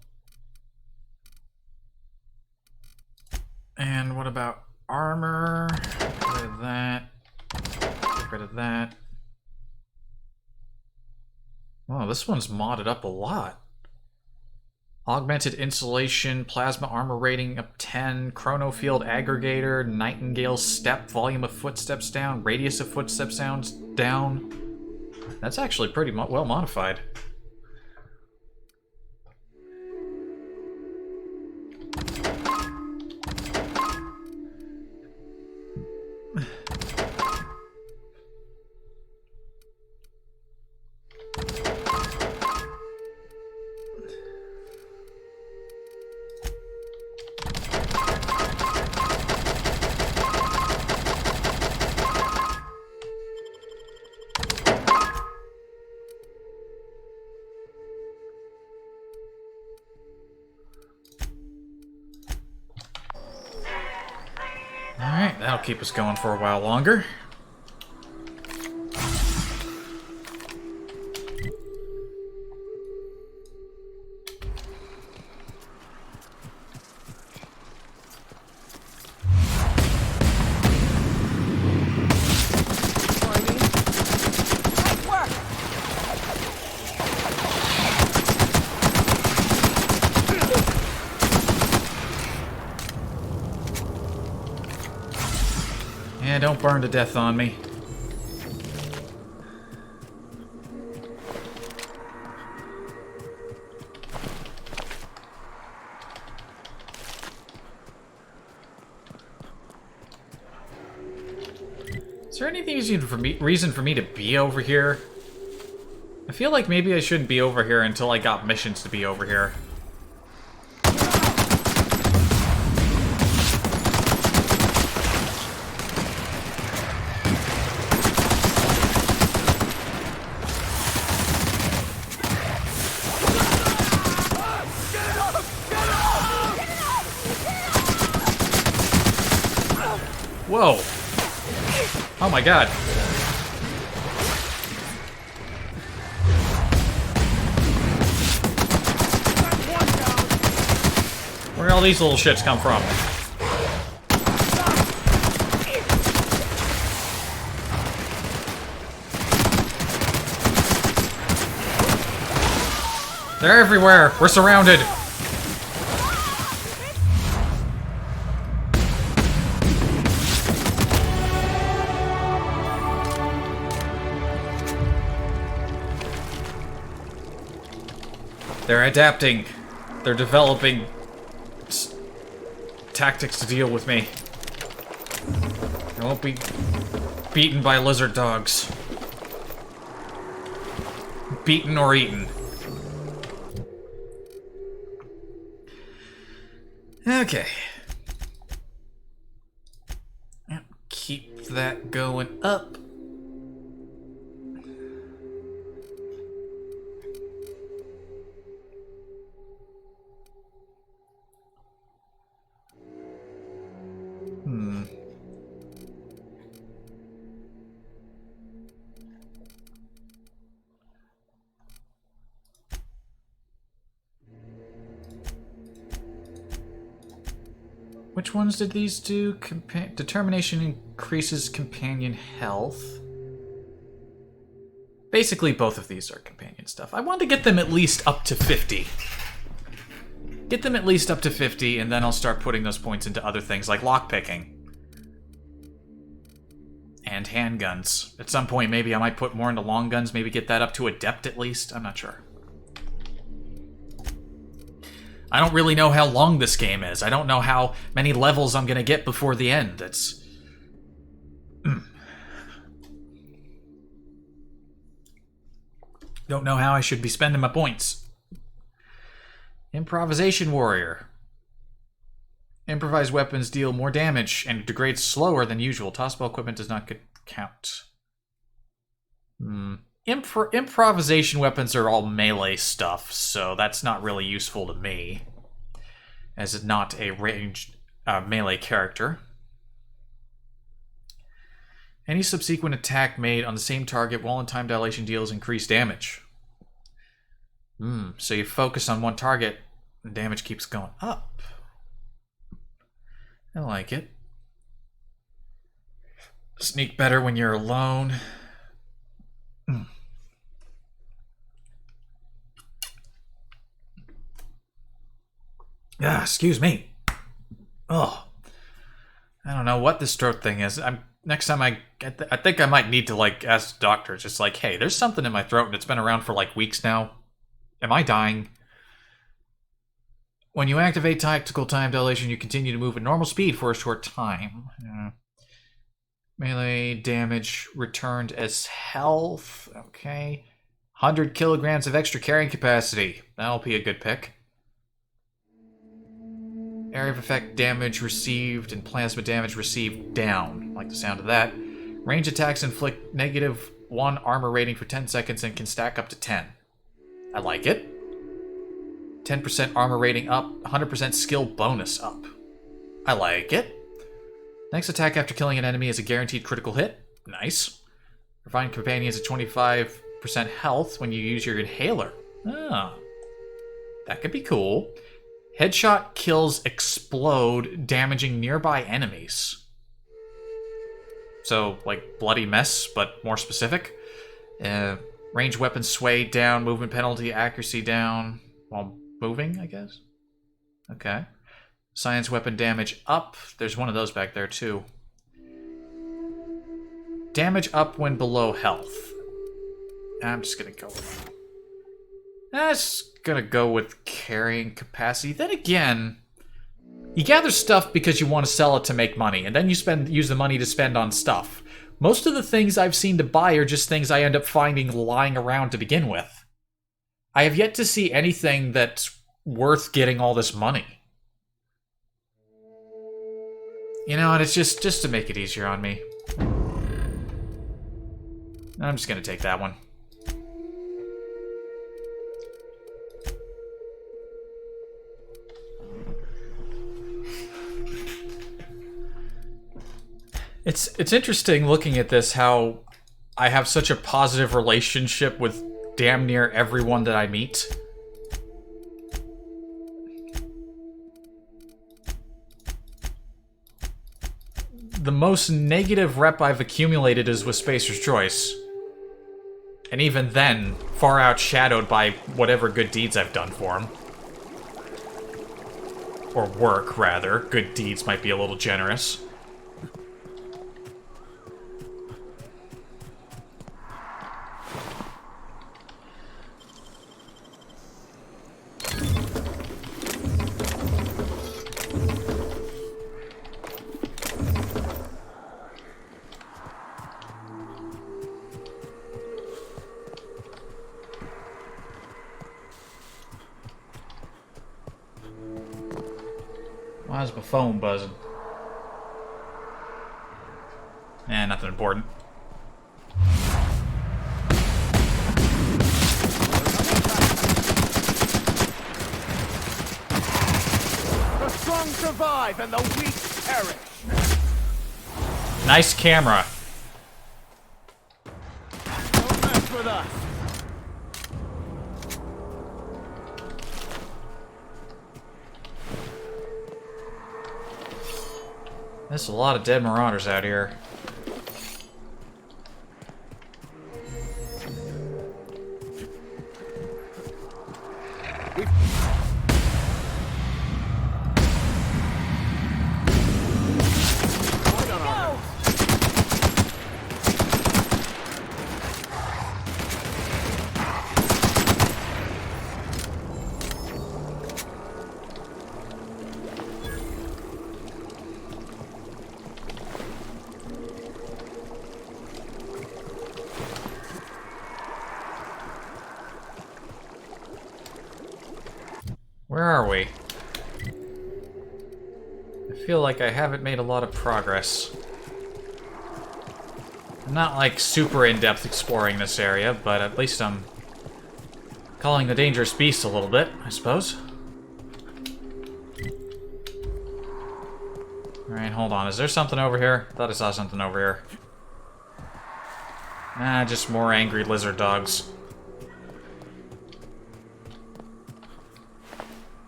A: and what about armor? Get rid of that. Get rid of that. Oh, this one's modded up a lot. Augmented insulation, plasma armor rating up 10, chrono field aggregator, nightingale step, volume of footsteps down, radius of footsteps down. That's actually pretty well modified. Alright, that'll keep us going for a while longer. Yeah, don't burn to death on me. Is there any reason for me to be over here? I feel like maybe I shouldn't be over here until I got missions to be over here. Whoa! Oh my god. Where all these little shits come from? They're everywhere! We're surrounded! They're adapting. They're developing tactics to deal with me. I won't be beaten by lizard dogs. Beaten or eaten. Okay. Yep, keep that going up. Which ones did these do? Determination increases companion health. Basically, both of these are companion stuff. I want to get them at least up to 50. Get them at least up to 50, and then I'll start putting those points into other things like lockpicking. And handguns. At some point, maybe I might put more into long guns, maybe get that up to adept at least. I'm not sure. I don't really know how long this game is. I don't know how many levels I'm going to get before the end. It's... Don't know how I should be spending my points. Improvisation Warrior. Improvised weapons deal more damage and degrade slower than usual. Tossable equipment does not count. Improvisation weapons are all melee stuff, so that's not really useful to me, as it's not a ranged melee character. Any subsequent attack made on the same target while in time dilation deals increased damage. So you focus on one target, and damage keeps going up. I like it. Sneak better when you're alone. Excuse me. Oh, I don't know what this throat thing is. Next time I think I might need to like ask the doctor. Just like, hey, there's something in my throat and it's been around for like weeks now. Am I dying? When you activate tactical time dilation, you continue to move at normal speed for a short time. Melee damage returned as health. Okay. 100 kilograms of extra carrying capacity. That'll be a good pick. Area of effect damage received and plasma damage received down. Like the sound of that. Range attacks inflict -1 armor rating for 10 seconds and can stack up to 10. I like it. 10% armor rating up, 100% skill bonus up. I like it. Next attack after killing an enemy is a guaranteed critical hit. Nice. Provide companions at 25% health when you use your inhaler. Ah. That could be cool. Headshot kills explode, damaging nearby enemies. So, like Bloody Mess, but more specific. Range weapons sway down, movement penalty, accuracy down, while moving, I guess? Okay. Science weapon damage up. There's one of those back there, too. Damage up when below health. I'm just gonna go with... carrying capacity. Then again, you gather stuff because you want to sell it to make money, and then you use the money to spend on stuff. Most of the things I've seen to buy are just things I end up finding lying around to begin with. I have yet to see anything that's worth getting all this money. You know, and it's just to make it easier on me. I'm just gonna take that one. It's interesting looking at this, how I have such a positive relationship with damn near everyone that I meet. The most negative rep I've accumulated is with Spacer's Choice. And even then, far outshadowed by whatever good deeds I've done for him. Or work, rather. Good deeds might be a little generous. Why is my phone buzzing? Nothing important.
H: The strong survive and the weak perish.
A: Nice camera.
H: Don't mess with us.
A: There's a lot of dead marauders out here. Where are we? I feel like I haven't made a lot of progress. I'm not like super in-depth exploring this area, but at least I'm calling the dangerous beast a little bit, I suppose. Alright, hold on. Is there something over here? I thought I saw something over here. Ah, just more angry lizard dogs.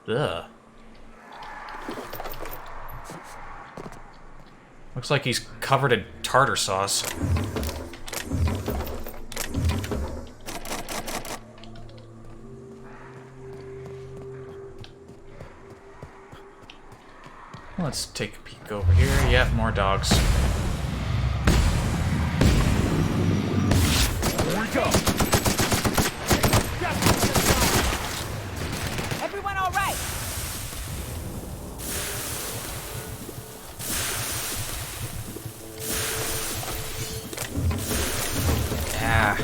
A: Ugh. Looks like he's covered in tartar sauce. Let's take a peek over here. Yeah, more dogs.
P: Here we go.
B: Everyone all right?
A: Yeah.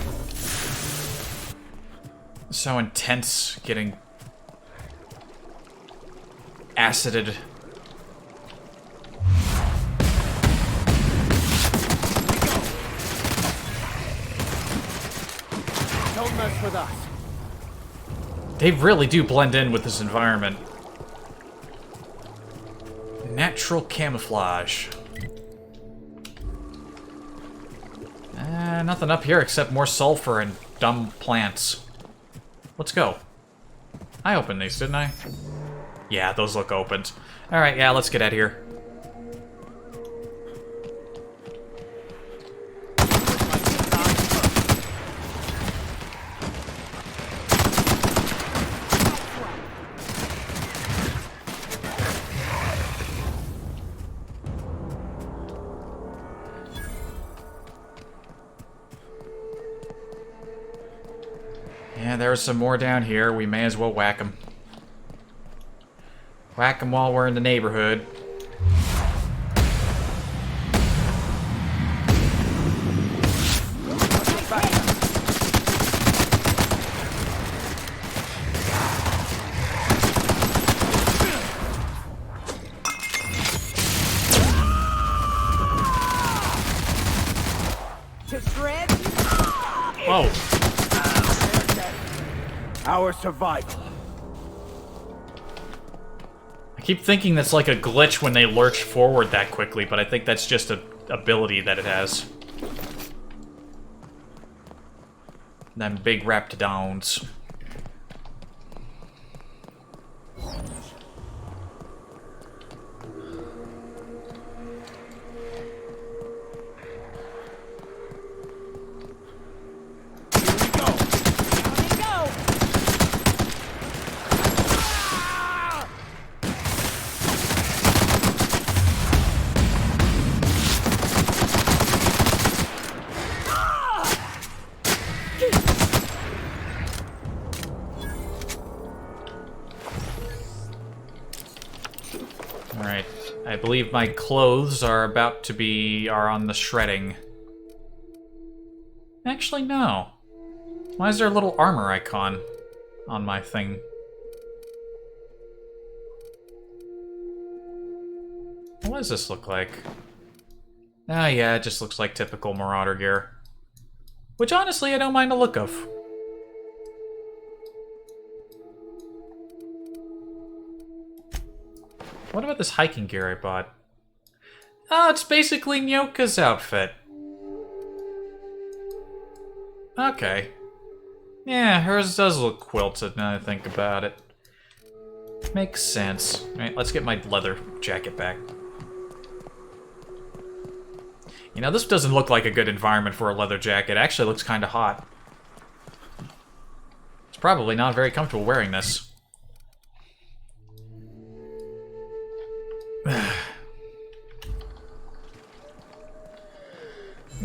A: So intense getting acided.
P: Don't mess with us.
A: They really do blend in with this environment. Natural camouflage. Nothing up here except more sulfur and dumb plants. Let's go. I opened these, didn't I? Yeah, those look opened. Alright, yeah, let's get out of here. Yeah, there's some more down here. We may as well whack them. Whack them while we're in the neighborhood. Whoa.
P: Our survival.
A: I keep thinking that's like a glitch when they lurch forward that quickly, but I think that's just an ability that it has. Them big raptidons. Alright, I believe my clothes are about to be... are on the shredding. Actually, no. Why is there a little armor icon on my thing? What does this look like? Ah, yeah, it just looks like typical Marauder gear. Which, honestly, I don't mind the look of. What about this hiking gear I bought? Oh, it's basically Nyoka's outfit. Okay. Yeah, hers does look quilted now that I think about it. Makes sense. Alright, let's get my leather jacket back. You know, this doesn't look like a good environment for a leather jacket. It actually looks kind of hot. It's probably not very comfortable wearing this. I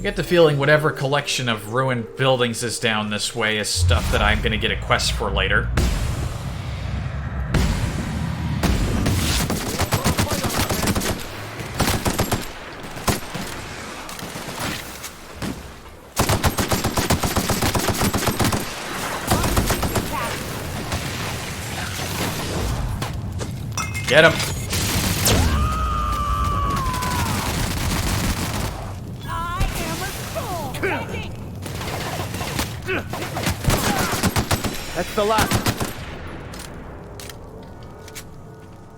A: get the feeling whatever collection of ruined buildings is down this way is stuff that I'm gonna get a quest for later. Get him!
D: That's the last.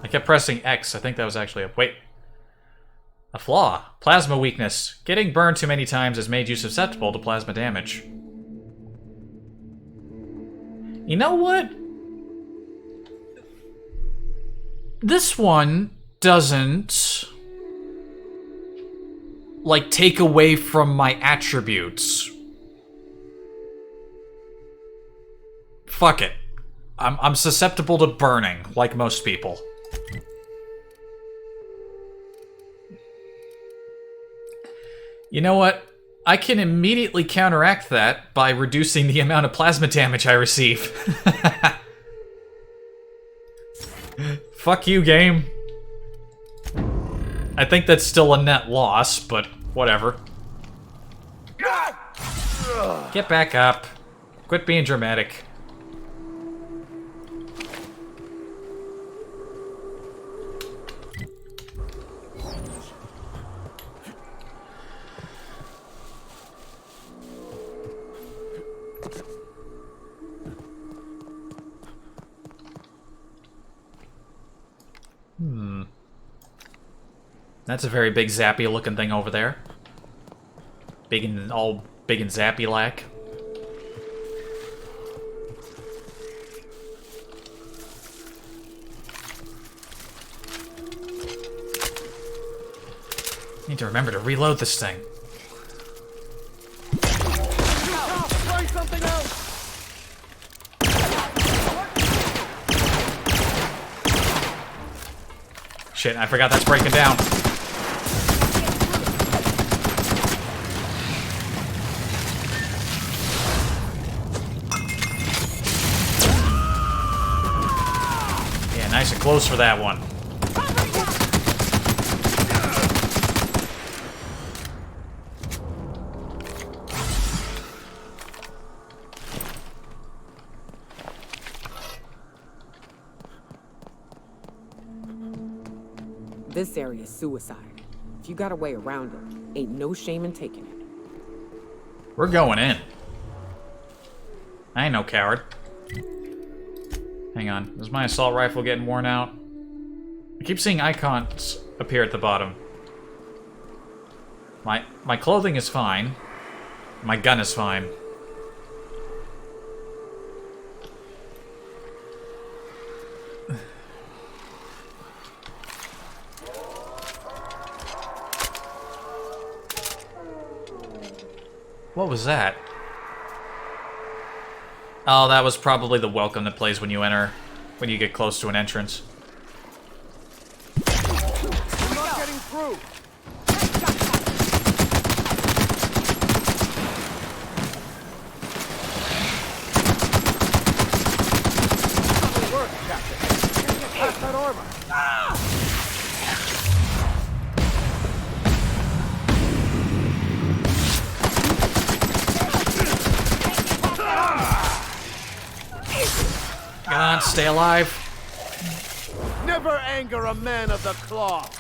A: I kept pressing X. I think that was actually a... Wait. A flaw. Plasma weakness. Getting burned too many times has made you susceptible to plasma damage. You know what? This one doesn't... like, take away from my attributes. Fuck it. I'm susceptible to burning, like most people. You know what? I can immediately counteract that by reducing the amount of plasma damage I receive. Fuck you, game. I think that's still a net loss, but whatever. Get back up. Quit being dramatic. That's a very big zappy looking thing over there. Big and all big and zappy like. Need to remember to reload this thing.
D: Try something else.
A: Shit, I forgot that's breaking down. Yeah, nice and close for that one.
B: This area's suicide. If you got a way around it, ain't no shame in taking it.
A: We're going in. I ain't no coward. Hang on, is my assault rifle getting worn out? I keep seeing icons appear at the bottom. My clothing is fine. My gun is fine. What was that? Oh, that was probably the welcome that plays when you enter, when you get close to an entrance.
D: I'm not getting through. Doesn't work, Captain. Can't get past that armor.
A: Come on, stay alive.
D: Never anger a man of the cloth.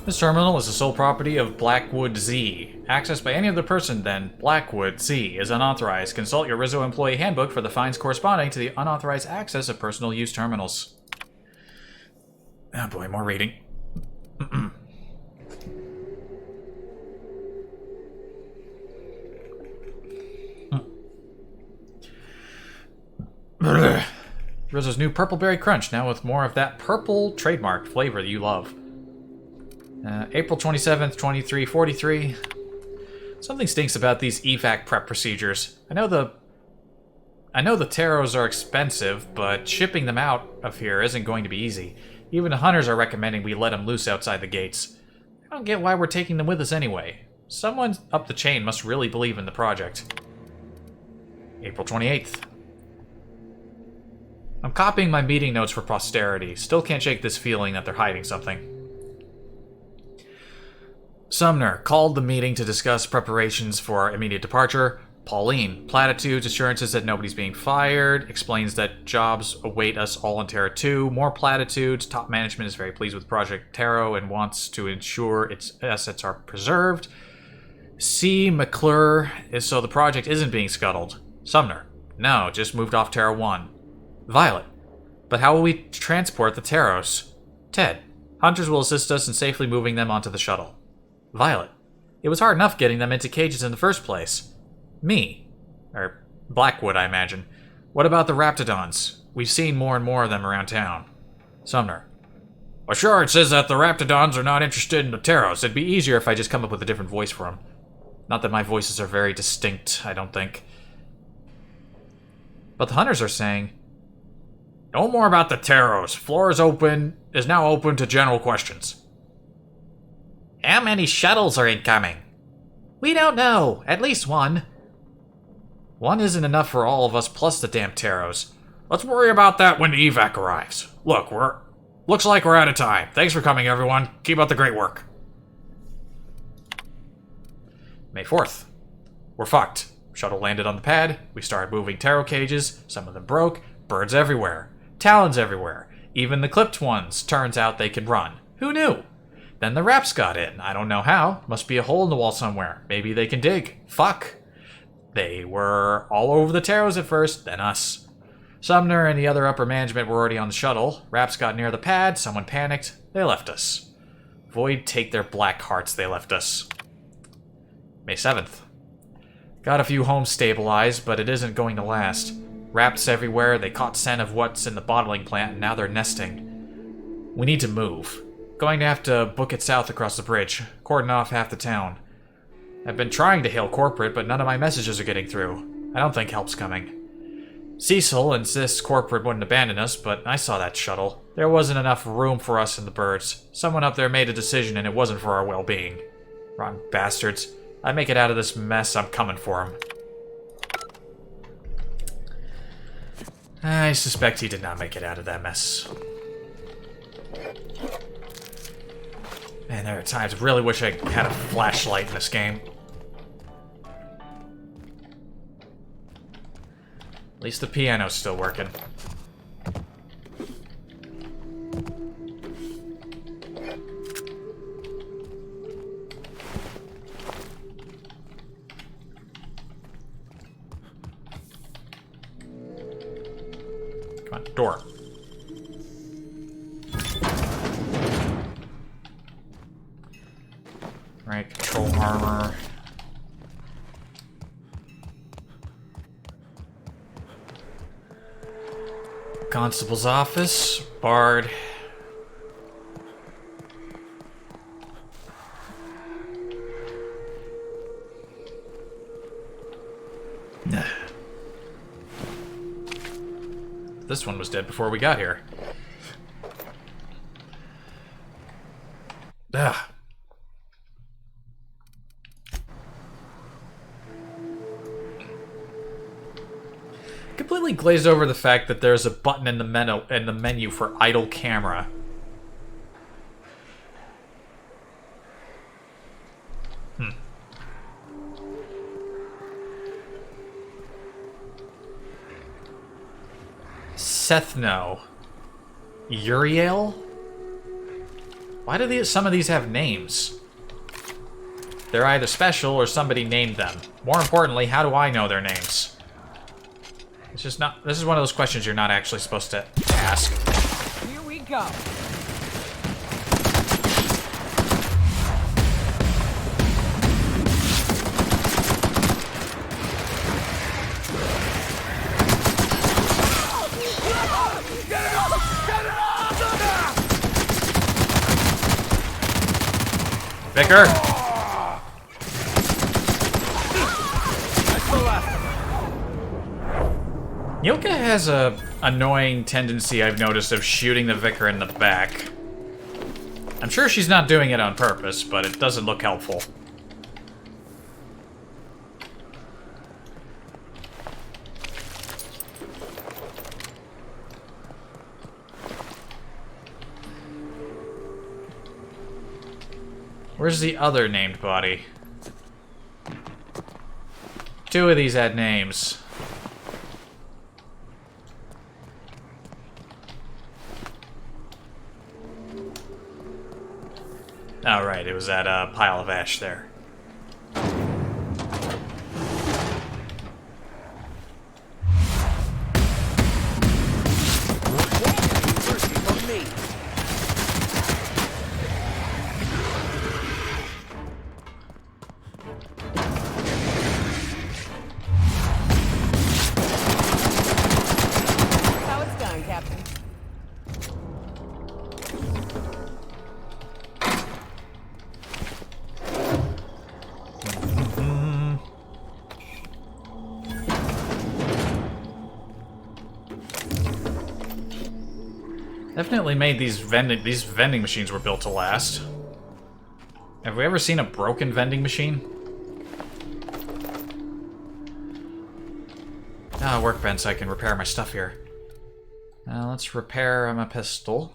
A: This terminal is the sole property of Blackwood Z. Accessed by any other person than Blackwood Z is unauthorized. Consult your Rizzo employee handbook for the fines corresponding to the unauthorized access of personal use terminals. Oh boy, more reading. Rizzo's new Purple Berry Crunch, now with more of that purple trademark flavor that you love. April 27th, 2343. Something stinks about these evac prep procedures. I know the taros are expensive, but shipping them out of here isn't going to be easy. Even the hunters are recommending we let them loose outside the gates. I don't get why we're taking them with us anyway. Someone up the chain must really believe in the project. April 28th. I'm copying my meeting notes for posterity. Still can't shake this feeling that they're hiding something. Sumner called the meeting to discuss preparations for immediate departure. Pauline, platitudes, assurances that nobody's being fired, explains that jobs await us all in Terra 2. More platitudes. Top management is very pleased with Project Taro and wants to ensure its assets are preserved. C. McClure is so the project isn't being scuttled. Sumner, no, just moved off Terra 1. Violet, but how will we transport the Taros? Ted, hunters will assist us in safely moving them onto the shuttle. Violet, it was hard enough getting them into cages in the first place. Me. Or Blackwood, I imagine. What about the Raptidons? We've seen more and more of them around town. Sumner. Assurances that the Raptidons are not interested in the Taros. It'd be easier if I just come up with a different voice for them. Not that my voices are very distinct, I don't think. But the hunters are saying, no more about the Taros. Floor is now open to general questions. How many shuttles are incoming? We don't know. At least one. One isn't enough for all of us plus the damn Taros. Let's worry about that when the evac arrives. Looks like we're out of time. Thanks for coming, everyone. Keep up the great work. May 4th. We're fucked. Shuttle landed on the pad. We started moving Taro cages. Some of them broke. Birds everywhere. Talons everywhere. Even the clipped ones. Turns out they can run. Who knew? Then the Raps got in. I don't know how. Must be a hole in the wall somewhere. Maybe they can dig. Fuck. They were all over the Taros at first, then us. Sumner and the other upper management were already on the shuttle. Raps got near the pad. Someone panicked. They left us. Void take their black hearts. They left us. May 7th. Got a few homes stabilized, but it isn't going to last. Raps everywhere. They caught scent of what's in the bottling plant, and now they're nesting. We need to move. Going to have to book it south across the bridge, cordon off half the town. I've been trying to hail corporate, but none of my messages are getting through. I don't think help's coming. Cecil insists corporate wouldn't abandon us, but I saw that shuttle. There wasn't enough room for us and the birds. Someone up there made a decision and it wasn't for our well-being. Rotten bastards. I make it out of this mess, I'm coming for him. I suspect he did not make it out of that mess. Man, there are times I really wish I had a flashlight in this game. At least the piano's still working. Come on, door. Right, control armor. Constable's office, Bard. This one was dead before we got here. Ugh. Completely glazed over the fact that there's a button in the menu for idle camera. Sethno. Uriel? Why do some of these have names? They're either special or somebody named them. More importantly, how do I know their names? It's just not... This is one of those questions you're not actually supposed to ask.
B: Here we go.
A: Vicar! Yilka has a annoying tendency I've noticed of shooting the Vicar in the back. I'm sure she's not doing it on purpose, but it doesn't look helpful. Where's the other named body? Two of these had names. Oh, right, it was that pile of ash there.
B: How it's done, Captain.
A: Definitely made these vending machines were built to last. Have we ever seen a broken vending machine? Ah, workbench, so I can repair my stuff here. Now let's repair my pistol.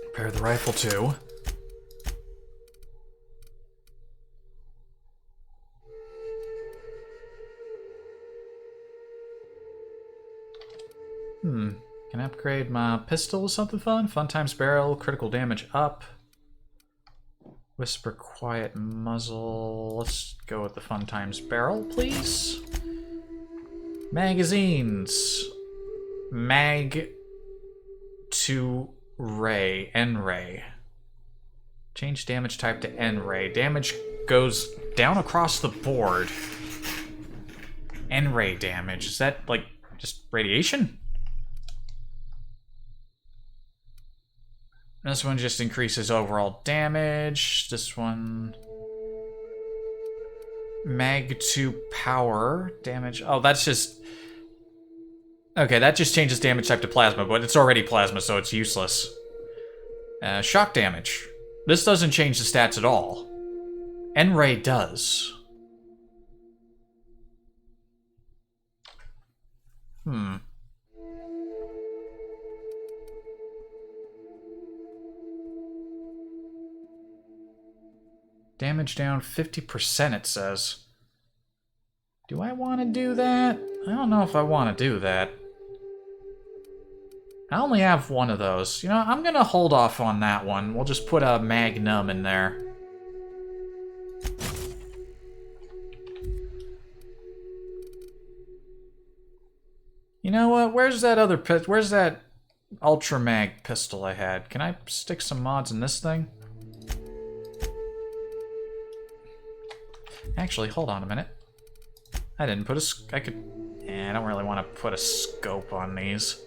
A: Repair the rifle too. Can I upgrade my pistol with something fun? Fun times barrel, critical damage up. Whisper quiet muzzle. Let's go with the fun times barrel, please. Magazines. Mag to ray. N-ray. Change damage type to N-ray. Damage goes down across the board. N-ray damage. Is that, like, just radiation? This one just increases overall damage. This one... Mag to power. Damage... Oh, that's just... Okay, that just changes damage type to plasma, but it's already plasma, so it's useless. Shock damage. This doesn't change the stats at all. N-ray does. Damage down 50%, it says. Do I want to do that? I don't know if I want to do that. I only have one of those. You know, I'm going to hold off on that one. We'll just put a Magnum in there. You know what? Where's that other where's that Ultra Mag pistol I had? Can I stick some mods in this thing? Actually, hold on a minute. I didn't put I don't really want to put a scope on these.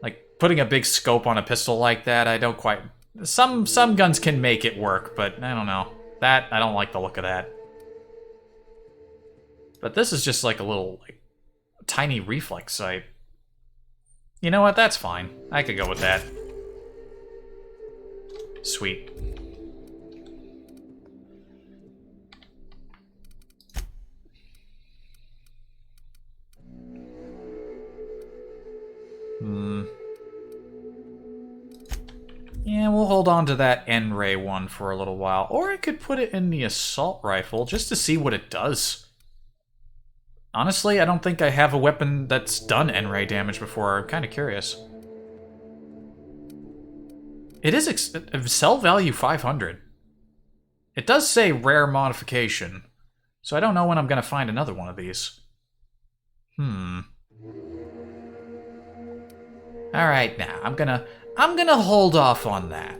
A: Like, putting a big scope on a pistol like that, I don't quite... Some guns can make it work, but I don't know. I don't like the look of that. But this is just like a little, like, tiny reflex sight. You know what? That's fine. I could go with that. Sweet. Yeah, we'll hold on to that N-ray one for a little while. Or I could put it in the assault rifle just to see what it does. Honestly, I don't think I have a weapon that's done N-ray damage before. I'm kind of curious. It is sell value 500. It does say rare modification, so I don't know when I'm gonna find another one of these. All right, now I'm gonna hold off on that.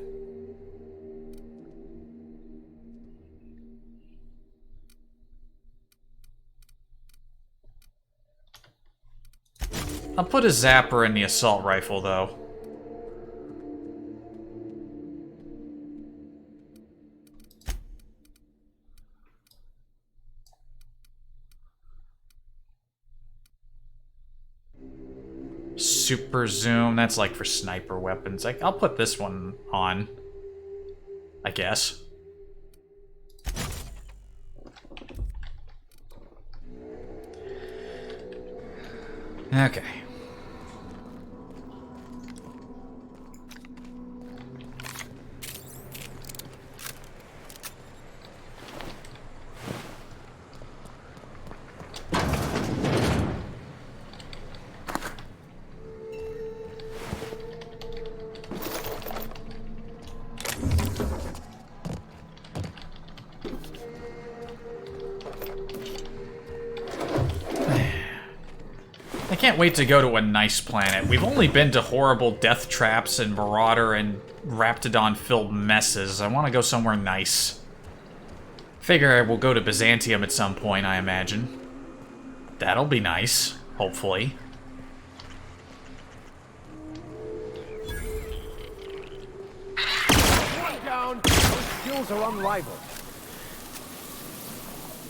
A: I'll put a zapper in the assault rifle, though. Super zoom, that's like for sniper weapons. I'll put this one on, I guess. Okay. I can't wait to go to a nice planet. We've only been to horrible death traps and Marauder and Raptidon-filled messes. I want to go somewhere nice. Figure I will go to Byzantium at some point, I imagine. That'll be nice, hopefully.
C: One down. Those skills are unrivaled.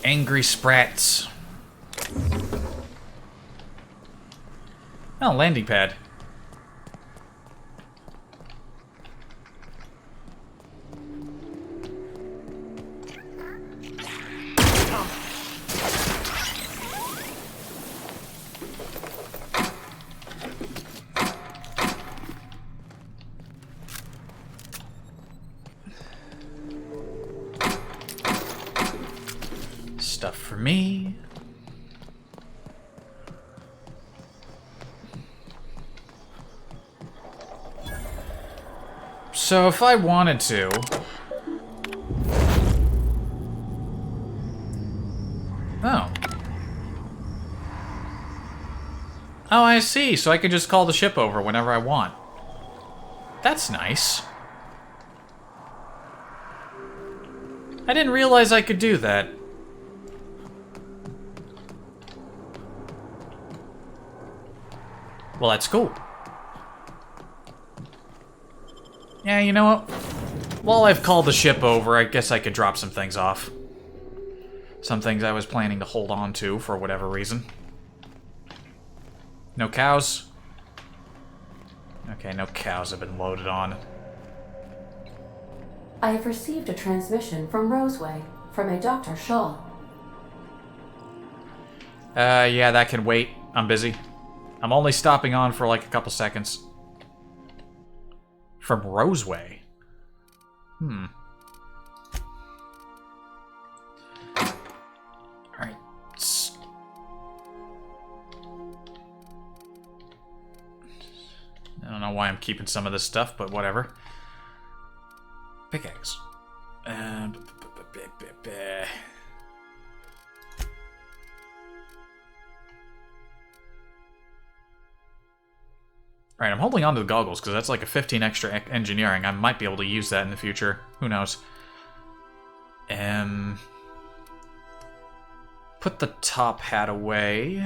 A: Angry sprats. Oh, landing pad. Stuff for me. So if I wanted to... Oh. Oh, I see. So I can just call the ship over whenever I want. That's nice. I didn't realize I could do that. Well, that's cool. Yeah, you know what? While I've called the ship over, I guess I could drop some things off. Some things I was planning to hold on to for whatever reason. No cows? Okay, no cows have been loaded on.
T: I have received a transmission from Roseway, from a Dr. Shaw.
A: Yeah, that can wait. I'm busy. I'm only stopping on for like a couple seconds. From Roseway. Alright. I don't know why I'm keeping some of this stuff, but whatever. Pickaxe. Alright, I'm holding on to the goggles because that's like a 15 extra engineering. I might be able to use that in the future. Who knows? Put the top hat away.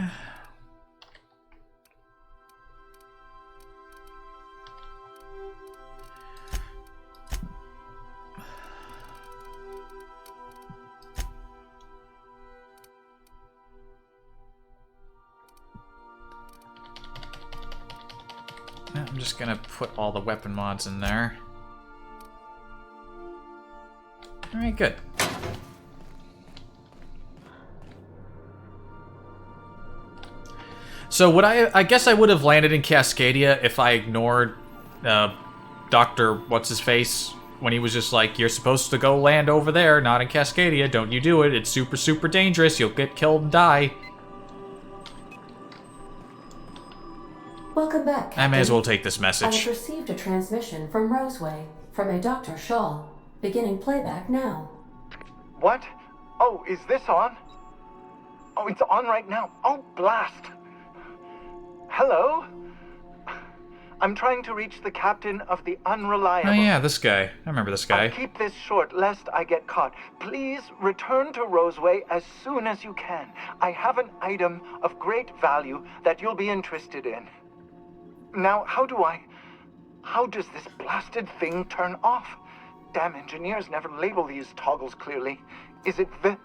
A: I'm just gonna put all the weapon mods in there. Alright, good. So would I guess I would have landed in Cascadia if I ignored Dr. What's-His-Face when he was just like, you're supposed to go land over there, not in Cascadia, don't you do it, it's super, super dangerous, you'll get killed and die.
T: Welcome back, Captain.
A: I may as well take this
T: I
A: message.
T: have received a transmission from Roseway, from a Dr. Shaw. Beginning playback now.
E: What? Oh, is this on? Oh, it's on right now. Oh, blast. Hello? I'm trying to reach the captain of the Unreliable.
A: Oh yeah, this guy. I remember this guy.
E: I'll keep this short, lest I get caught. Please return to Roseway as soon as you can. I have an item of great value that you'll be interested in. Now, how does this blasted thing turn off? Damn engineers never label these toggles clearly. Is it
T: The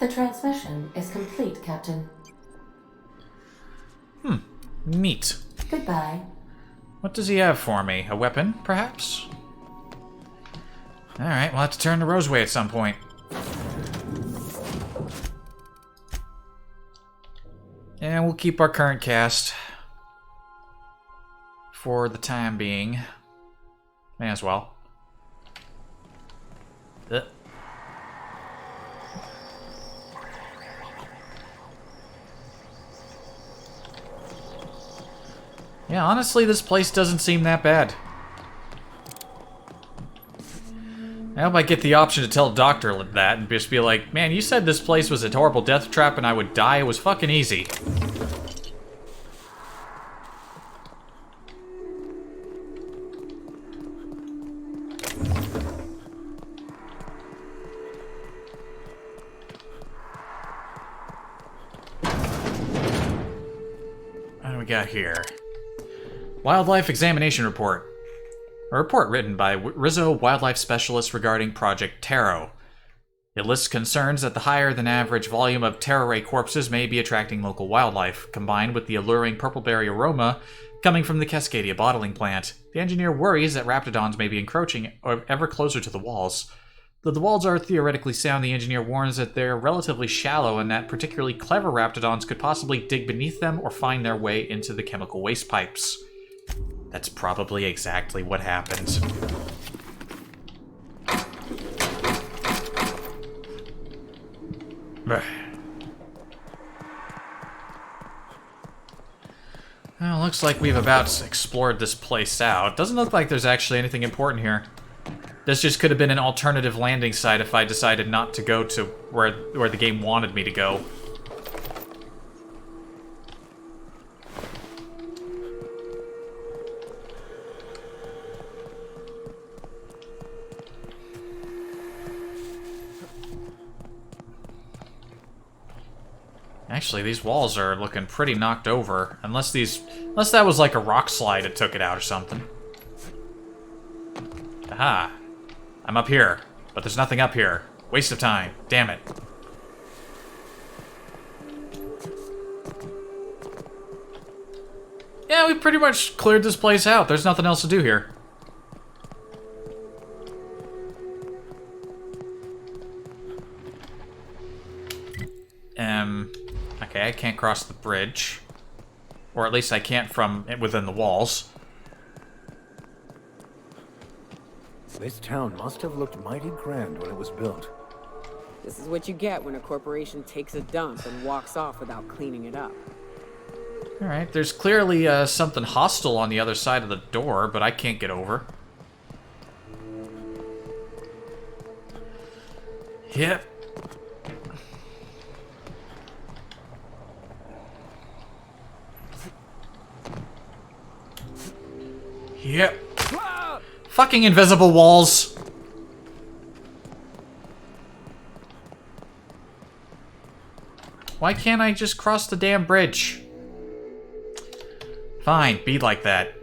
T: transmission is complete, Captain.
A: Neat.
T: Goodbye.
A: What does he have for me? A weapon, perhaps? Alright, we'll have to turn to Roseway at some point. And we'll keep our current cast. For the time being. May as well. Yeah, honestly, this place doesn't seem that bad. I hope I get the option to tell Doctor that and just be like, man, you said this place was a horrible death trap and I would die. It was fucking easy. What do we got here? Wildlife Examination Report. A report written by Rizzo wildlife specialist regarding Project Taro. It lists concerns that the higher-than-average volume of Taro ray corpses may be attracting local wildlife, combined with the alluring purple-berry aroma coming from the Cascadia bottling plant. The engineer worries that raptidons may be encroaching ever closer to the walls. Though the walls are theoretically sound, the engineer warns that they're relatively shallow and that particularly clever raptidons could possibly dig beneath them or find their way into the chemical waste pipes. That's probably exactly what happened. Well, looks like we've about explored this place out. Doesn't look like there's actually anything important here. This just could have been an alternative landing site if I decided not to go to where the game wanted me to go. Actually, these walls are looking pretty knocked over. Unless that was like a rock slide that took it out or something. Aha. I'm up here, but there's nothing up here. Waste of time. Damn it. Yeah, we pretty much cleared this place out. There's nothing else to do here. Okay, I can't cross the bridge. Or at least I can't from within the walls.
C: This town must have looked mighty grand when it was built.
B: This is what you get when a corporation takes a dump and walks off without cleaning it up.
A: Alright, there's clearly something hostile on the other side of the door, but I can't get over. Yep. Yep. Fucking invisible walls. Why can't I just cross the damn bridge? Fine, be like that.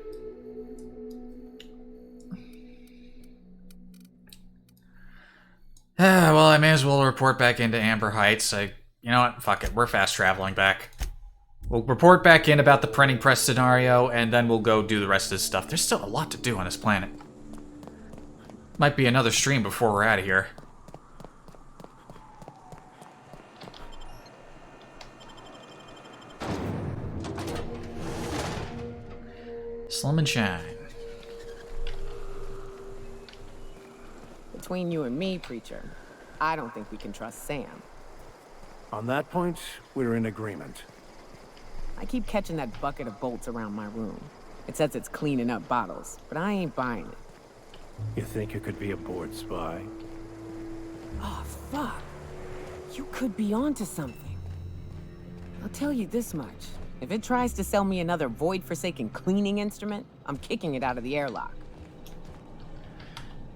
A: Well, I may as well report back into Amber Heights. You know what? Fuck it. We're fast traveling back. We'll report back in about the printing press scenario, and then we'll go do the rest of this stuff. There's still a lot to do on this planet. Might be another stream before we're out of here. Slim and shine.
B: Between you and me, Preacher, I don't think we can trust Sam.
C: On that point, we're in agreement.
B: I keep catching that bucket of bolts around my room. It says it's cleaning up bottles, but I ain't buying it.
C: You think you could be a bored spy?
B: Oh, fuck. You could be onto something. I'll tell you this much. If it tries to sell me another void-forsaken cleaning instrument, I'm kicking it out of the airlock.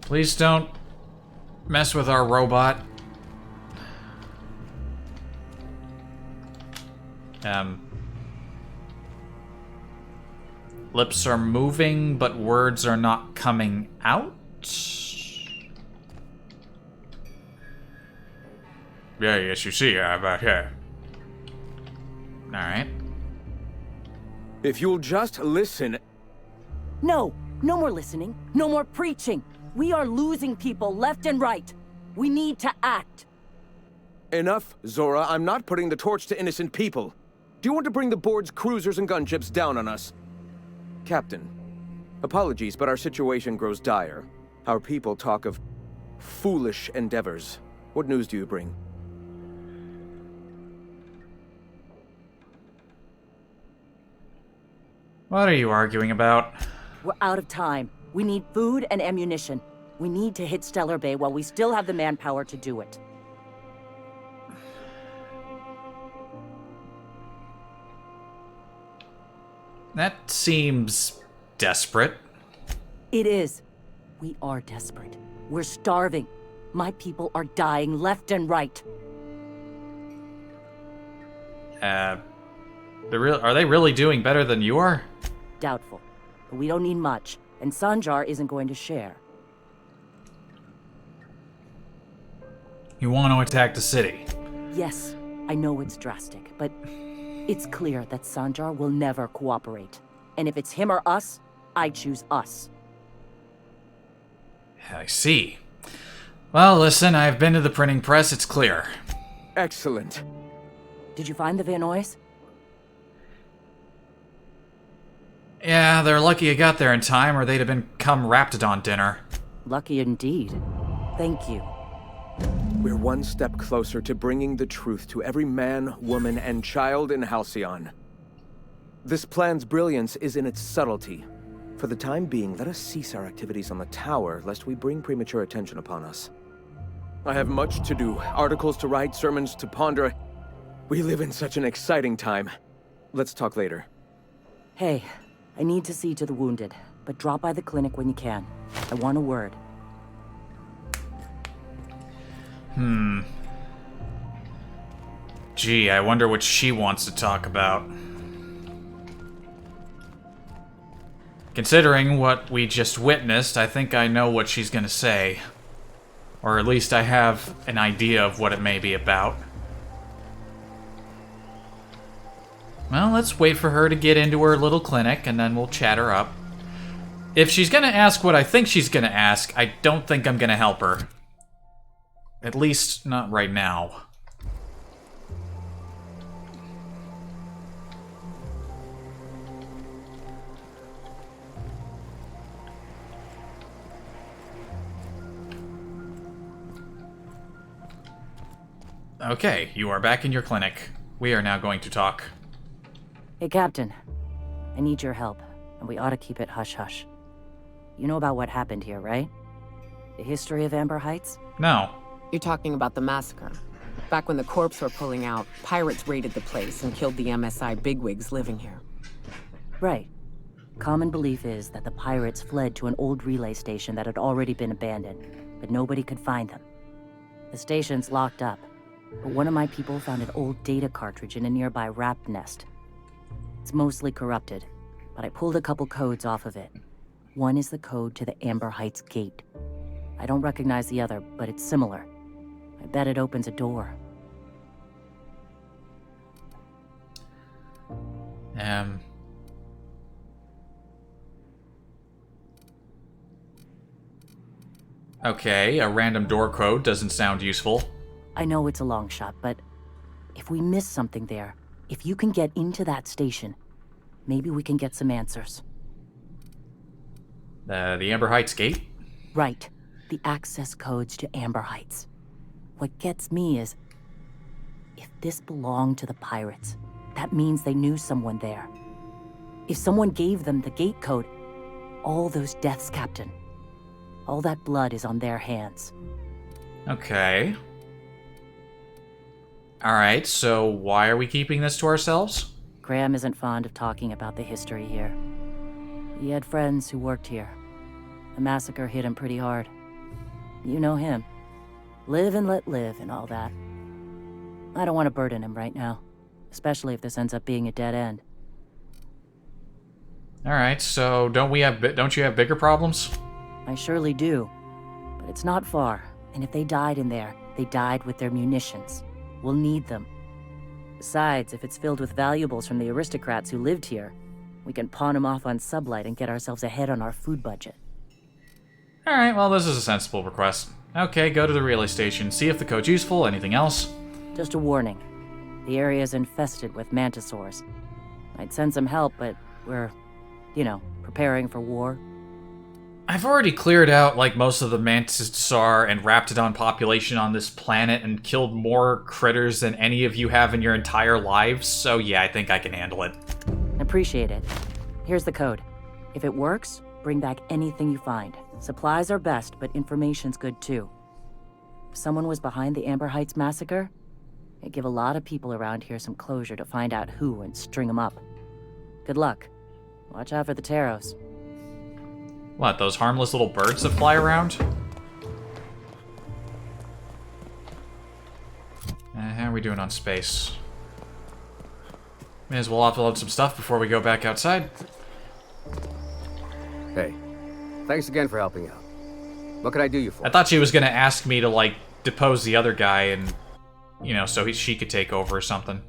A: Please don't mess with our robot. Lips are moving, but words are not coming out? Yeah, yes, you see, about here. Alright.
U: If you'll just listen...
V: No! No more listening. No more preaching. We are losing people left and right. We need to act.
U: Enough, Zora. I'm not putting the torch to innocent people. Do you want to bring the board's cruisers and gunships down on us? Captain, apologies, but our situation grows dire. Our people talk of foolish endeavors. What news do you bring?
A: What are you arguing about?
V: We're out of time. We need food and ammunition. We need to hit Stellar Bay while we still have the manpower to do it.
A: That seems desperate.
V: It is. We are desperate. We're starving. My people are dying left and right.
A: Are they really doing better than you are?
V: Doubtful. But we don't need much, and Sanjar isn't going to share.
A: You want to attack the city?
V: Yes, I know it's drastic, but it's clear that Sanjar will never cooperate. And if it's him or us, I choose us.
A: I see. Well, listen, I've been to the printing press, it's clear.
U: Excellent.
V: Did you find the Vanois?
A: Yeah, they're lucky you got there in time, or they'd have become Raptidon dinner.
V: Lucky indeed. Thank you.
U: We're one step closer to bringing the truth to every man, woman, and child in Halcyon. This plan's brilliance is in its subtlety. For the time being, let us cease our activities on the tower, lest we bring premature attention upon us. I have much to do, articles to write, sermons to ponder. We live in such an exciting time. Let's talk later.
V: Hey, I need to see to the wounded, but drop by the clinic when you can. I want a word.
A: Gee, I wonder what she wants to talk about. Considering what we just witnessed, I think I know what she's gonna say. Or at least I have an idea of what it may be about. Well, let's wait for her to get into her little clinic, and then we'll chat her up. If she's gonna ask what I think she's gonna ask, I don't think I'm gonna help her. At least, not right now. Okay, you are back in your clinic. We are now going to talk.
V: Hey, Captain. I need your help, and we ought to keep it hush-hush. You know about what happened here, right? The history of Amber Heights?
A: No.
B: You're talking about the massacre. Back when the corps were pulling out, pirates raided the place and killed the MSI bigwigs living here.
V: Right. Common belief is that the pirates fled to an old relay station that had already been abandoned, but nobody could find them. The station's locked up, but one of my people found an old data cartridge in a nearby rat nest. It's mostly corrupted, but I pulled a couple codes off of it. One is the code to the Amber Heights gate. I don't recognize the other, but it's similar. I bet it opens a door.
A: Okay, a random door code doesn't sound useful.
V: I know it's a long shot, but if we miss something there, if you can get into that station, maybe we can get some answers.
A: The Amber Heights gate?
V: Right. The access codes to Amber Heights. What gets me is, if this belonged to the pirates, that means they knew someone there. If someone gave them the gate code, all those deaths, Captain, all that blood is on their hands.
A: Okay. Alright, so why are we keeping this to ourselves?
V: Graham isn't fond of talking about the history here. He had friends who worked here. The massacre hit him pretty hard. You know him. Live and let live and all that. I don't want to burden him right now, especially if this ends up being a dead end.
A: Alright, so don't you have bigger problems?
V: I surely do. But it's not far, and if they died in there, they died with their munitions. We'll need them. Besides, if it's filled with valuables from the aristocrats who lived here, we can pawn them off on Sublight and get ourselves ahead on our food budget.
A: Alright, well, this is a sensible request. Okay, go to the relay station, see if the code's useful. Anything else?
V: Just a warning. The area is infested with mantisaurs. I'd send some help, but we're, preparing for war.
A: I've already cleared out, most of the mantisaur and raptidon population on this planet and killed more critters than any of you have in your entire lives, so yeah, I think I can handle it.
V: Appreciate it. Here's the code. If it works, bring back anything you find. Supplies are best, but information's good too. If someone was behind the Amber Heights massacre, it'd give a lot of people around here some closure to find out who and string them up. Good luck. Watch out for the Taros.
A: What, those harmless little birds that fly around? How are we doing on space? May as well offload some stuff before we go back outside.
Q: Hey, thanks again for helping out. What can I do you for?
A: I thought she was gonna ask me to, depose the other guy and, so she could take over or something.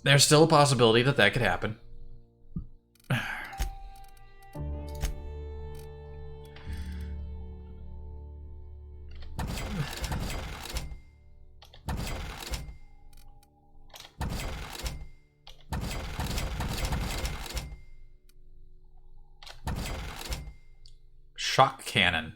A: There's still a possibility that could happen. Shock cannon.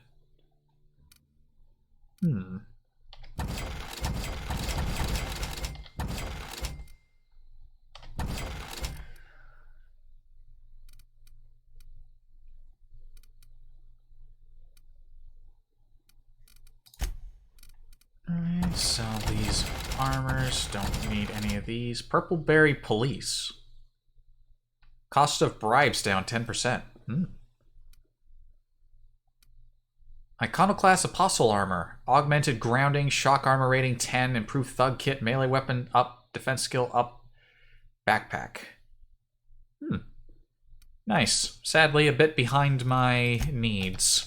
A: Alright, sell these armors. Don't need any of these. Purple Berry Police. Cost of bribes down 10%. Iconoclast Apostle Armor. Augmented grounding, shock armor rating 10, improved thug kit, melee weapon up, defense skill up, backpack. Nice. Sadly, a bit behind my needs.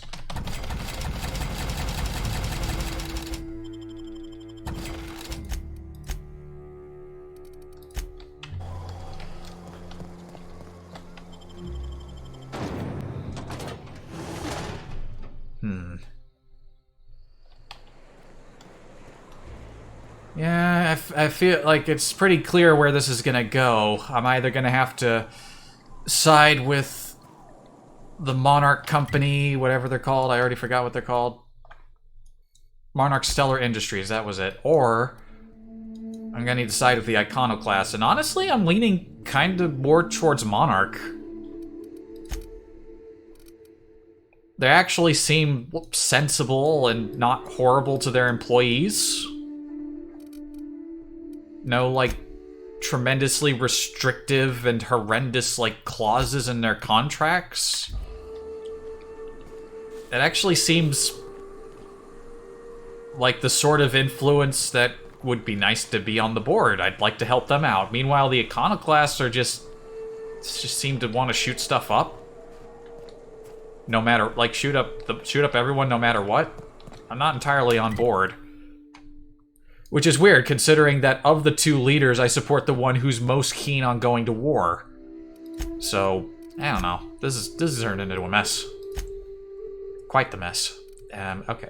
A: Yeah, I feel like it's pretty clear where this is gonna go. I'm either gonna have to side with the Monarch company, whatever they're called. I already forgot what they're called. Monarch Stellar Industries, that was it. Or I'm gonna need to side with the Iconoclast. And honestly, I'm leaning kind of more towards Monarch. They actually seem sensible and not horrible to their employees. No, tremendously restrictive and horrendous, clauses in their contracts. It actually seems like the sort of influence that would be nice to be on the board. I'd like to help them out. Meanwhile, the Iconoclasts are just seem to want to shoot stuff up. No matter, shoot up everyone no matter what. I'm not entirely on board. Which is weird, considering that of the two leaders, I support the one who's most keen on going to war. So, I don't know. This is turned into a mess. Quite the mess. Okay.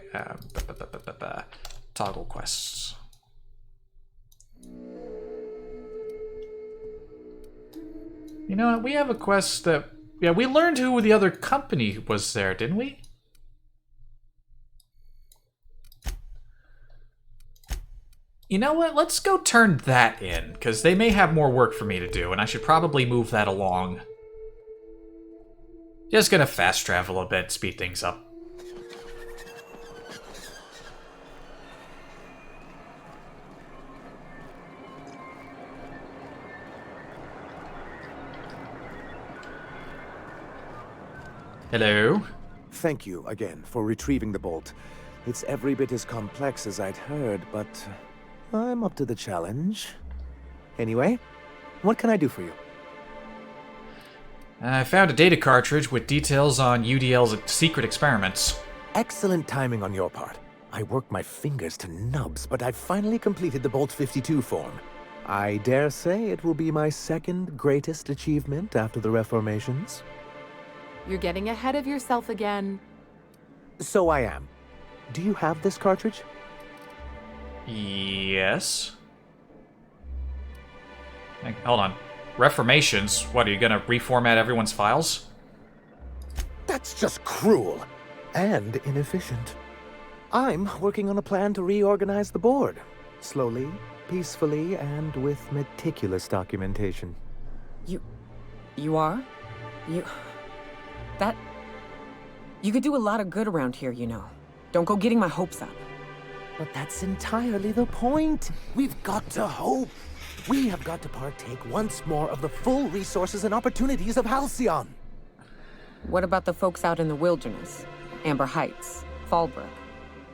A: Toggle quests. You know what? We have a quest that... Yeah, we learned who the other company was there, didn't we? You know what? Let's go turn that in, because they may have more work for me to do, and I should probably move that along. Just gonna fast travel a bit, speed things up. Hello?
C: Thank you again for retrieving the bolt. It's every bit as complex as I'd heard, but I'm up to the challenge. Anyway, what can I do for you?
A: I found a data cartridge with details on UDL's secret experiments.
C: Excellent timing on your part. I worked my fingers to nubs, but I finally completed the Bolt 52 form. I dare say it will be my second greatest achievement after the Reformations.
L: You're getting ahead of yourself again.
C: So I am. Do you have this cartridge?
A: Yes. Hold on. Reformations? What, are you gonna reformat everyone's files?
C: That's just cruel and inefficient. I'm working on a plan to reorganize the board. Slowly, peacefully, and with meticulous documentation.
B: You are? You could do a lot of good around here, you know. Don't go getting my hopes up.
C: But that's entirely the point. We've got to hope. We have got to partake once more of the full resources and opportunities of Halcyon.
B: What about the folks out in the wilderness? Amber Heights, Fallbrook.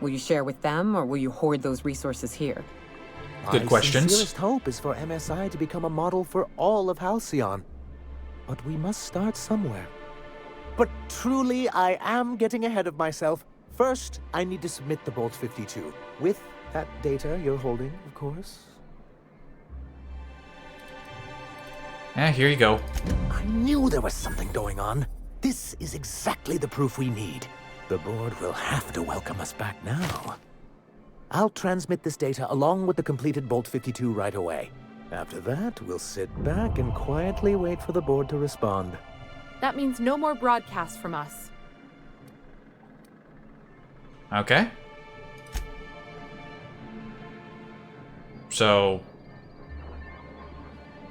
B: Will you share with them, or will you hoard those resources here?
A: Good questions.
C: My sincerest hope is for MSI to become a model for all of Halcyon. But we must start somewhere. But truly, I am getting ahead of myself. First, I need to submit the Bolt 52. With that data you're holding, of course.
A: Here you go.
C: I knew there was something going on. This is exactly the proof we need. The board will have to welcome us back now. I'll transmit this data along with the completed Bolt 52 right away. After that, we'll sit back and quietly wait for the board to respond.
L: That means no more broadcasts from us.
A: Okay. So,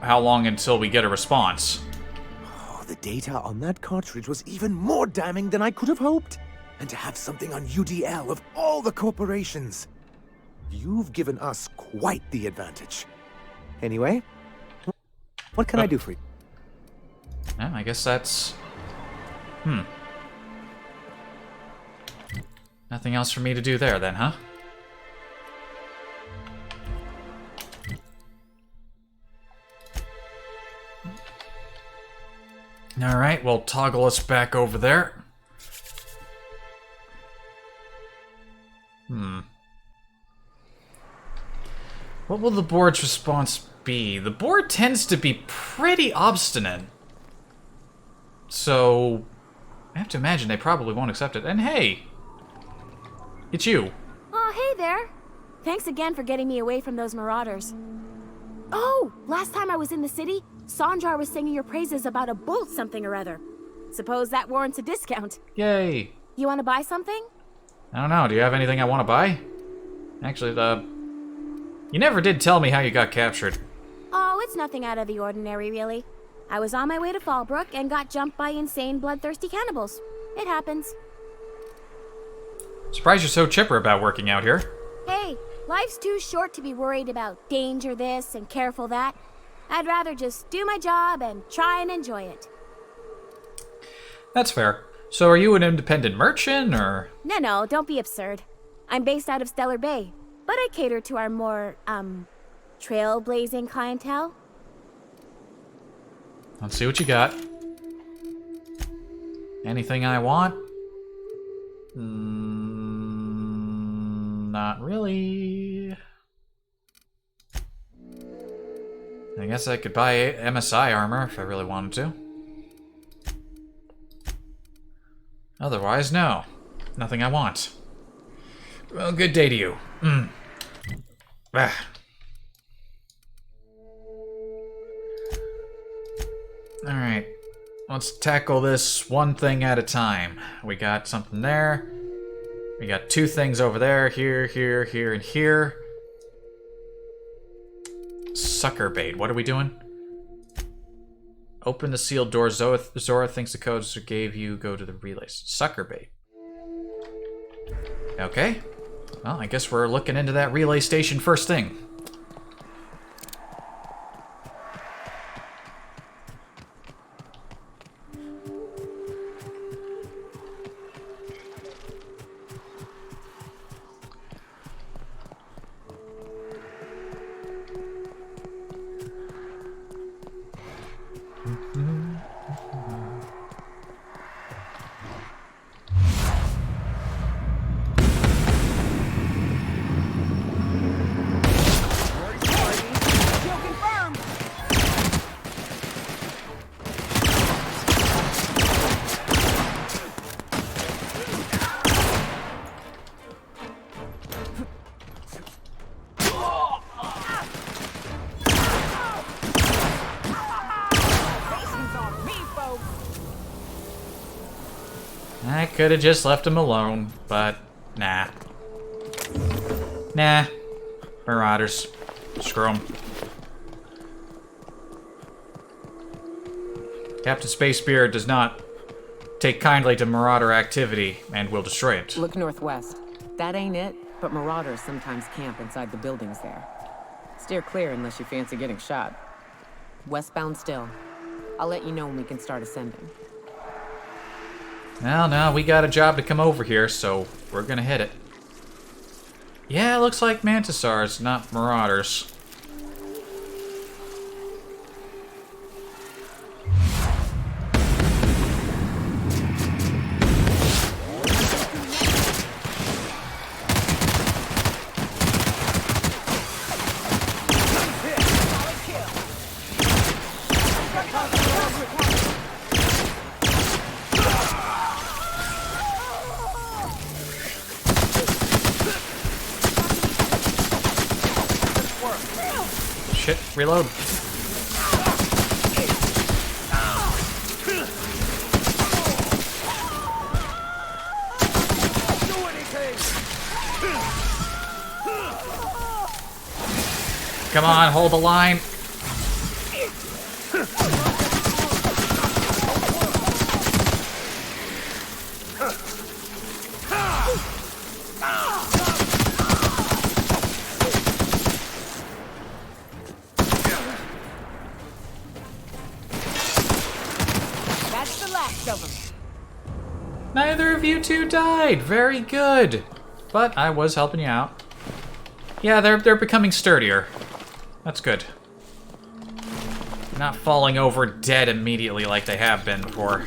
A: how long until we get a response?
C: Oh, the data on that cartridge was even more damning than I could have hoped. And to have something on UDL of all the corporations. You've given us quite the advantage. Anyway, what can I do for you?
A: Yeah, I guess that's... Nothing else for me to do there then, huh? Alright, we'll toggle us back over there. What will the board's response be? The board tends to be pretty obstinate. So, I have to imagine they probably won't accept it. And hey! It's you.
S: Oh, hey there. Thanks again for getting me away from those marauders. Oh, last time I was in the city, Sanjar was singing your praises about a bolt something or other. Suppose that warrants a discount.
A: Yay.
S: You want to buy something?
A: I don't know, do you have anything I want to buy? Actually, you never did tell me how you got captured.
S: Oh, it's nothing out of the ordinary, really. I was on my way to Fallbrook and got jumped by insane, bloodthirsty cannibals. It happens.
A: Surprised you're so chipper about working out here.
S: Hey, life's too short to be worried about danger this and careful that. I'd rather just do my job and try and enjoy it.
A: That's fair. So are you an independent merchant, or...?
S: No, don't be absurd. I'm based out of Stellar Bay, but I cater to our more, trailblazing clientele.
A: Let's see what you got. Anything I want? Not really. I guess I could buy MSI armor if I really wanted to. Otherwise, no. Nothing I want. Well, good day to you. Alright. Let's tackle this one thing at a time. We got something there. We got two things over there. Here, and here. sucker bait. What are we doing? Open the sealed door. Zora thinks the codes gave you. Go to the relays. Sucker bait. Okay. Well, I guess we're looking into that relay station first thing. I could have just left him alone, but nah. Nah. Marauders. Screw them. Captain Spacebeard does not take kindly to Marauder activity and will destroy it.
B: Look northwest. That ain't it, but marauders sometimes camp inside the buildings there. Steer clear unless you fancy getting shot. Westbound still. I'll let you know when we can start ascending.
A: Well, now we got a job to come over here, so we're gonna hit it. Yeah, it looks like Mantisaurs, not Marauders. Shit, reload. Come on, hold the line.
B: That's the last of them.
A: Neither of you two died. Very good. But I was helping you out. Yeah, they're becoming sturdier. That's good. Not falling over dead immediately like they have been before.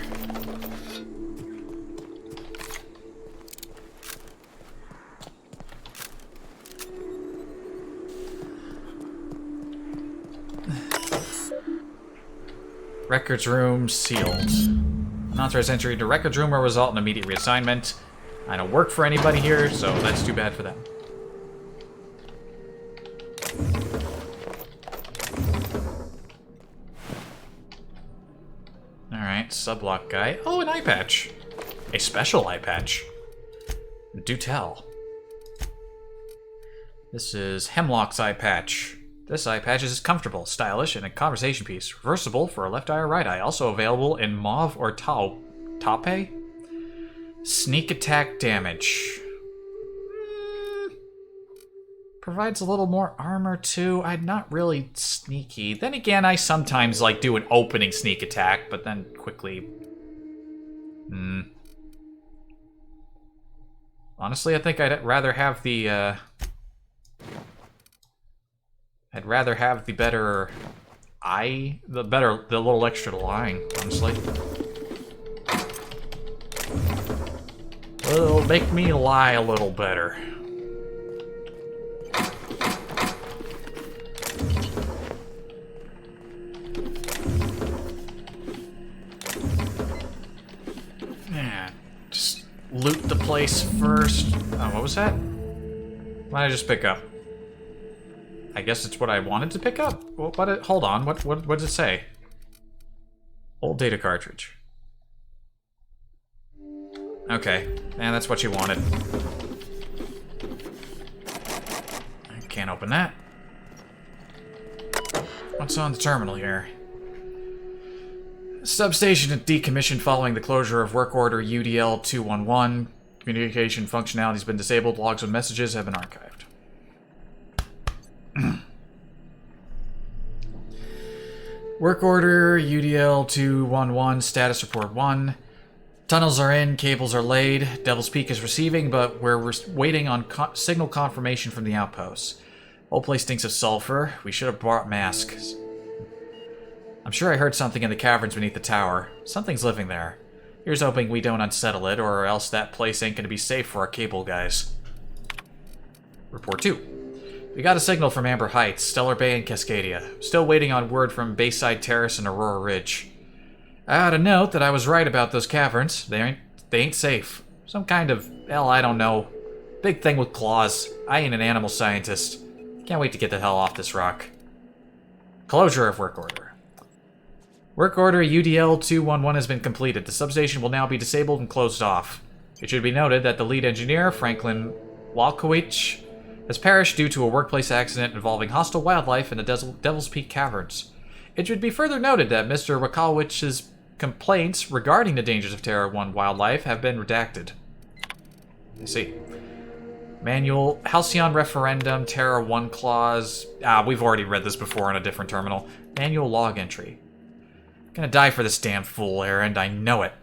A: Records room sealed. Unauthorized entry into records room will result in immediate reassignment. I don't work for anybody here, so that's too bad for them. Alright, sublock guy. Oh, an eye patch. A special eye patch. Do tell. This is Hemlock's eye patch. This eye patch is comfortable, stylish, and a conversation piece. Reversible for a left eye or right eye. Also available in mauve or taupe. Sneak attack damage. Provides a little more armor too. I'm not really sneaky. Then again, I sometimes like do an opening sneak attack, but then quickly... Honestly, I think I'd rather have the, I'd rather have the better eye, the little extra line, honestly. It'll make me lie a little better. Yeah, just loot the place first. Oh, what was that? What did I just pick up? I guess it's what I wanted to pick up. Hold on. What does it say? Old data cartridge. Okay, and that's what you wanted. I can't open that. What's on the terminal here? Substation is decommissioned following the closure of work order UDL 211. Communication functionality has been disabled. Logs with messages have been archived. Work order UDL 211. Status report 1. Tunnels are in. Cables are laid. Devil's Peak is receiving, but we're waiting on signal confirmation from the outposts. Whole place stinks of sulfur. We should have brought masks. I'm sure I heard something in the caverns beneath the tower. Something's living there. Here's hoping we don't unsettle it, or else that place ain't gonna be safe for our cable guys. Report 2. We got a signal from Amber Heights, Stellar Bay, and Cascadia. Still waiting on word from Bayside Terrace and Aurora Ridge. I ought to note that I was right about those caverns. They ain't safe. Some kind of, hell, I don't know. Big thing with claws. I ain't an animal scientist. Can't wait to get the hell off this rock. Closure of work order. Work order UDL 211 has been completed. The substation will now be disabled and closed off. It should be noted that the lead engineer, Franklin Walkowicz, has perished due to a workplace accident involving hostile wildlife in the Devil's Peak Caverns. It should be further noted that Mr. Wakowicz's complaints regarding the dangers of Terra 1 wildlife have been redacted. I see. Manual, Halcyon Referendum, Terra 1 Clause. We've already read this before on a different terminal. Manual log entry. Gonna die for this damn fool errand, I know it.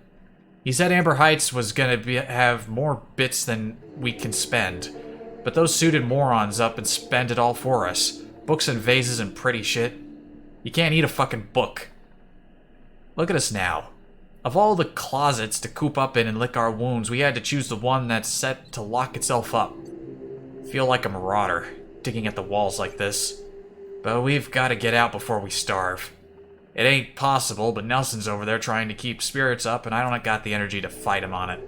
A: He said Amber Heights was gonna have more bits than we can spend. But those suited morons up and spend it all for us. Books and vases and pretty shit. You can't eat a fucking book. Look at us now. Of all the closets to coop up in and lick our wounds, we had to choose the one that's set to lock itself up. Feel like a marauder, digging at the walls like this. But we've gotta get out before we starve. It ain't possible, but Nelson's over there trying to keep spirits up, and I don't got the energy to fight him on it.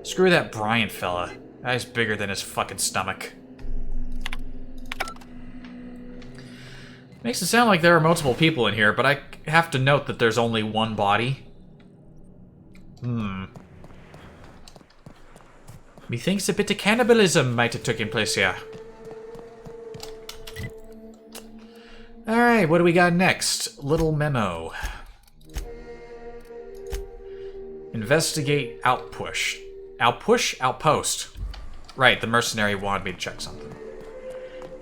A: Screw that Bryant fella. Guy's bigger than his fucking stomach. Makes it sound like there are multiple people in here, but I have to note that there's only one body. Methinks a bit of cannibalism might have taken place here. Alright, what do we got next? Little memo. Investigate outpush. Outpost. Right, the mercenary wanted me to check something.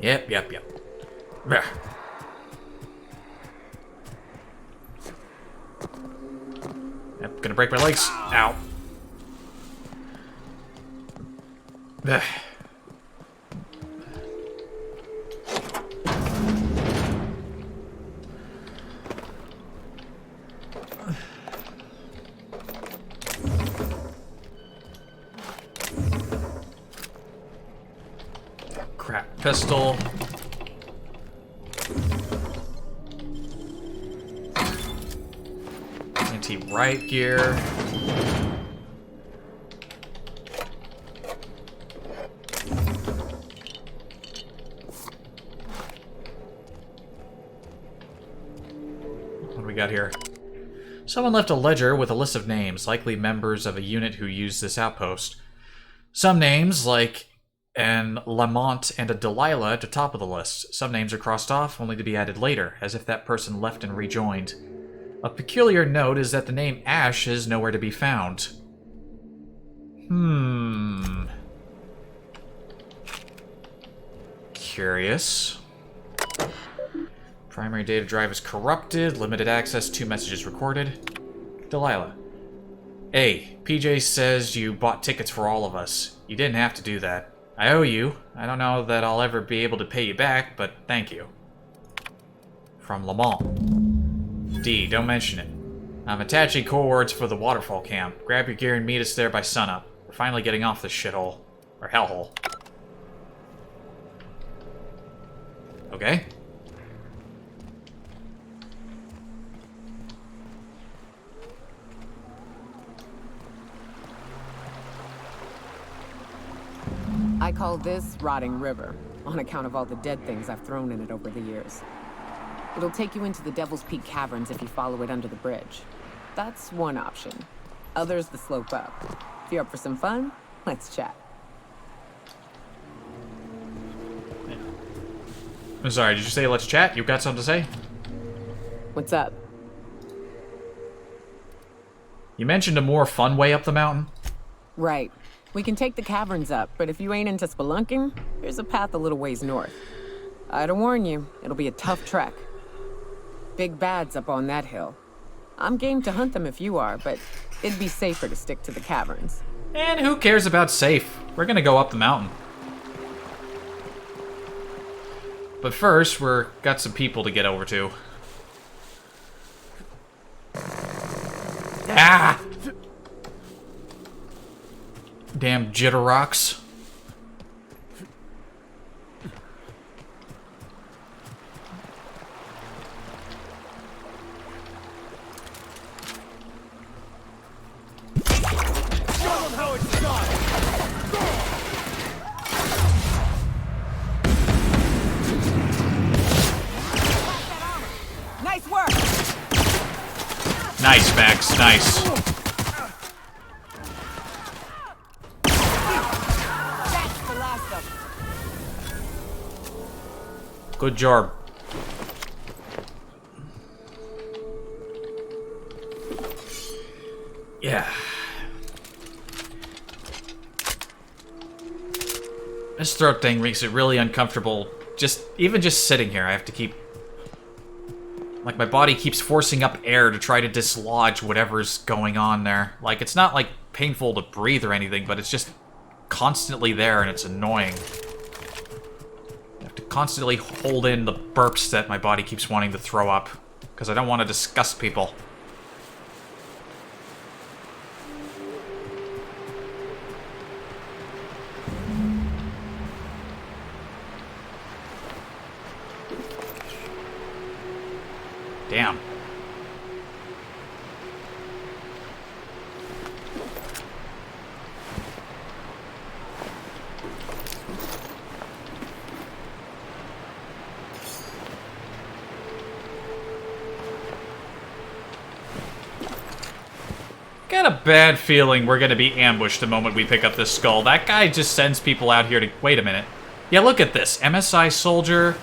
A: Yep. Blech. Yep, gonna break my legs. Ow. Blech. Crap. Pistol. Anti-riot gear. What do we got here? Someone left a ledger with a list of names, likely members of a unit who used this outpost. Some names, like an Lamont and a Delilah, at the top of the list. Some names are crossed off, only to be added later, as if that person left and rejoined. A peculiar note is that the name Ash is nowhere to be found. Curious. Primary data drive is corrupted. Limited access. 2 messages recorded. Delilah. Hey, PJ says you bought tickets for all of us. You didn't have to do that. I owe you. I don't know that I'll ever be able to pay you back, but thank you. From Lamont. D, don't mention it. I'm attaching coords for the waterfall camp. Grab your gear and meet us there by sunup. We're finally getting off this shithole. Or hellhole. Okay.
B: I call this Rotting River, on account of all the dead things I've thrown in it over the years. It'll take you into the Devil's Peak Caverns if you follow it under the bridge. That's one option. Others the slope up. If you're up for some fun, let's chat.
A: I'm sorry, did you say let's chat? You got something to say?
B: What's up?
A: You mentioned a more fun way up the mountain?
B: Right. We can take the caverns up, but if you ain't into spelunking, there's a path a little ways north. I'd warn you, it'll be a tough trek. Big bad's up on that hill. I'm game to hunt them if you are, but it'd be safer to stick to the caverns.
A: And who cares about safe? We're gonna go up the mountain. But first, got some people to get over to. Ah! Damn jitter rocks.
B: Nice work!
A: Nice, Max, nice.
B: That's the last of them.
A: Good job. Yeah. This throat thing makes it really uncomfortable. Even just sitting here, I have to keep... Like, my body keeps forcing up air to try to dislodge whatever's going on there. Like, it's not, like, painful to breathe or anything, but it's just constantly there, and it's annoying. I have to constantly hold in the burps that my body keeps wanting to throw up, because I don't want to disgust people. Damn. Got a bad feeling we're gonna be ambushed the moment we pick up this skull. That guy just sends people out here to... Wait a minute. Yeah, look at this. MSI soldier...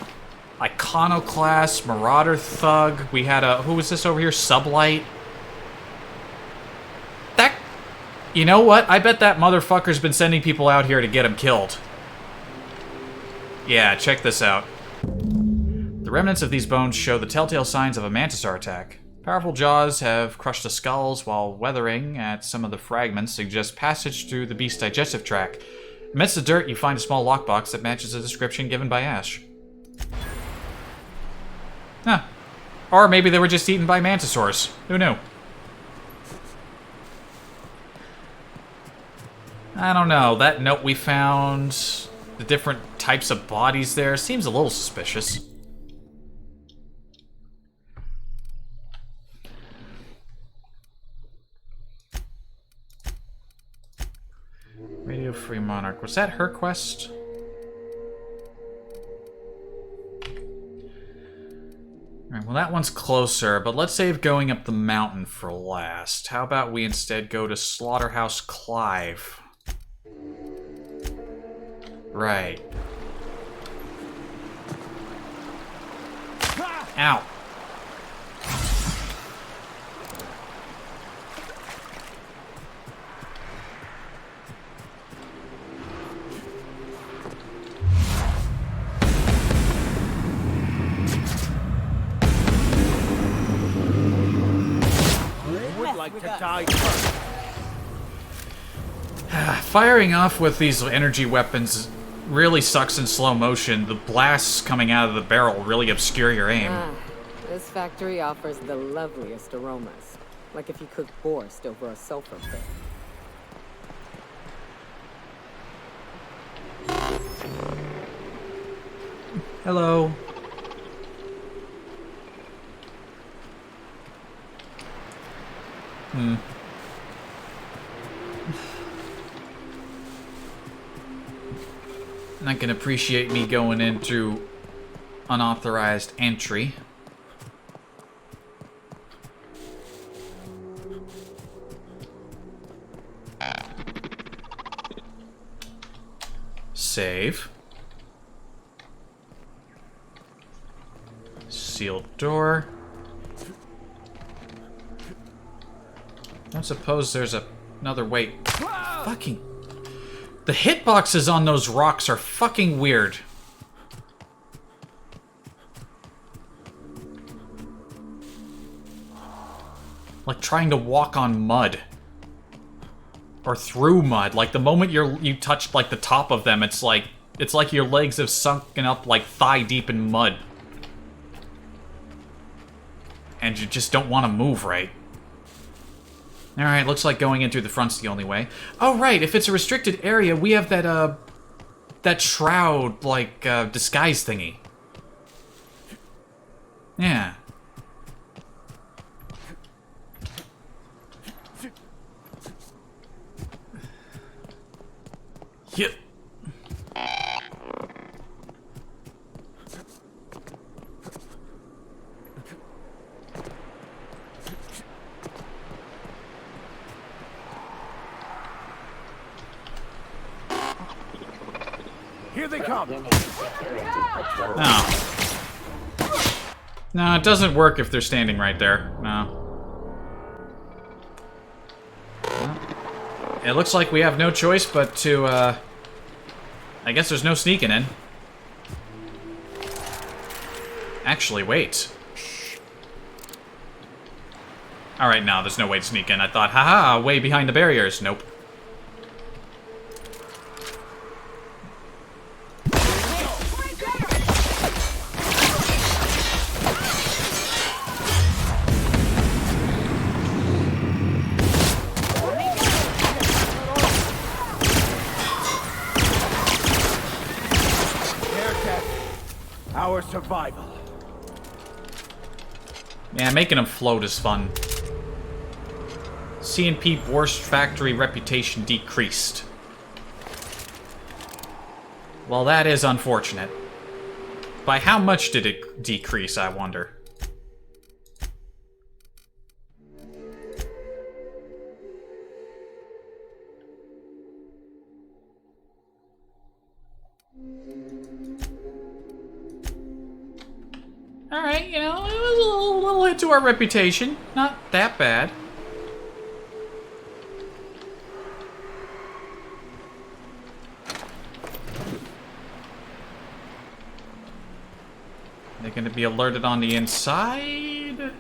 A: Iconoclast, Marauder Thug. We had a... Who was this over here? Sublight. That... You know what? I bet that motherfucker's been sending people out here to get him killed. Yeah, check this out. The remnants of these bones show the telltale signs of a mantisaur attack. Powerful jaws have crushed the skulls, while weathering at some of the fragments suggests passage through the beast's digestive tract. Amidst the dirt, you find a small lockbox that matches the description given by Ash. Huh. Or maybe they were just eaten by mantisaurs. Who knew? I don't know. That note we found, the different types of bodies there, seems a little suspicious. Radio Free Monarch. Was that her quest? Alright, well that one's closer, but let's save going up the mountain for last. How about we instead go to Slaughterhouse Clive? Right. Ow. Firing off with these energy weapons really sucks in slow motion. The blasts coming out of the barrel really obscure your aim.
B: This factory offers the loveliest aromas. Like if you cooked borscht over a sulfur pit.
A: Hello. Not gonna appreciate me going in through unauthorized entry. Save. Sealed door. Don't suppose there's another way. Fucking... The hitboxes on those rocks are fucking weird. Like trying to walk on mud. Or through mud. Like the moment you touch like the top of them, it's like your legs have sunken up like thigh deep in mud. And you just don't want to move right. Alright, looks like going in through the front's the only way. Oh right, if it's a restricted area, we have that shroud, like, disguise thingy. Yeah. Yep.
C: Here they come.
A: No. No, it doesn't work if they're standing right there. No. It looks like we have no choice but to, I guess there's no sneaking in. Actually, wait. Alright, no, there's no way to sneak in. I thought, haha, way behind the barriers. Nope.
C: Our survival.
A: Yeah, making them float is fun. C&P Worst Factory reputation decreased. Well, that is unfortunate. By how much did it decrease, I wonder? Alright, you know, it was a little hit to our reputation. Not that bad. They're gonna be alerted on the inside?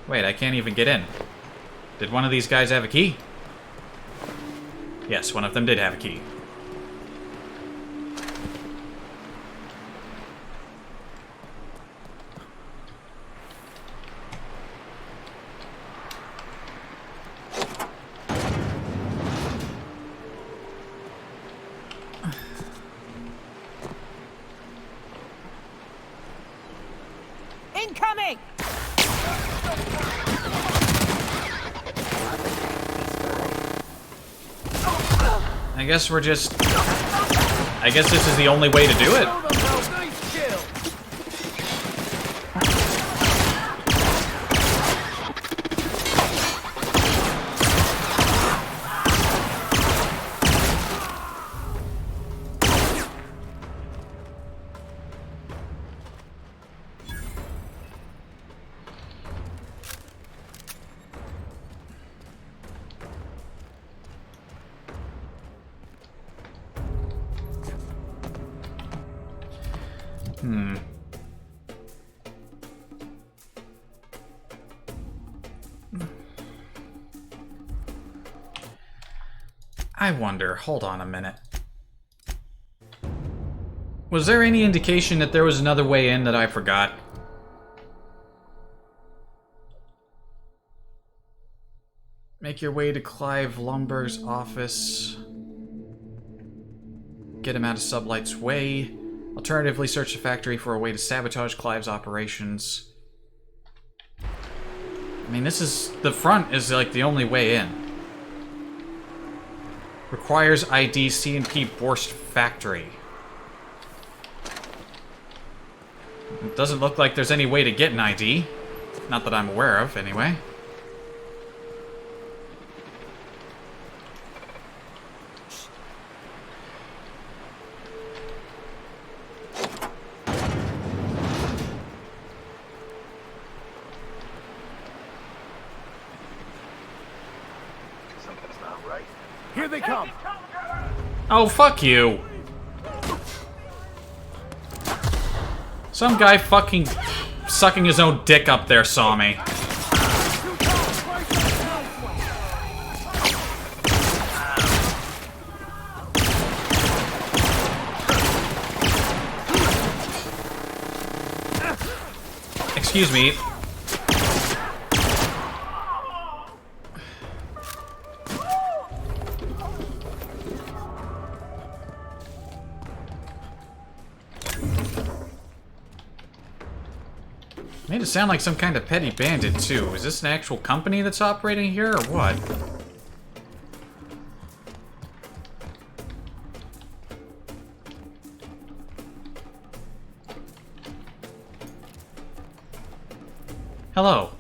A: Wait, I can't even get in. Did one of these guys have a key? Yes, one of them did have a key.
B: Incoming!
A: I guess we're just... I guess this is the only way to do it. I wonder, hold on a minute. Was there any indication that there was another way in that I forgot? Make your way to Clive Lumber's office. Get him out of Sublight's way. Alternatively, search the factory for a way to sabotage Clive's operations. I mean, this is... the front is like the only way in. Requires ID C&P Borst Factory. It doesn't look like there's any way to get an ID. Not that I'm aware of, anyway.
C: right? Here they come!
A: Oh, fuck you! Some guy fucking sucking his own dick up there saw me. Excuse me. Made it sound like some kind of petty bandit, too. Is this an actual company that's operating here, or what? Hello.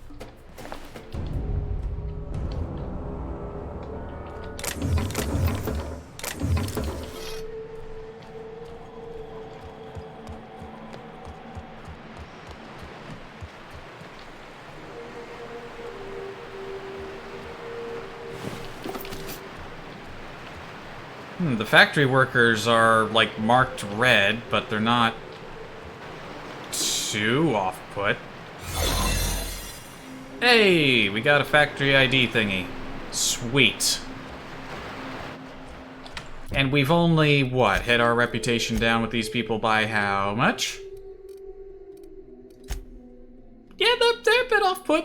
A: The factory workers are, like, marked red, but they're not too off-put. Hey, we got a factory ID thingy. Sweet. And we've only, what, hit our reputation down with these people by how much? Yeah, they're a bit off-put.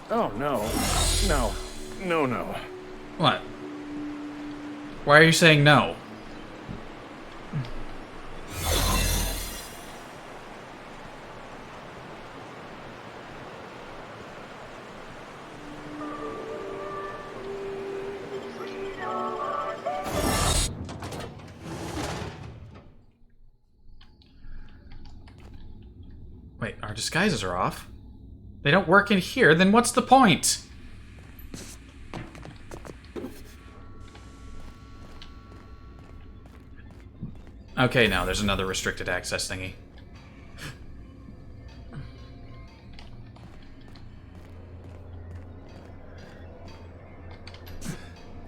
C: Oh, no. No. No, no.
A: What? Why are you saying no? Wait, our disguises are off? They don't work in here, then what's the point? Okay, now there's another restricted access thingy.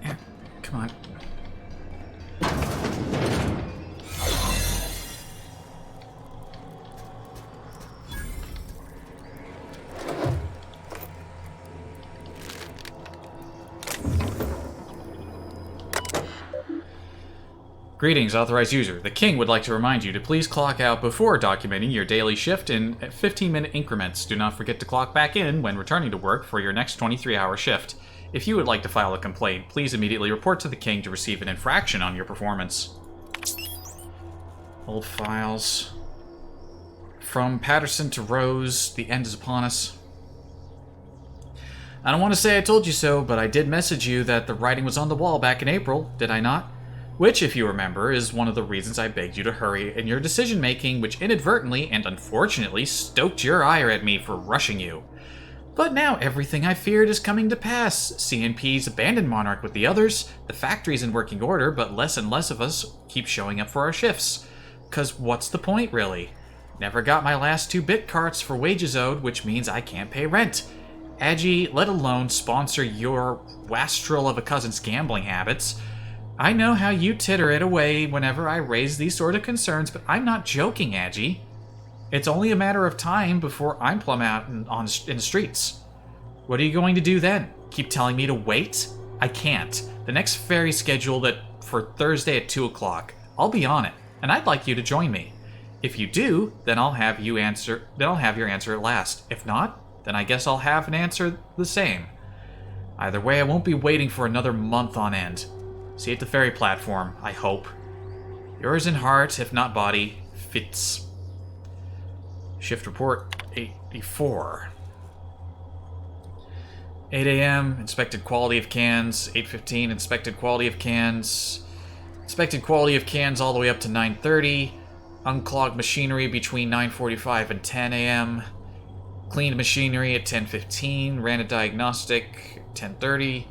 A: Yeah, come on. Greetings, authorized user. The King would like to remind you to please clock out before documenting your daily shift in 15-minute increments. Do not forget to clock back in when returning to work for your next 23-hour shift. If you would like to file a complaint, please immediately report to the King to receive an infraction on your performance. Old files. From Patterson to Rose, the end is upon us. I don't want to say I told you so, but I did message you that the writing was on the wall back in April, did I not? Which, if you remember, is one of the reasons I begged you to hurry in your decision-making, which inadvertently and unfortunately stoked your ire at me for rushing you. But now everything I feared is coming to pass. CNP's abandoned Monarch with the others, the factory's in working order, but less and less of us keep showing up for our shifts. 'Cause what's the point, really? Never got my last 2 bit carts for wages owed, which means I can't pay rent. Agi, let alone sponsor your wastrel of a cousin's gambling habits. I know how you titter it away whenever I raise these sort of concerns, but I'm not joking, Agi. It's only a matter of time before I'm plumb out in the streets. What are you going to do then? Keep telling me to wait? I can't. The next ferry scheduled for Thursday at 2 o'clock. I'll be on it, and I'd like you to join me. If you do, then I'll have your answer at last. If not, then I guess I'll have an answer the same. Either way, I won't be waiting for another month on end. See you at the ferry platform, I hope. Yours in heart, if not body, Fitz. Shift report 84. 8 a.m., inspected quality of cans. 8:15, inspected quality of cans. Inspected quality of cans all the way up to 9:30. Unclogged machinery between 9:45 and 10 a.m. Cleaned machinery at 10:15. Ran a diagnostic 10:30.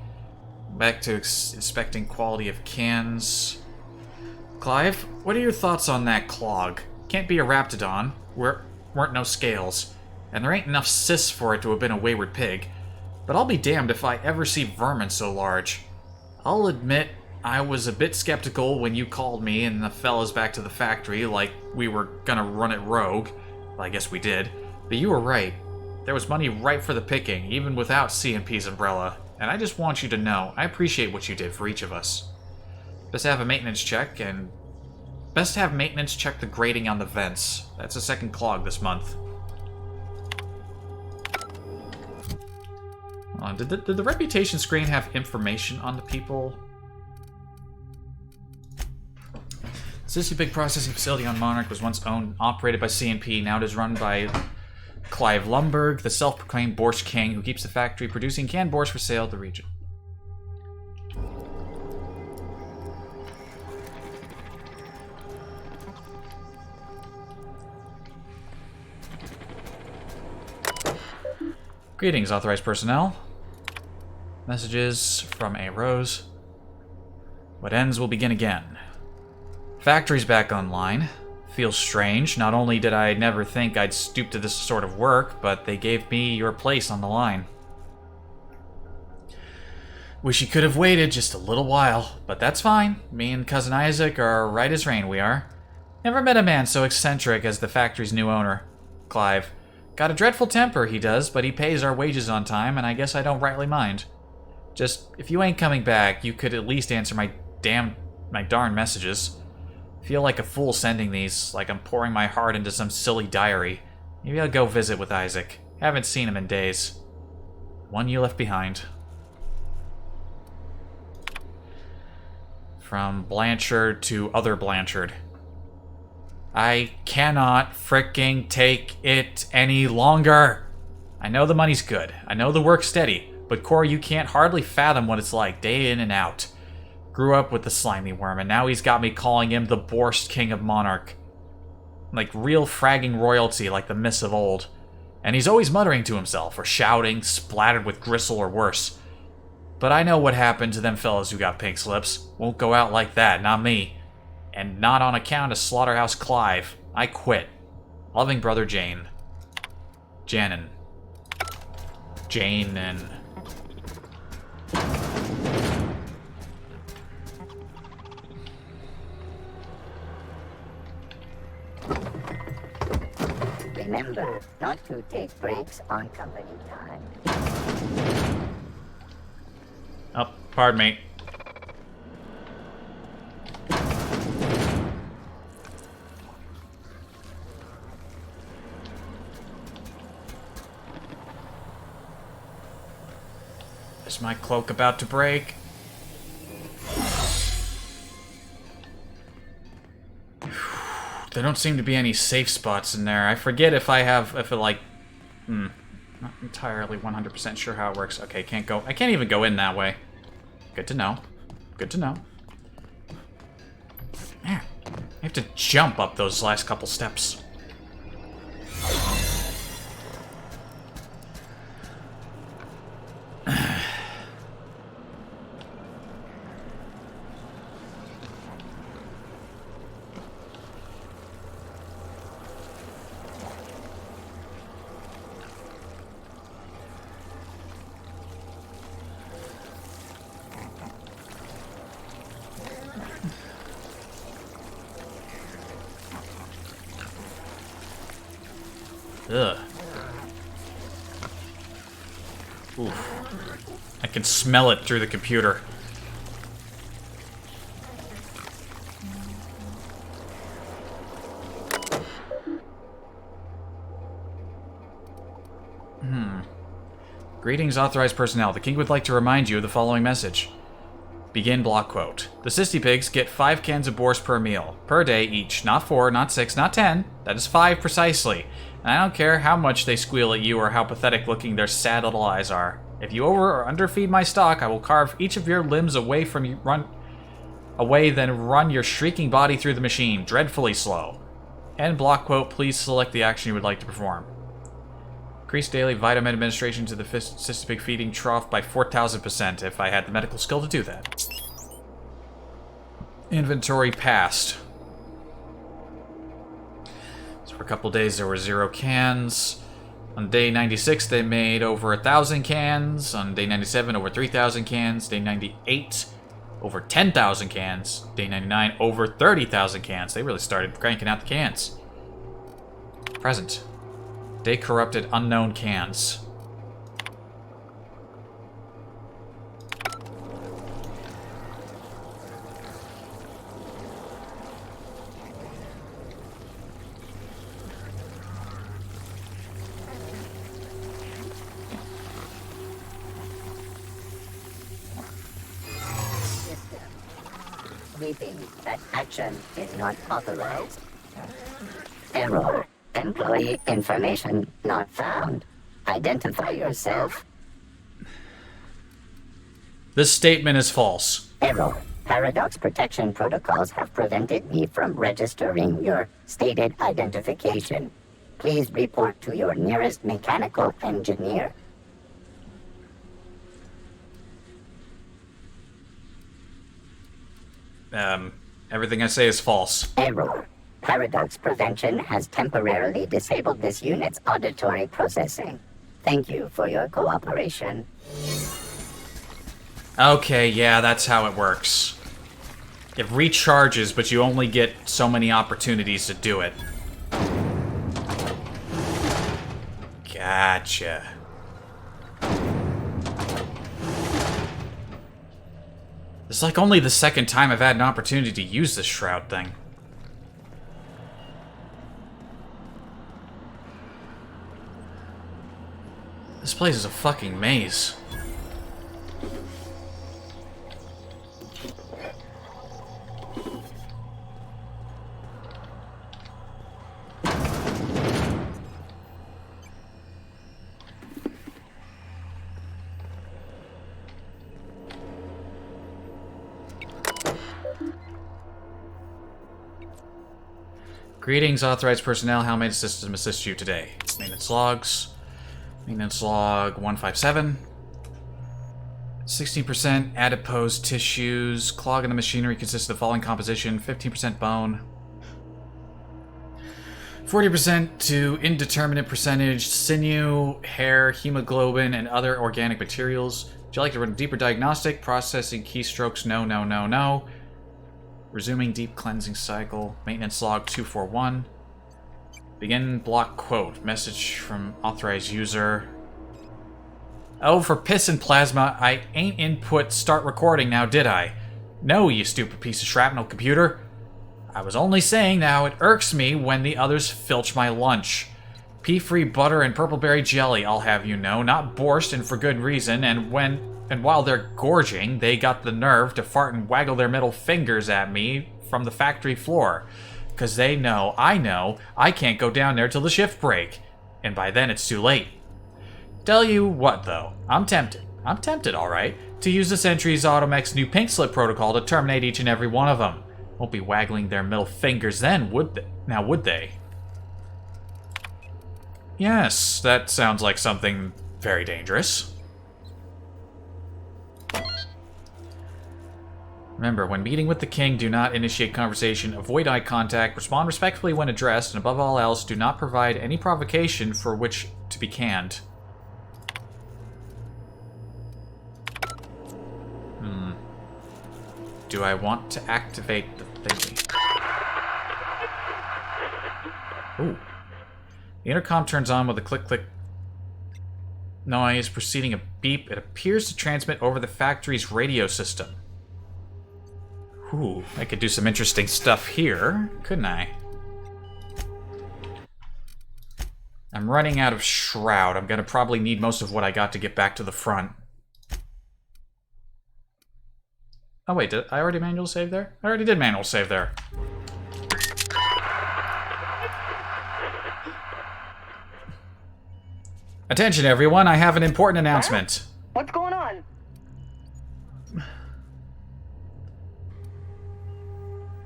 A: Back to inspecting quality of cans. Clive, what are your thoughts on that clog? Can't be a raptidon. Weren't no scales. And there ain't enough cysts for it to have been a wayward pig. But I'll be damned if I ever see vermin so large. I'll admit I was a bit skeptical when you called me and the fellas back to the factory like we were gonna run it rogue. Well, I guess we did. But you were right. There was money ripe for the picking, even without C&P's umbrella. And I just want you to know, I appreciate what you did for each of us. Best to have maintenance check the grating on the vents. That's a second clog this month. Did the reputation screen have information on the people? Sissy Big Processing Facility on Monarch was once owned and operated by C&P. Now it is run by Clive Lumberg, the self-proclaimed Borscht King, who keeps the factory producing canned borscht for sale to the region. Greetings, authorized personnel. Messages from A. Rose. What ends will begin again. Factory's back online. Feels strange. Not only did I never think I'd stoop to this sort of work, but they gave me your place on the line. Wish you could have waited just a little while, but that's fine. Me and Cousin Isaac are right as rain, we are. Never met a man so eccentric as the factory's new owner, Clive. Got a dreadful temper, he does, but he pays our wages on time, and I guess I don't rightly mind. Just, if you ain't coming back, you could at least answer my darn messages. Feel like a fool sending these, like I'm pouring my heart into some silly diary. Maybe I'll go visit with Isaac. Haven't seen him in days. One you left behind. From Blanchard to other Blanchard. I cannot fricking take it any longer. I know the money's good. I know the work's steady. But Corey, you can't hardly fathom what it's like day in and out. Grew up with the slimy worm, and now he's got me calling him the Borscht King of Monarch. Like real fragging royalty like the myths of old. And he's always muttering to himself, or shouting, splattered with gristle or worse. But I know what happened to them fellas who got pink slips. Won't go out like that, not me. And not on account of Slaughterhouse Clive. I quit. Loving brother Jane. Janin. Janin.
J: Remember not to take breaks on company time.
A: Oh, pardon me. Is my cloak about to break? There don't seem to be any safe spots in there. I forget if not entirely 100% sure how it works. Okay, can't go. I can't even go in that way. Good to know. Good to know. Man, I have to jump up those last couple steps. Ugh. Oof. I can smell it through the computer. Greetings, authorized personnel. The King would like to remind you of the following message. Begin block quote. The Sissy Pigs get 5 cans of borscht per meal. Per day each. Not 4, not 6, not 10. That is 5 precisely. And I don't care how much they squeal at you or how pathetic looking their sad little eyes are. If you over or underfeed my stock, I will carve each of your limbs away from you, then run your shrieking body through the machine, dreadfully slow. End block quote. Please select the action you would like to perform. Increase daily vitamin administration to the Sissy Pig feeding trough by 4,000% if I had the medical skill to do that. Inventory passed. So for a couple days there were 0 cans. On day 96 they made over 1,000 cans. On day 97 over 3,000 cans. Day 98 over 10,000 cans. Day 99 over 30,000 cans. They really started cranking out the cans. Present. Day corrupted unknown cans.
J: Reading that action is not authorized. Error. Employee information not found. Identify yourself.
A: This statement is false.
J: Error. Paradox protection protocols have prevented me from registering your stated identification. Please report to your nearest mechanical engineer.
A: Everything I say is false.
J: Error. Paradox prevention has temporarily disabled this unit's auditory processing. Thank you for your cooperation.
A: Okay, yeah, that's how it works. It recharges, but you only get so many opportunities to do it. Gotcha. It's like only the second time I've had an opportunity to use this shroud thing. This place is a fucking maze. Greetings, authorized personnel. How may the system assist you today? Maintenance logs. Maintenance log 157. 16% adipose tissues. Clog in the machinery consists of the following composition: 15% bone, 40% to indeterminate percentage sinew, hair, hemoglobin, and other organic materials. Would you like to run a deeper diagnostic? Processing keystrokes. No, no, no, no. Resuming deep cleansing cycle. Maintenance log 241. Begin block quote. Message from authorized user. Oh, for piss and plasma, I ain't input start recording now, did I? No, you stupid piece of shrapnel computer. I was only saying now it irks me when the others filch my lunch. Pea-free butter and purpleberry jelly, I'll have you know, not borscht, and for good reason, and while they're gorging, they got the nerve to fart and waggle their middle fingers at me from the factory floor. 'Cause they know, I can't go down there till the shift break. And by then it's too late. Tell you what, though, I'm tempted, alright, to use the Sentry's Automech's new pink slip protocol to terminate each and every one of them. Won't be waggling their middle fingers then, would they? Now, would they? Yes, that sounds like something very dangerous. Remember, when meeting with the king, do not initiate conversation, avoid eye contact, respond respectfully when addressed, and above all else, do not provide any provocation for which to be canned. Do I want to activate the thingy? Ooh. The intercom turns on with a click-click noise preceding a beep. It appears to transmit over the factory's radio system. Ooh, I could do some interesting stuff here, couldn't I? I'm running out of shroud. I'm gonna probably need most of what I got to get back to the front. Oh wait, did I already manual save there? I already did manual save there. Attention everyone, I have an important announcement.
K: What's going on?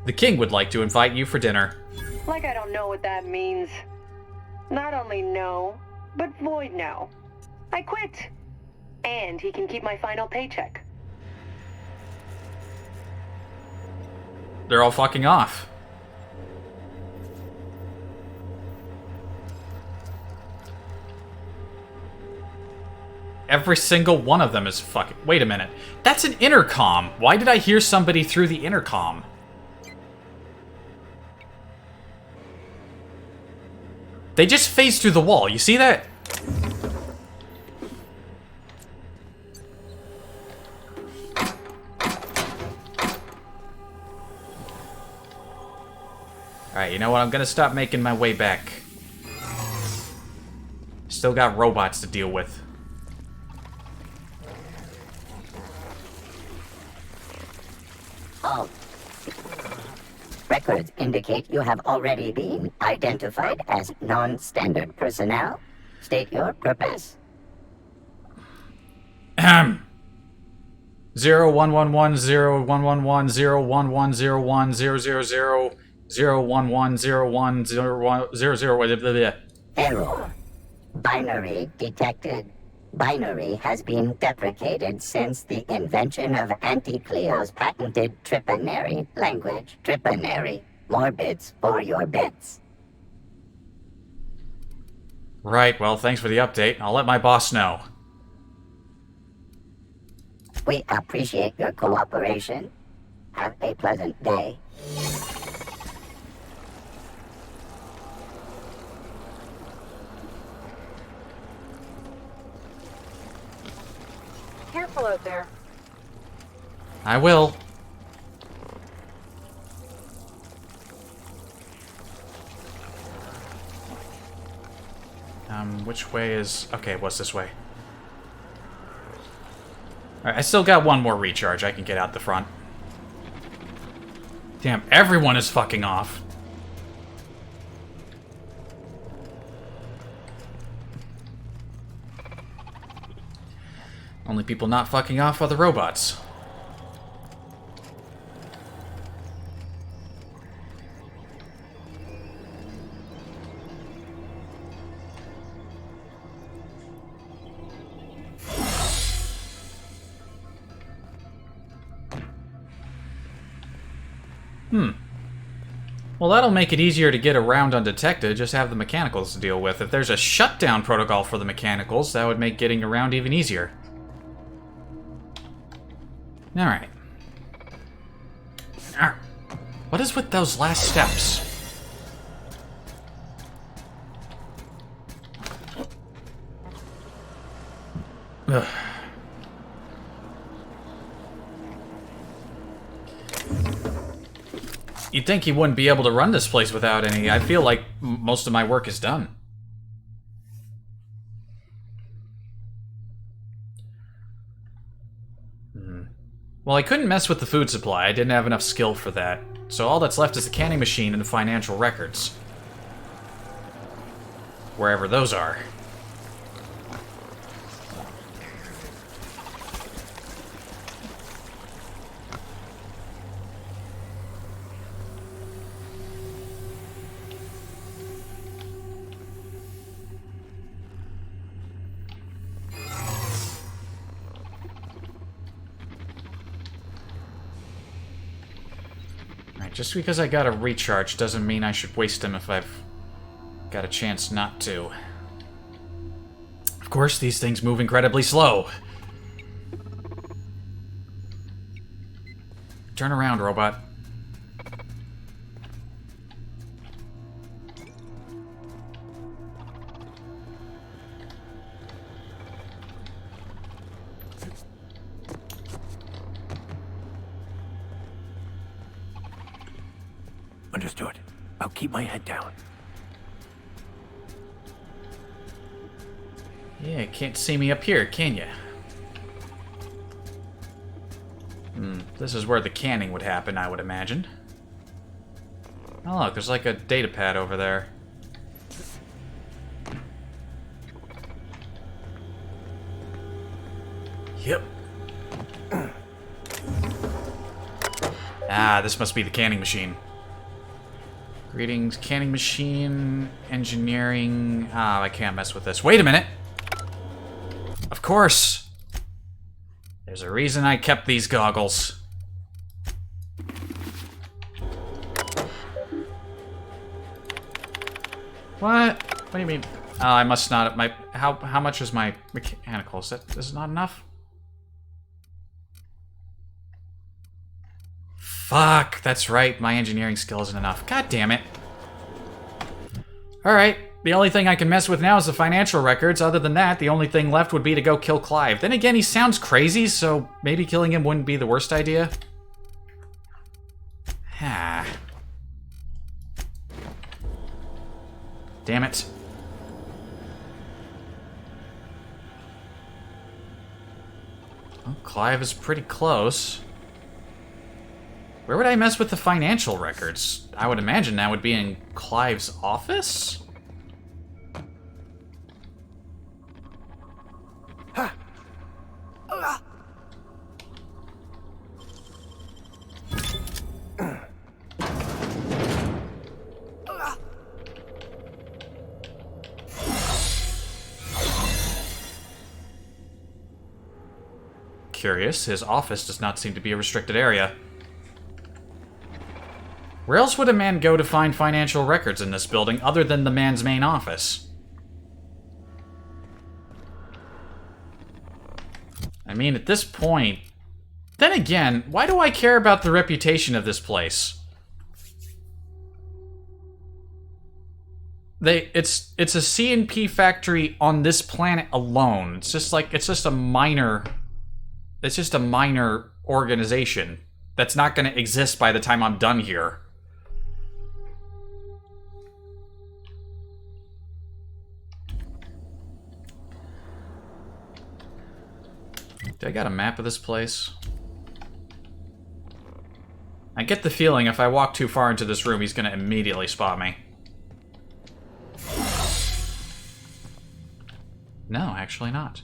A: The king would like to invite you for dinner.
K: Like I don't know what that means. Not only no, but void no. I quit. And he can keep my final paycheck.
A: they're all fucking off. Every single one of them is fucking... Wait a minute. That's an intercom. Why did I hear somebody through the intercom? They just phased through the wall. You see that? Alright, you know what? I'm gonna stop making my way back. Still got robots to deal with.
J: All records indicate you have already been identified as non-standard personnel. State your purpose.
A: 01101010100100001101010.
J: Error. Binary detected. Binary has been deprecated since the invention of Auntie Cleo's patented Tripanary language. Tripanary. More bits for your bits.
A: Right, well, thanks for the update. I'll let my boss know.
J: We appreciate your cooperation. Have a pleasant day.
N: Careful out there.
A: I will. Which way is... Okay, what's this way? Alright, I still got one more recharge. I can get out the front. Damn, everyone is fucking off. Only people not fucking off are the robots. Well, that'll make it easier to get around undetected, just have the mechanicals to deal with. If there's a shutdown protocol for the mechanicals, that would make getting around even easier. Alright. What is with those last steps? Ugh. You'd think he wouldn't be able to run this place without any. I feel like most of my work is done. Well, I couldn't mess with the food supply. I didn't have enough skill for that. So all that's left is the canning machine and the financial records. Wherever those are. Just because I got a recharge doesn't mean I should waste them if I've got a chance not to. Of course, these things move incredibly slow. Turn around, robot.
C: Understood. I'll keep my head down.
A: Yeah, can't see me up here, can ya? This is where the canning would happen, I would imagine. Oh, look, there's like a data pad over there. Yep. Ah, this must be the canning machine. Greetings, canning machine, engineering... Ah, I can't mess with this. Wait a minute! Of course! There's a reason I kept these goggles. What? What do you mean? Oh, I must not. How much is my mechanical? Is it not enough? Fuck, that's right. My engineering skill isn't enough. God damn it. Alright, the only thing I can mess with now is the financial records. Other than that, the only thing left would be to go kill Clive. Then again, he sounds crazy, so maybe killing him wouldn't be the worst idea. Ah. Damn it. Well, Clive is pretty close. Where would I mess with the financial records? I would imagine that would be in Clive's office? Curious, his office does not seem to be a restricted area. Where else would a man go to find financial records in this building other than the man's main office? I mean, at this point... Then again, why do I care about the reputation of this place? It's a C&P factory on this planet alone. It's just a minor organization that's not going to exist by the time I'm done here. Do I got a map of this place? I get the feeling if I walk too far into this room, he's going to immediately spot me. No, actually not.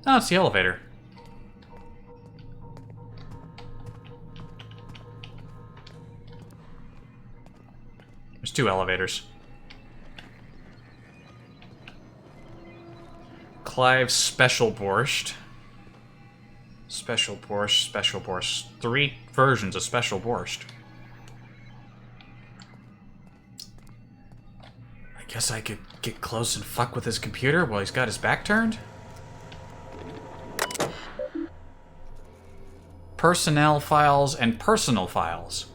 A: Oh, it's the elevator. There's two elevators. Clive's special borscht. Special borscht, special borscht. 3 versions of special borscht. I guess I could get close and fuck with his computer while he's got his back turned? Personnel files and personal files.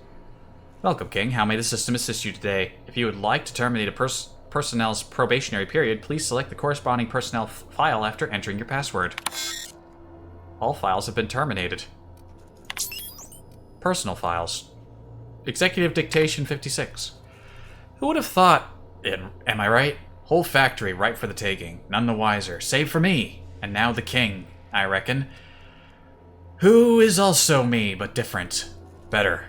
A: Welcome, King. How may the system assist you today? If you would like to terminate a personnel's probationary period, please select the corresponding personnel file after entering your password. All files have been terminated. Personal files. Executive Dictation 56. Who would have thought it? Am I right? Whole factory ripe for the taking. None the wiser. Save for me. And now the king, I reckon. Who is also me, but different. Better.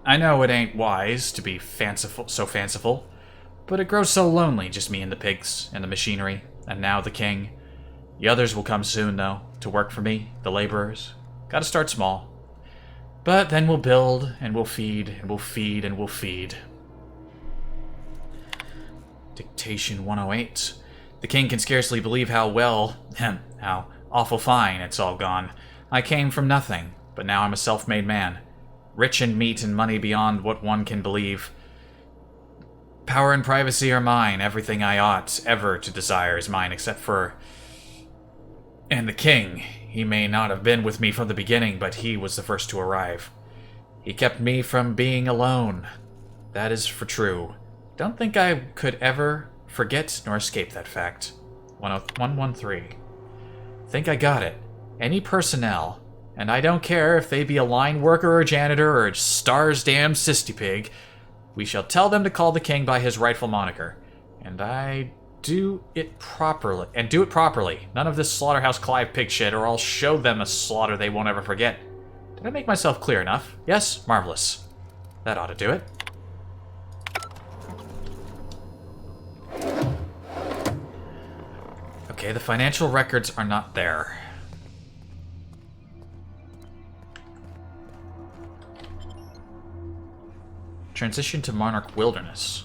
A: I know it ain't wise to be so fanciful, but it grows so lonely, just me and the pigs, and the machinery, and now the king. The others will come soon, though, to work for me, the laborers. Gotta start small. But then we'll build, and we'll feed, and we'll feed, and we'll feed. Dictation 108. The king can scarcely believe how how awful fine it's all gone. I came from nothing, but now I'm a self-made man. Rich in meat and money beyond what one can believe. Power and privacy are mine. Everything I ought ever to desire is mine, except for... And the king. He may not have been with me from the beginning, but he was the first to arrive. He kept me from being alone. That is for true. Don't think I could ever forget nor escape that fact. 113. Think I got it. Any personnel, and I don't care if they be a line worker or janitor or a star's damn sisty-pig, we shall tell them to call the king by his rightful moniker. And do it properly. None of this Slaughterhouse Clive pig shit, or I'll show them a slaughter they won't ever forget. Did I make myself clear enough? Yes? Marvelous. That ought to do it. Okay, the financial records are not there. Transition to Monarch Wilderness.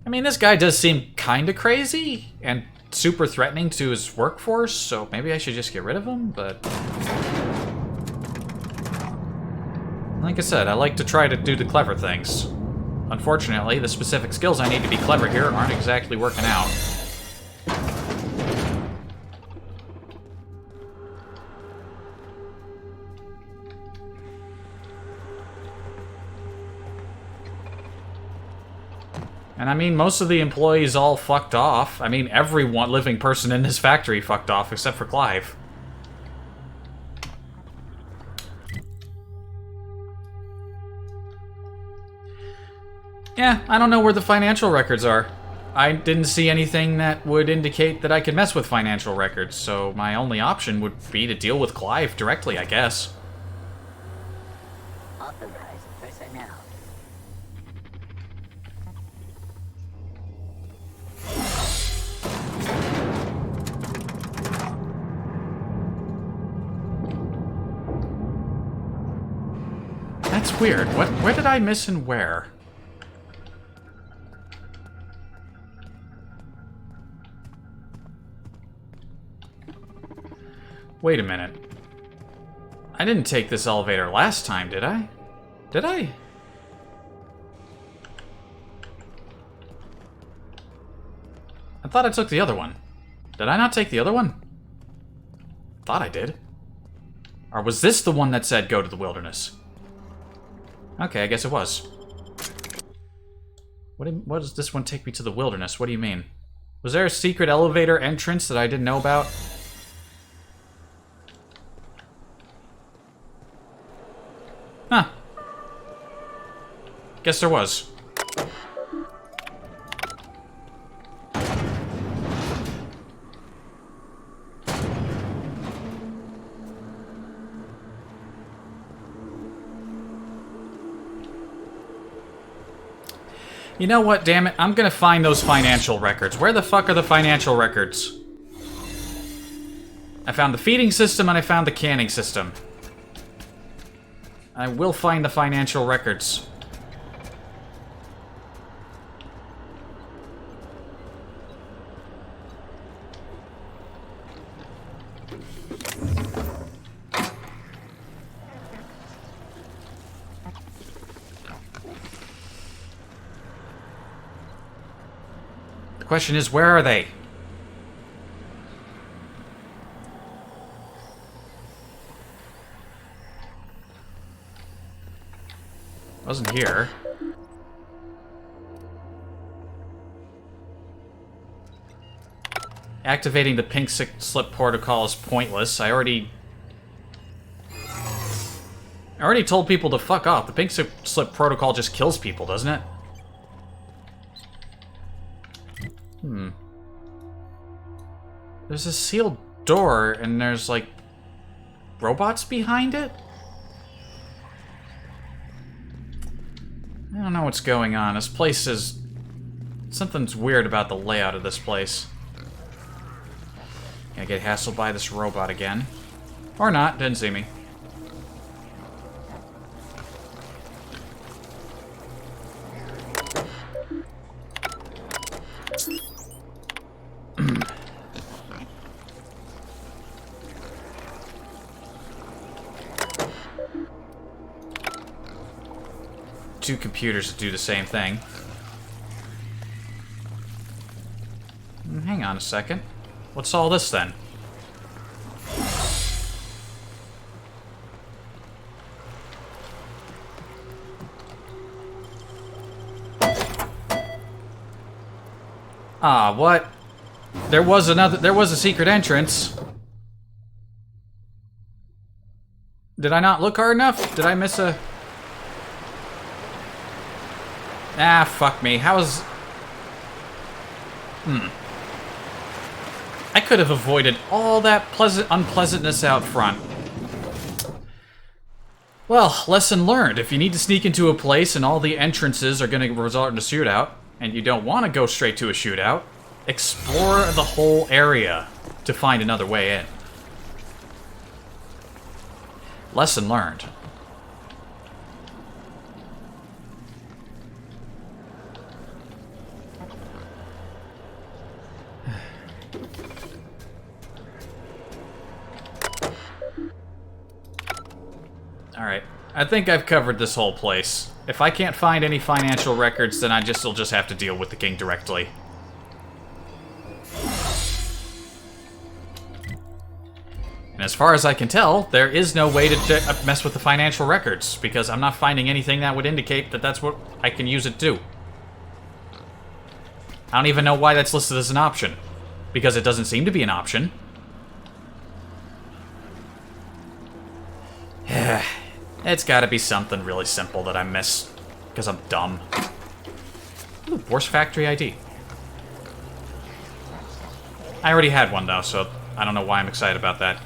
A: I mean, this guy does seem kind of crazy and super threatening to his workforce, so maybe I should just get rid of him, but... Like I said, I like to try to do the clever things. Unfortunately, the specific skills I need to be clever here aren't exactly working out. And I mean, most of the employees all fucked off. I mean, every one living person in this factory fucked off, except for Clive. Yeah, I don't know where the financial records are. I didn't see anything that would indicate that I could mess with financial records, so my only option would be to deal with Clive directly, I guess.
J: Authorized personnel.
A: That's weird. Where did I miss and where? Wait a minute. I didn't take this elevator last time, did I? Did I? I thought I took the other one. Did I not take the other one? Thought I did. Or was this the one that said go to the wilderness? Okay, I guess it was. What does this one take me to the wilderness? What do you mean? Was there a secret elevator entrance that I didn't know about? Huh. Guess there was. You know what, damn it, I'm gonna find those financial records. Where the fuck are the financial records? I found the feeding system and I found the canning system. I will find the financial records. The question is, where are they? Wasn't here. Activating the pink slip protocol is pointless. I already told people to fuck off. The pink slip protocol just kills people, doesn't it? There's a sealed door and there's like robots behind it? I don't know what's going on. This place is... Something's weird about the layout of this place. Gonna get hassled by this robot again. Or not, didn't see me. Two computers that do the same thing. Hang on a second. What's all this then? Ah, what? There was a secret entrance. Did I not look hard enough? Did I miss a... Ah, fuck me. How's... I could have avoided all that unpleasantness out front. Well, lesson learned. If you need to sneak into a place and all the entrances are going to result in a shootout, and you don't want to go straight to a shootout, explore the whole area to find another way in. Lesson learned. Alright. I think I've covered this whole place. If I can't find any financial records, then will just have to deal with the king directly. And as far as I can tell, there is no way to mess with the financial records, because I'm not finding anything that would indicate that that's what I can use it to. I don't even know why that's listed as an option, because it doesn't seem to be an option. It's gotta be something really simple that I miss, because I'm dumb. Ooh, Bourse Factory ID. I already had one, though, so I don't know why I'm excited about that.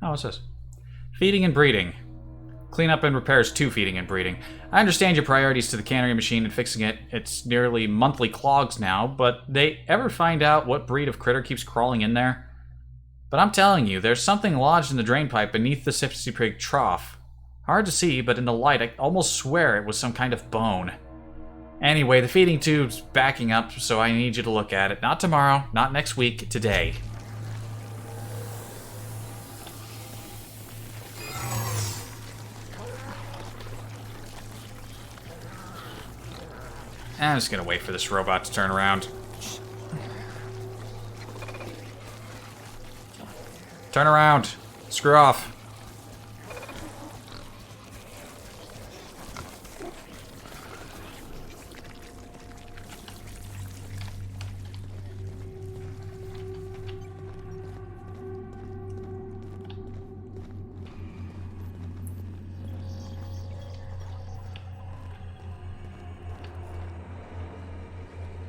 A: Oh, what's this? Feeding and breeding. Cleanup and repairs to feeding and breeding. I understand your priorities to the cannery machine and fixing it. It's nearly monthly clogs now, but they ever find out what breed of critter keeps crawling in there? But I'm telling you, there's something lodged in the drain pipe beneath the Sipsy Prig trough. Hard to see, but in the light, I almost swear it was some kind of bone. Anyway, the feeding tube's backing up, so I need you to look at it. Not tomorrow, not next week, today. I'm just gonna wait for this robot to turn around. Turn around. Screw off.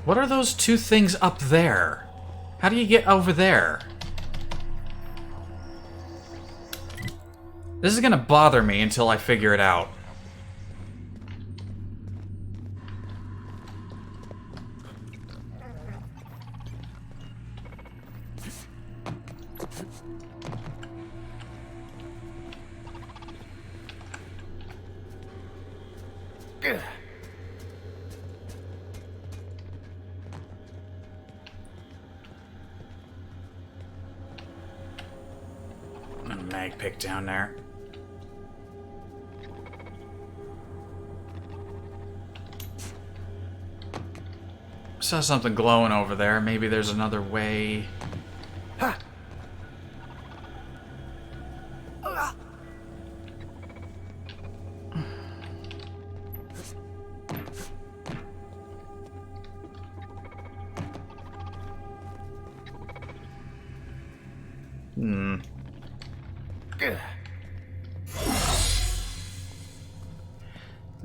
A: What are those two things up there? How do you get over there? This is gonna bother me until I figure it out. Mag pick down there. Saw something glowing over there. Maybe there's another way. Ha!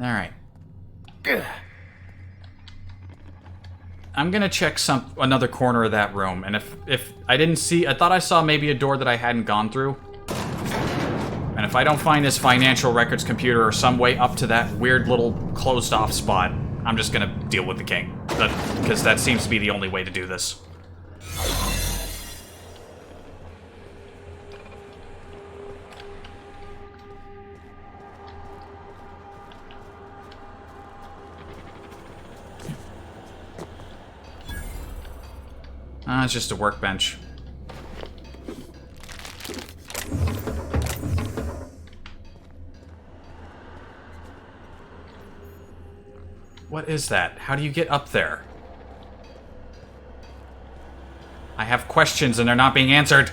A: Alright. I'm gonna check another corner of that room, and if I didn't see, I thought I saw maybe a door that I hadn't gone through. And if I don't find this financial records computer or some way up to that weird little closed off spot, I'm just gonna deal with the king. Because that seems to be the only way to do this. It's just a workbench. What is that? How do you get up there? I have questions and they're not being answered.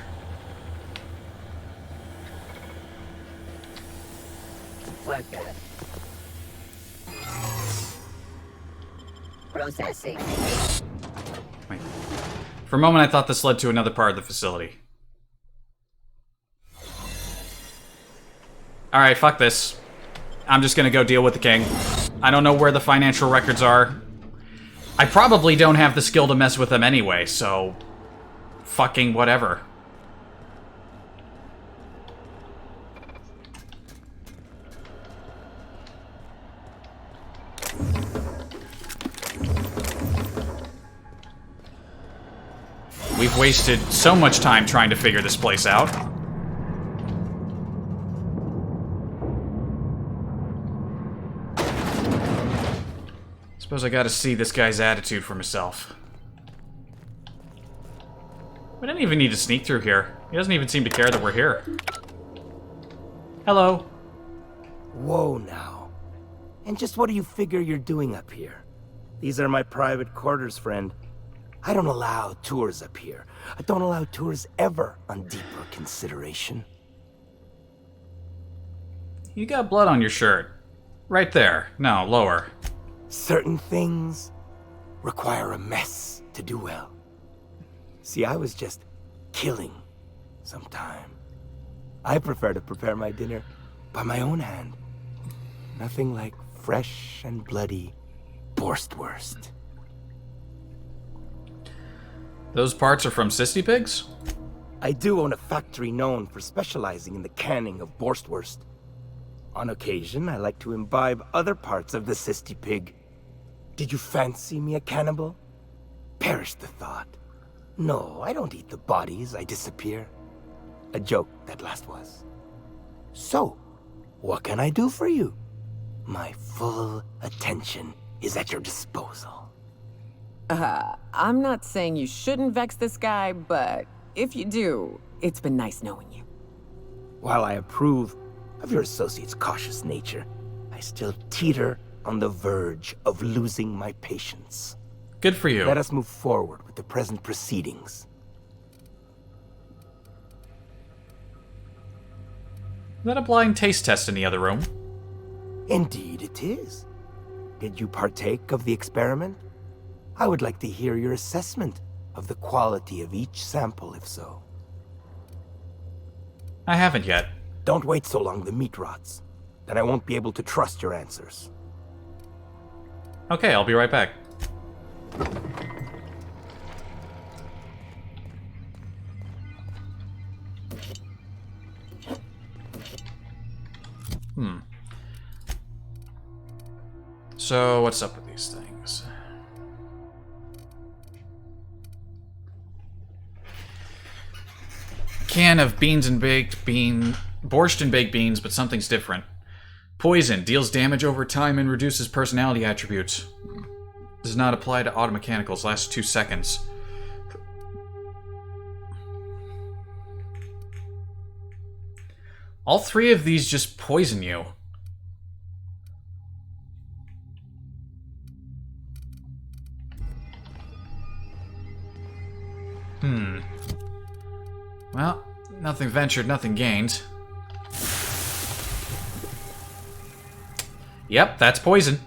J: Worker. Processing.
A: Wait. For a moment, I thought this led to another part of the facility. Alright, fuck this. I'm just gonna go deal with the king. I don't know where the financial records are. I probably don't have the skill to mess with them anyway, so... fucking whatever. We've wasted so much time trying to figure this place out. Suppose I gotta see this guy's attitude for myself. We didn't even need to sneak through here. He doesn't even seem to care that we're here. Hello.
M: Whoa now. And just what do you figure you're doing up here? These are my private quarters, friend. I don't allow tours up here. I don't allow tours ever on deeper consideration.
A: You got blood on your shirt. Right there. No, lower.
M: Certain things require a mess to do well. See, I was just killing some time. I prefer to prepare my dinner by my own hand. Nothing like fresh and bloody Borstwurst.
A: Those parts are from Sissy Pigs?
M: I do own a factory known for specializing in the canning of Borstwurst. On occasion, I like to imbibe other parts of the Sisti Pig. Did you fancy me a cannibal? Perish the thought. No, I don't eat the bodies, I disappear. A joke, that last was. So, what can I do for you? My full attention is at your disposal.
B: I'm not saying you shouldn't vex this guy, but if you do, it's been nice knowing you.
M: While I approve of your associate's cautious nature, I still teeter on the verge of losing my patience.
A: Good for you.
M: Let us move forward with the present proceedings.
A: Is that a blind taste test in the other room?
M: Indeed it is. Did you partake of the experiment? I would like to hear your assessment of the quality of each sample, if so.
A: I haven't yet.
M: Don't wait so long, the meat rots. Then I won't be able to trust your answers.
A: Okay, I'll be right back. So, what's up with these things? Can of beans and baked bean... Borscht and baked beans, but something's different. Poison. Deals damage over time and reduces personality attributes. Does not apply to auto mechanicals. Lasts 2 seconds. All 3 of these just poison you. Well, nothing ventured, nothing gained. Yep, that's poison.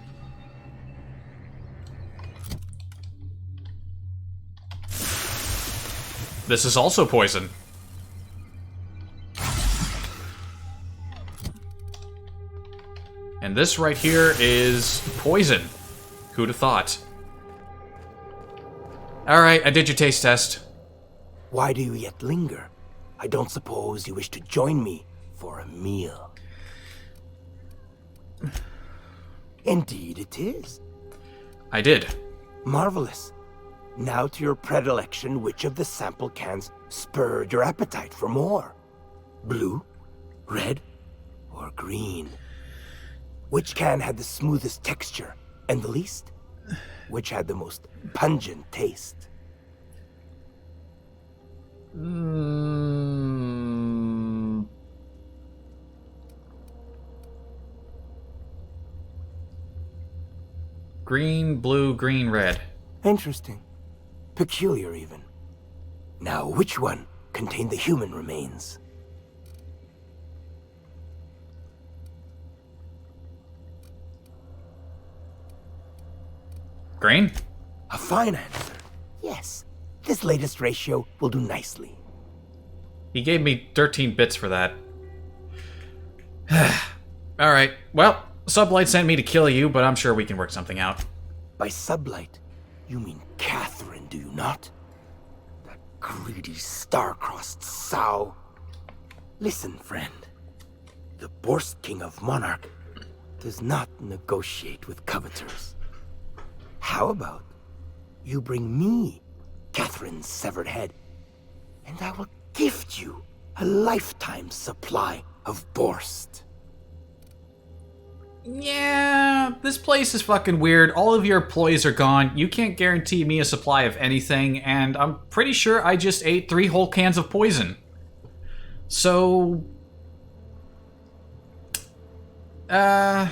A: This is also poison. And this right here is poison. Who'd have thought? Alright, I did your taste test.
M: Why do you yet linger? I don't suppose you wish to join me for a meal. Indeed it is.
A: I did.
M: Marvelous. Now to your predilection, which of the sample cans spurred your appetite for more? Blue, red, or green? Which can had the smoothest texture and the least? Which had the most pungent taste?
A: Green, blue, green, red.
M: Interesting. Peculiar, even. Now, which one contained the human remains?
A: Green?
M: A fine answer. Yes. This latest ratio will do nicely.
A: He gave me 13 bits for that. Alright, well, Sublight sent me to kill you, but I'm sure we can work something out.
M: By Sublight, you mean Catherine, do you not? That greedy, star-crossed sow. Listen, friend. The Borst King of Monarch does not negotiate with coveters. How about you bring me Catherine's severed head, and I will gift you a lifetime supply of Borst.
A: Yeah, this place is fucking weird. All of your employees are gone. You can't guarantee me a supply of anything, and I'm pretty sure I just ate 3 whole cans of poison. So... I'm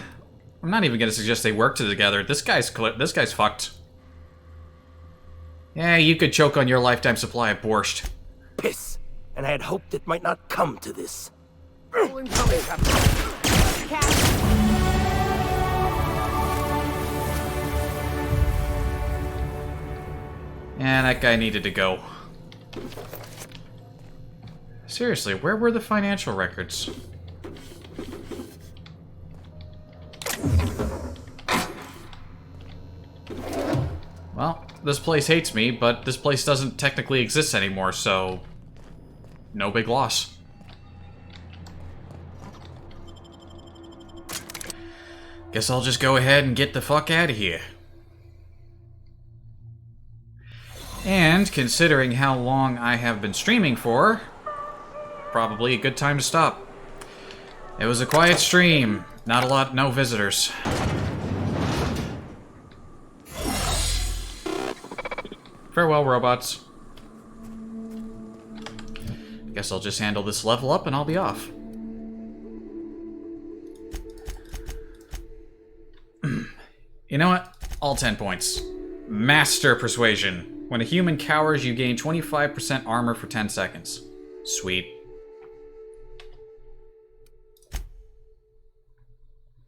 A: not even gonna suggest they work together. This guy's fucked. Yeah, you could choke on your lifetime supply of borscht.
M: Piss! And I had hoped it might not come to this.
A: Yeah, that guy needed to go. Seriously, where were the financial records? Well, this place hates me, but this place doesn't technically exist anymore, so... no big loss. Guess I'll just go ahead and get the fuck out of here. And, considering how long I have been streaming for, probably a good time to stop. It was a quiet stream. No visitors. Farewell, robots. Guess I'll just handle this level up and I'll be off. You know what? All 10 points. Master Persuasion. When a human cowers, you gain 25% armor for 10 seconds. Sweet.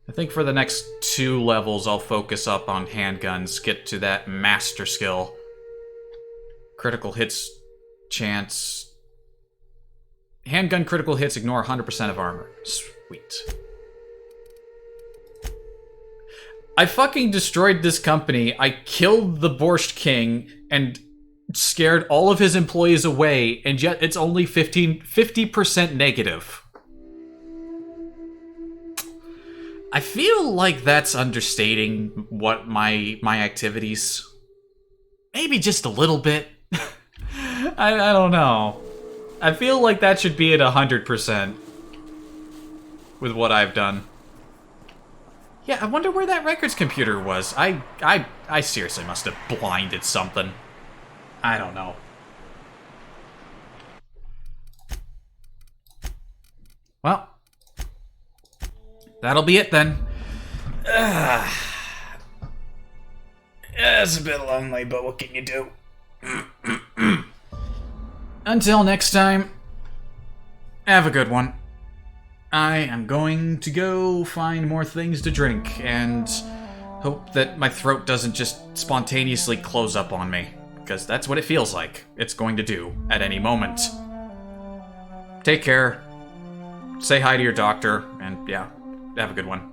A: I think for the next 2 levels, I'll focus up on handguns, get to that master skill. Critical hits chance. Handgun critical hits ignore 100% of armor. Sweet. I fucking destroyed this company. I killed the Borscht King and scared all of his employees away, and yet it's only 50% negative. I feel like that's understating what my activities. Maybe just a little bit. I don't know. I feel like that should be at 100% with what I've done. Yeah, I wonder where that records computer was. I seriously must have blinded something. I don't know. Well, that'll be it then. It's a bit lonely, but what can you do? Until next time, have a good one. I am going to go find more things to drink and hope that my throat doesn't just spontaneously close up on me, because that's what it feels like it's going to do at any moment. Take care, say hi to your doctor, and yeah, have a good one.